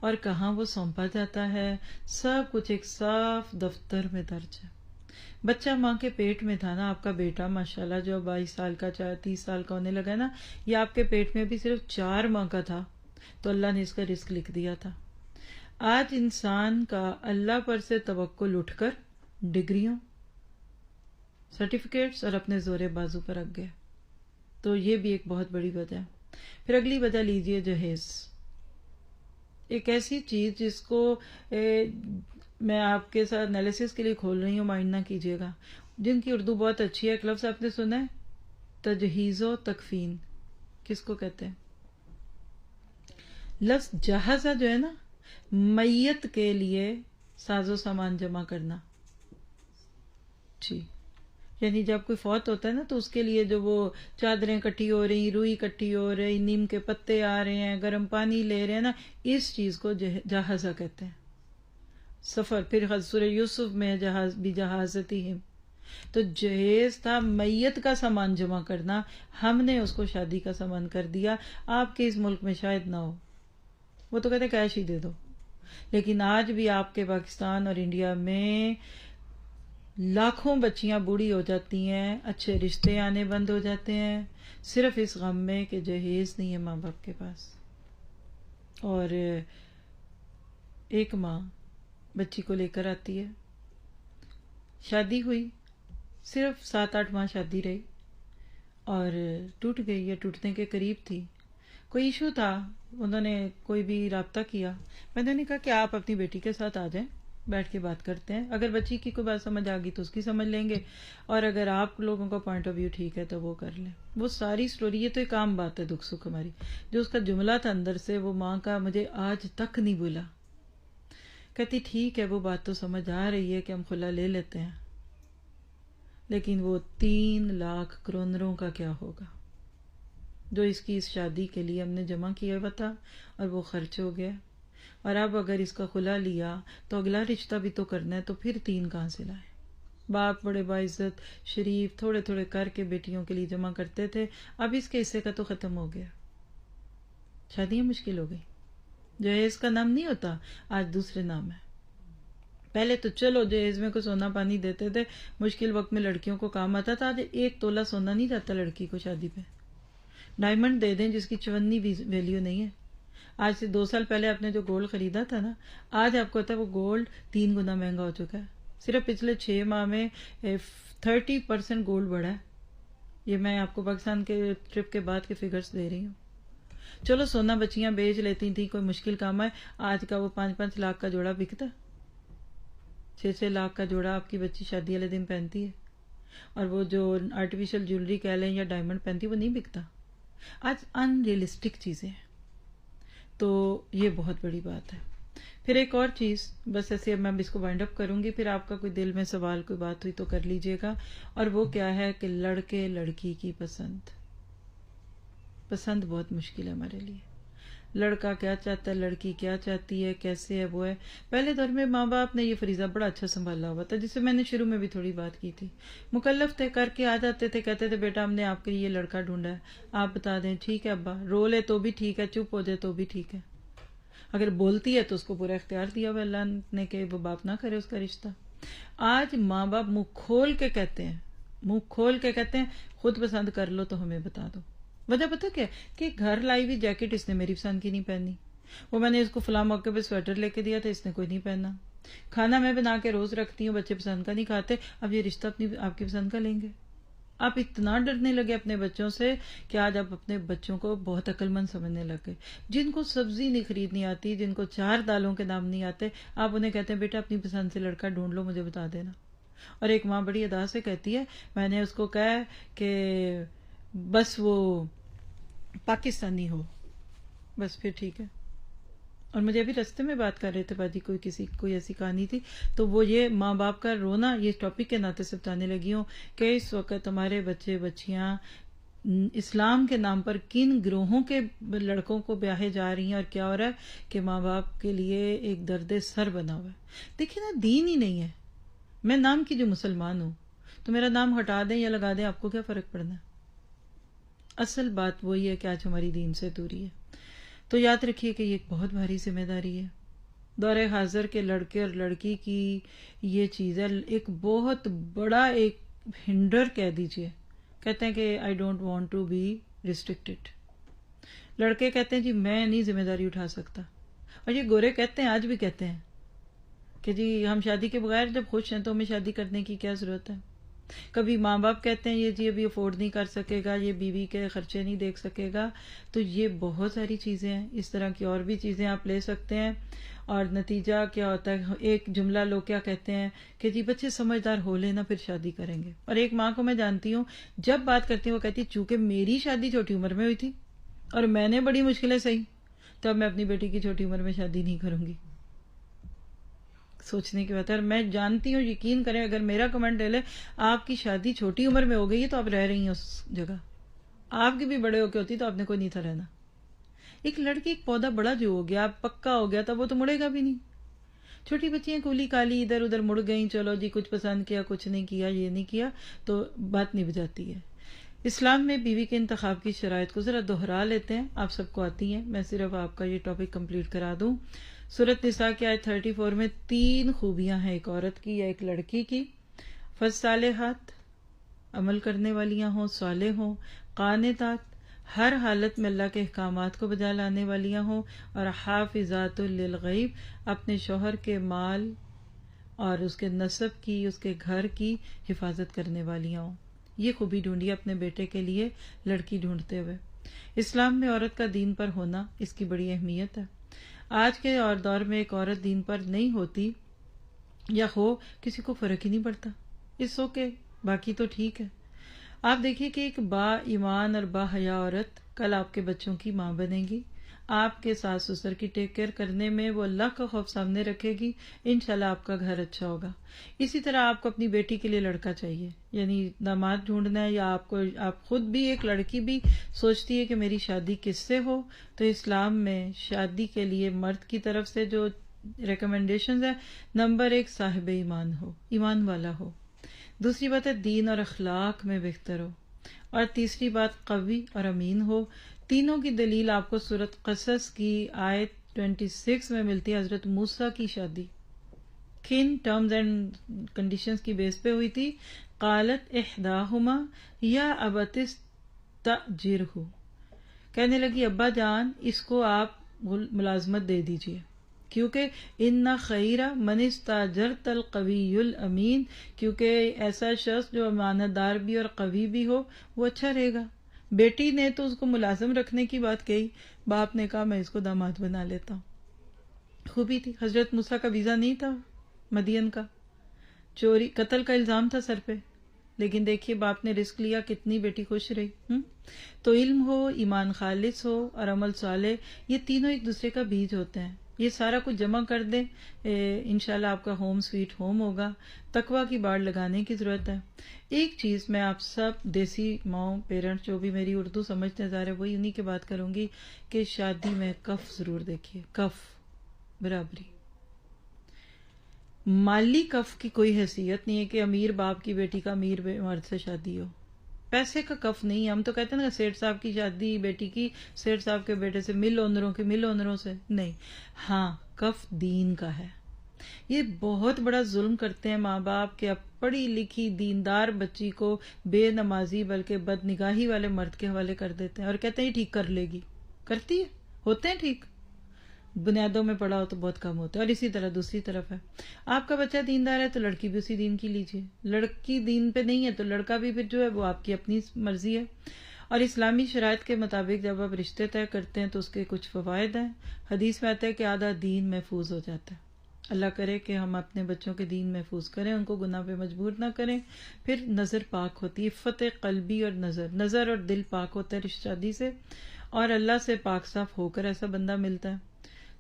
A: اور کہاں وہ سونپا جاتا ہے. سب کچھ ایک صاف دفتر میں درج ہے. بچہ ماں کے پیٹ میں تھا نا، آپ کا بیٹا ماشاءاللہ جو 22 سال کا 30 سال کا ہونے لگا نا، یہ آپ کے پیٹ میں بھی صرف 4 ماہ کا تھا تو اللہ نے اس کا رزق لکھ دیا تھا. آج انسان کا اللہ پر سے توکل اٹھ کر ڈگریوں، سرٹیفکیٹس اور اپنے زور بازو پر رکھ گیا. تو یہ بھی ایک بہت بڑی وجہ ہے. پھر اگلی وجہ لیجئے جہیز. ایک ایسی چیز جس کو میں آپ کے ساتھ انالیسس کے لیے کھول رہی ہوں، مائنڈ نہ کیجیے گا. جن کی اردو بہت اچھی ہے، ایک لفظ آپ نے سنا ہے، تجہیز و تکفین. کس کو کہتے ہیں؟ لفظ جہازہ جو ہے نا، میت کے لیے ساز و سامان جمع کرنا. جی، یعنی جب کوئی فوت ہوتا ہے نا تو اس کے لیے جو وہ چادریں کٹھی ہو رہی، روئی کٹھی ہو رہی، نیم کے پتے آ رہے ہیں، گرم پانی لے رہے ہیں نا، اس چیز کو جہازہ کہتے ہیں. سفر. پھر سورہ یوسف میں جہاز بھی جہازتہم. تو جہیز تھا میت کا سامان جمع کرنا، ہم نے اس کو شادی کا سامان کر دیا. آپ کے اس ملک میں شاید نہ ہو، وہ تو کہتے کیش ہی دے دو، لیکن آج بھی آپ کے پاکستان اور انڈیا میں لاکھوں بچیاں بوڑھی ہو جاتی ہیں، اچھے رشتے آنے بند ہو جاتے ہیں، صرف اس غم میں کہ جہیز نہیں ہے ماں باپ کے پاس. اور ایک ماں بچی کو لے کر آتی ہے، شادی ہوئی، صرف 7-8 ماہ شادی رہی اور ٹوٹ گئی یا ٹوٹنے کے قریب تھی. کوئی ایشو تھا، انہوں نے کوئی بھی رابطہ کیا، میں نے انہیں کہا کہ آپ اپنی بیٹی کے ساتھ آ جائیں، بیٹھ کے بات کرتے ہیں، اگر بچی کی کوئی بات سمجھ آ گئی تو اس کی سمجھ لیں گے، اور اگر آپ لوگوں کا پوائنٹ آف ویو ٹھیک ہے تو وہ کر لیں. وہ ساری سٹوری، یہ تو ایک عام بات ہے دکھ سکھ ہماری، جو اس کا جملہ تھا اندر سے، وہ ماں کا مجھے آج تک نہیں بھولا. کہتی ٹھیک ہے، وہ بات تو سمجھ آ رہی ہے کہ ہم خلا لے لیتے ہیں، لیکن وہ 3 لاکھ کرونروں کا کیا ہوگا جو اس کی اس شادی کے لیے ہم نے جمع کیا ہوا تھا، اور وہ خرچ ہو گیا. اور اب اگر اس کا خلا لیا تو اگلا رشتہ بھی تو کرنا ہے، تو پھر 3 کہاں سے لائے؟ باپ بڑے باعزت شریف تھوڑے تھوڑے کر کے بیٹیوں کے لیے جمع کرتے تھے، اب اس کے حصے کا تو ختم ہو گیا. شادیاں مشکل ہو گئی، جہیز کا نام نہیں ہوتا، آج دوسرے نام ہے. پہلے تو چلو جہیز میں کو سونا پانی دیتے تھے، مشکل وقت میں لڑکیوں کو کام آتا تھا. آج 1 تولہ سونا نہیں جاتا لڑکی کو شادی پہ. ڈائمنڈ دے دیں جس کی 54 ویلیو نہیں ہے. آج سے 2 سال پہلے آپ نے جو گولڈ خریدا تھا نا، آج آپ کو پتا ہے وہ گولڈ 3 گنا مہنگا ہو چکا ہے. صرف پچھلے 6 ماہ میں 30% گولڈ بڑھا ہے. یہ میں آپ کو پاکستان کے ٹرپ کے بعد کے فگرز دے رہی ہوں. چلو سونا بچیاں بیچ لیتی تھیں، کوئی مشکل کام ہے. آج کا وہ 5-5 لاکھ کا جوڑا بکتا، 6-6 لاکھ کا جوڑا آپ کی بچی شادی والے دن پہنتی ہے. اور وہ جو آرٹیفیشل جیولری کہہ لیں یا ڈائمنڈ پہنتی وہ نہیں بکتا. آج ان ریئلسٹک چیزیں ہیں، تو یہ بہت بڑی بات ہے. پھر ایک اور چیز، بس ایسے اب میں اس کو وائنڈ اپ کروں گی، پھر آپ کا کوئی دل میں سوال کوئی بات ہوئی تو کر لیجئے گا. اور وہ کیا ہے کہ لڑکے لڑکی کی پسند بہت مشکل ہے ہمارے لیے. لڑکا کیا چاہتا ہے، لڑکی کیا چاہتی ہے، کیسے ہے وہ ہے. پہلے دور میں ماں باپ نے یہ فریضہ بڑا اچھا سنبھالا ہوا تھا، جس سے میں نے شروع میں بھی تھوڑی بات کی تھی. مکلف تھے، کر کے آ جاتے تھے، کہتے تھے بیٹا ہم نے آپ کے لیے یہ لڑکا ڈھونڈا ہے، آپ بتا دیں. ٹھیک ہے ابا، رو لے تو بھی ٹھیک ہے، چپ ہو جائے تو بھی ٹھیک ہے. اگر بولتی ہے تو اس کو پورا اختیار دیا ہوا اللہ نے کہ وہ باپ نہ کرے اس کا رشتہ. آج ماں باپ منہ کھول کے کہتے ہیں خود پسند کر لو تو ہمیں بتا دو. وجہ پتہ کیا کہ گھر لائی ہوئی جیکٹ اس نے میری پسند کی نہیں پہنی، وہ میں نے اس کو فلاں موقع پہ سویٹر لے کے دیا تھا، اس نے کوئی نہیں پہنا. کھانا میں بنا کے روز رکھتی ہوں، بچے پسند کا نہیں کھاتے، اب یہ رشتہ آپ کی پسند کا لیں گے. آپ اتنا ڈرنے لگے اپنے بچوں سے کہ آج آپ اپنے بچوں کو بہت عقل مند سمجھنے لگے. جن کو سبزی نہیں خریدنی آتی، جن کو 4 دالوں کے نام نہیں آتے، آپ انہیں کہتے ہیں بیٹا اپنی پسند سے لڑکا ڈھونڈ لو، مجھے بتا دینا. اور ایک ماں بڑی ادا سے کہتی ہے، میں نے اس کو کہا کہ بس وہ پاکستانی ہو بس پھر ٹھیک ہے. اور مجھے ابھی رستے میں بات کر رہے تھے باجی، کوئی ایسی کہانی تھی، تو وہ یہ ماں باپ کا رونا یہ ٹاپک کے ناطے سے بتانے لگی ہوں کہ اس وقت ہمارے بچے بچیاں اسلام کے نام پر کن گروہوں کے لڑکوں کو بیاہے جا رہی ہیں، اور کیا ہو رہا ہے کہ ماں باپ کے لیے ایک درد سر بنا ہوا ہے. دیکھیں نا، دین ہی نہیں ہے. میں نام کی جو مسلمان ہوں تو میرا نام ہٹا دیں یا لگا دیں، آپ کو کیا فرق پڑنا ہے؟ اصل بات وہی ہے کہ آج ہماری دین سے دوری ہے. تو یاد رکھیے کہ یہ ایک بہت بھاری ذمہ داری ہے. دور حاضر کے لڑکے اور لڑکی کی یہ چیز ہے، ایک بہت بڑا ایک ہنڈر کہہ دیجئے. کہتے ہیں کہ I don't want to be restricted. لڑکے کہتے ہیں جی میں نہیں ذمہ داری اٹھا سکتا، اور یہ گورے کہتے ہیں، آج بھی کہتے ہیں کہ جی ہم شادی کے بغیر جب خوش ہیں تو ہمیں شادی کرنے کی کیا ضرورت ہے. کبھی ماں باپ کہتے ہیں یہ جی ابھی افورڈ نہیں کر سکے گا، یہ بیوی کے خرچے نہیں دیکھ سکے گا. تو یہ بہت ساری چیزیں ہیں، اس طرح کی اور بھی چیزیں آپ لے سکتے ہیں. اور نتیجہ کیا ہوتا ہے، ایک جملہ لوگ کیا کہتے ہیں کہ جی بچے سمجھدار ہو لینا پھر شادی کریں گے. اور ایک ماں کو میں جانتی ہوں، جب بات کرتی ہوں وہ کہتی چونکہ میری شادی چھوٹی عمر میں ہوئی تھی اور میں نے بڑی مشکلیں سہی، تو اب میں اپنی بیٹی کی چھوٹی عمر میں شادی نہیں کروں گی. سوچنے کی بات ہے. اور میں جانتی ہوں، یقین کریں، اگر میرا کمنٹ لے لے آپ کی شادی چھوٹی عمر میں ہو گئی ہے تو آپ رہ رہی ہیں اس جگہ، آپ کی بھی بڑے ہو کے ہوتی تو آپ نے کوئی نہیں تھا رہنا. ایک لڑکی ایک پودا بڑا جو ہو گیا پکا ہو گیا تھا وہ تو مڑے گا بھی نہیں. چھوٹی بچیاں کولی کالی ادھر ادھر مڑ گئیں، چلو جی کچھ پسند کیا کچھ نہیں کیا، یہ نہیں کیا، تو بات نہیں بجاتی ہے. اسلام میں بیوی کے انتخاب کی شرائط کو ذرا دہرا لیتے ہیں، آپ سب کو آتی ہیں، میں صرف آپ کا یہ ٹاپک کمپلیٹ کرا دوں. سورۃ نساء کی آیت 34 میں 3 خوبیاں ہیں ایک عورت کی یا ایک لڑکی کی. فالصالحات عمل کرنے والیاں ہوں، صالح ہوں، قانتات ہر حالت میں اللہ کے احکامات کو بجا لانے والیاں ہوں، اور حافظات للغیب اپنے شوہر کے مال اور اس کے نسب کی، اس کے گھر کی حفاظت کرنے والیاں ہوں. یہ خوبی ڈھونڈی اپنے بیٹے کے لیے لڑکی ڈھونڈتے ہوئے. اسلام میں عورت کا دین پر ہونا اس کی بڑی اہمیت ہے. آج کے دور میں ایک عورت دین پر نہیں ہوتی یا ہو کسی کو فرق ہی نہیں پڑتا. اس اوکے، باقی تو ٹھیک ہے. آپ دیکھیے کہ ایک با ایمان اور با حیا عورت کل آپ کے بچوں کی ماں بنے گی. آپ کے ساس سسر کی ٹیک کیئر کرنے میں وہ اللہ کا خوف سامنے رکھے گی. انشاءاللہ آپ کا گھر اچھا ہوگا. اسی طرح آپ کو اپنی بیٹی کے لیے لڑکا چاہیے، یعنی داماد ڈھونڈنا ہے، یا آپ خود بھی ایک لڑکی بھی سوچتی ہے کہ میری شادی کس سے ہو، تو اسلام میں شادی کے لیے مرد کی طرف سے جو ریکمنڈیشنز ہے، نمبر 1 صاحب ایمان ہو، ایمان والا ہو. دوسری بات ہے دین اور اخلاق میں بہتر ہو، اور تیسری بات قوی اور امین ہو. تینوں کی دلیل آپ کو سورۃ قصص کی آیت 26 میں ملتی ہے. حضرت موسیٰ کی شادی کن ٹرمز اینڈ کنڈیشنز کی بیس پہ ہوئی تھی؟ قالت احداہما یا ابت استاجرہ، کہنے لگی ابا جان اس کو آپ ملازمت دے دیجئے، کیونکہ ان خیر من استاجرت القوی الامین، کیونکہ ایسا شخص جو امانت دار بھی اور قوی بھی ہو وہ اچھا رہے گا. بیٹی نے تو اس کو ملازم رکھنے کی بات کہی، باپ نے کہا میں اس کو داماد بنا لیتا ہوں. خوبی تھی. حضرت موسیٰ کا ویزا نہیں تھا مدین کا، چوری قتل کا الزام تھا سر پہ، لیکن دیکھیے باپ نے رسک لیا، کتنی بیٹی خوش رہی. تو علم ہو، ایمان خالص ہو اور عمل صالح، یہ تینوں ایک دوسرے کا بیج ہوتے ہیں. یہ سارا کچھ جمع کر دیں، انشاءاللہ آپ کا ہوم سویٹ ہوم ہوگا. تقویٰ کی باڑ لگانے کی ضرورت ہے. ایک چیز میں آپ سب دیسی ماؤں پیرنٹس جو بھی میری اردو سمجھتے ہیں ظاہر وہی انہی کی بات کروں گی کہ شادی میں کف ضرور دیکھیے. کف برابری، مالی کف کی کوئی حیثیت نہیں ہے کہ امیر باپ کی بیٹی کا امیر مرد سے شادی ہو. پیسے کا کف نہیں ہے. ہم تو کہتے ہیں نا سیٹھ صاحب کی شادی بیٹی کی سیٹھ صاحب کے بیٹے سے، مل اونروں سے نہیں. ہاں کف دین کا ہے. یہ بہت بڑا ظلم کرتے ہیں ماں باپ کہ اب پڑھی لکھی دیندار بچی کو بے نمازی بلکہ بد نگاہی والے مرد کے حوالے کر دیتے ہیں اور کہتے ہیں یہ ٹھیک کر لے گی. کرتی ہے، ہوتے ہیں ٹھیک، بنیادوں میں پڑا ہو تو بہت کم ہوتا ہے. اور اسی طرح دوسری طرف ہے، آپ کا بچہ دیندار ہے تو لڑکی بھی اسی دین کی لیجیے. لڑکی دین پہ نہیں ہے تو لڑکا بھی پھر جو ہے وہ آپ کی اپنی مرضی ہے. اور اسلامی شرائط کے مطابق جب آپ رشتے طے کرتے ہیں تو اس کے کچھ فوائد ہیں. حدیث میں آتا ہے کہ آدھا دین محفوظ ہو جاتا ہے. اللہ کرے کہ ہم اپنے بچوں کے دین محفوظ کریں، ان کو گناہ پہ مجبور نہ کریں. پھر نظر پاک ہوتی ہے، عفت قلبی اور نظر اور دل پاک ہوتا ہے رشتہ شادی سے، اور اللہ سے پاک صاف ہو کر ایسا بندہ ملتا ہے.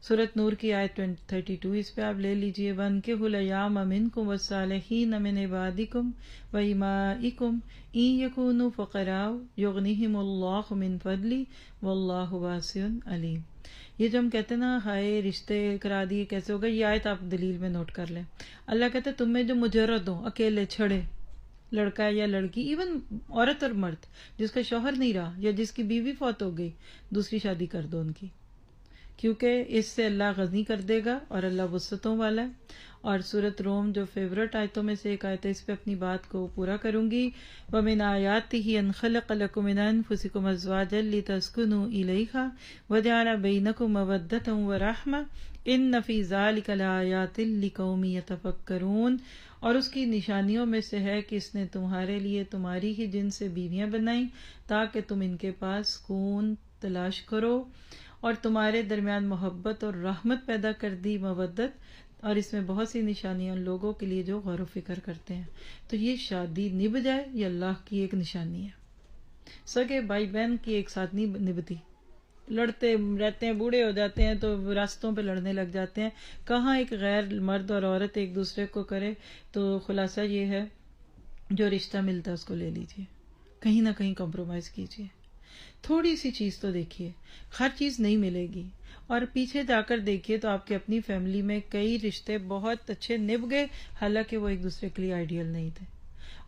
A: سورۃ نور کی آیت 32 اس پہ آپ لے لیجئے. وَانكِحُوا الْأَيَامَ مِنكُمْ وَالصَّالِحِينَ مِنْ عِبَادِكُمْ وَإِمَائِكُمْ إِنْ يَكُونُوا فُقَرَاءَ يُغْنِهِمُ اللَّهُ مِنْ فَضْلِهِ وَاللَّهُ وَاسِعٌ عَلِيمٌ. یہ جو ہم کہتے ہیں نا ہائے رشتے کرا دیے کیسے ہوگا، یہ آیت آپ دلیل میں نوٹ کر لیں. اللہ کہتے ہیں تم میں جو مجرد ہو، اکیلے چھڑے، لڑکا یا لڑکی، ایون عورت اور مرد جس کا شوہر نہیں رہا یا جس کی بیوی فوت ہو گئی، دوسری شادی کر دو ان کی، کیونکہ اس سے اللہ غنی کر دے گا اور اللہ وسعتوں والا ہے. اور سورۃ روم جو فیورٹ آیتوں میں سے ایک آیت ہے، اس پہ اپنی بات کو پورا کروں گی. وَمِنْ آيَاتِهِ أَنْ خَلَقَ لَكُم مِّنْ أَنفُسِكُمْ أَزْوَاجًا لِتَسْكُنُوا إِلَيْهَا وَجَعَلَ بَيْنَكُم مَّوَدَّةً وَرَحْمَةً إِنَّ فِي ذَلِكَ لَآيَاتٍ لِقَوْمٍ يَتَفَكَّرُونَ. اور اس کی نشانیوں میں سے ہے کہ اس نے تمہارے لیے تمہاری ہی جن سے بیویاں بنائیں تاکہ تم ان کے پاس سکون تلاش کرو، اور تمہارے درمیان محبت اور رحمت پیدا کر دی، مودت. اور اس میں بہت سی نشانیاں ان لوگوں کے لیے جو غور و فکر کرتے ہیں. تو یہ شادی نبھ جائے یہ اللہ کی ایک نشانی ہے. سگے بھائی بہن کی ایک ساتھ نہیں نبھتی، لڑتے رہتے ہیں، بوڑھے ہو جاتے ہیں تو راستوں پہ لڑنے لگ جاتے ہیں. کہاں ایک غیر مرد اور عورت ایک دوسرے کو کرے. تو خلاصہ یہ ہے جو رشتہ ملتا ہے اس کو لے لیجئے، کہیں نہ کہیں کمپرومائز کیجئے. تھوڑی سی چیز تو دیکھیے، ہر چیز نہیں ملے گی. اور پیچھے جا کر دیکھیے تو آپ کی اپنی فیملی میں کئی رشتے بہت اچھے نبھ گئے، حالانکہ وہ ایک دوسرے کے لیے آئیڈیل نہیں تھے.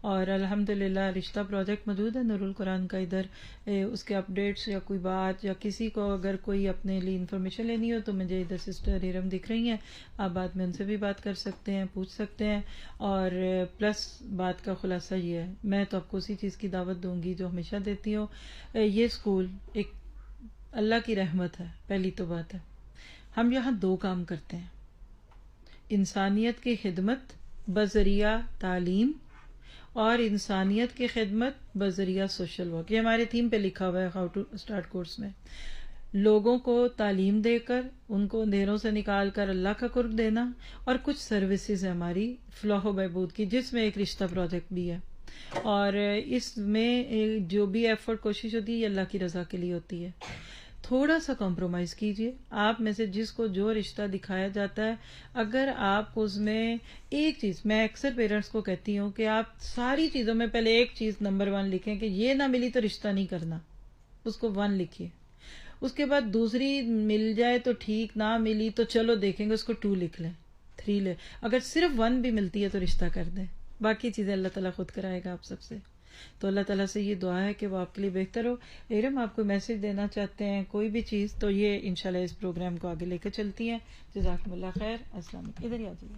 A: اور الحمدللہ رشتہ پروجیکٹ موجود ہے نور القرآن کا ادھر. اس کے اپڈیٹس یا کوئی بات یا کسی کو اگر کوئی اپنے لیے انفارمیشن لینی ہو تو مجھے ادھر سسٹر ارم دکھ رہی ہیں, آپ بعد میں ان سے بھی بات کر سکتے ہیں, پوچھ سکتے ہیں. اور پلس بات کا خلاصہ یہ ہے, میں تو آپ کو اسی چیز کی دعوت دوں گی جو ہمیشہ دیتی ہوں. یہ اسکول ایک اللہ کی رحمت ہے. پہلی تو بات ہے ہم یہاں 2 کام کرتے ہیں, انسانیت کی خدمت بذریعہ تعلیم اور انسانیت کی خدمت بذریعہ سوشل ورک. یہ ہمارے تھیم پہ لکھا ہوا ہے ہاؤ ٹو اسٹارٹ کورس میں. لوگوں کو تعلیم دے کر ان کو اندھیروں سے نکال کر اللہ کا قرب دینا, اور کچھ سروسز ہے ہماری فلاح و بہبود کی جس میں ایک رشتہ پروجیکٹ بھی ہے. اور اس میں جو بھی ایفرٹ کوشش ہوتی ہے یہ اللہ کی رضا کے لیے ہوتی ہے. تھوڑا سا کمپرومائز کیجئے. آپ میں سے جس کو جو رشتہ دکھایا جاتا ہے, اگر آپ اس میں ایک چیز, میں اکثر پیرنٹس کو کہتی ہوں کہ آپ ساری چیزوں میں پہلے ایک چیز نمبر 1 لکھیں کہ یہ نہ ملی تو رشتہ نہیں کرنا, اس کو 1 لکھیے. اس کے بعد دوسری مل جائے تو ٹھیک, نہ ملی تو چلو دیکھیں گے, اس کو 2 لکھ لیں, 3 لیں. اگر صرف 1 بھی ملتی ہے تو رشتہ کر دیں, باقی چیزیں اللہ تعالیٰ خود کرائے گا آپ سب سے. تو اللہ تعالیٰ سے یہ دعا ہے کہ وہ آپ کے لیے بہتر ہو. ارم آپ کو میسج دینا چاہتے ہیں کوئی بھی چیز تو یہ انشاءاللہ اس پروگرام کو آگے لے کے چلتی ہیں. جزاکم اللہ خیر. السلام علیکم. ادھر ہی آ جائیے.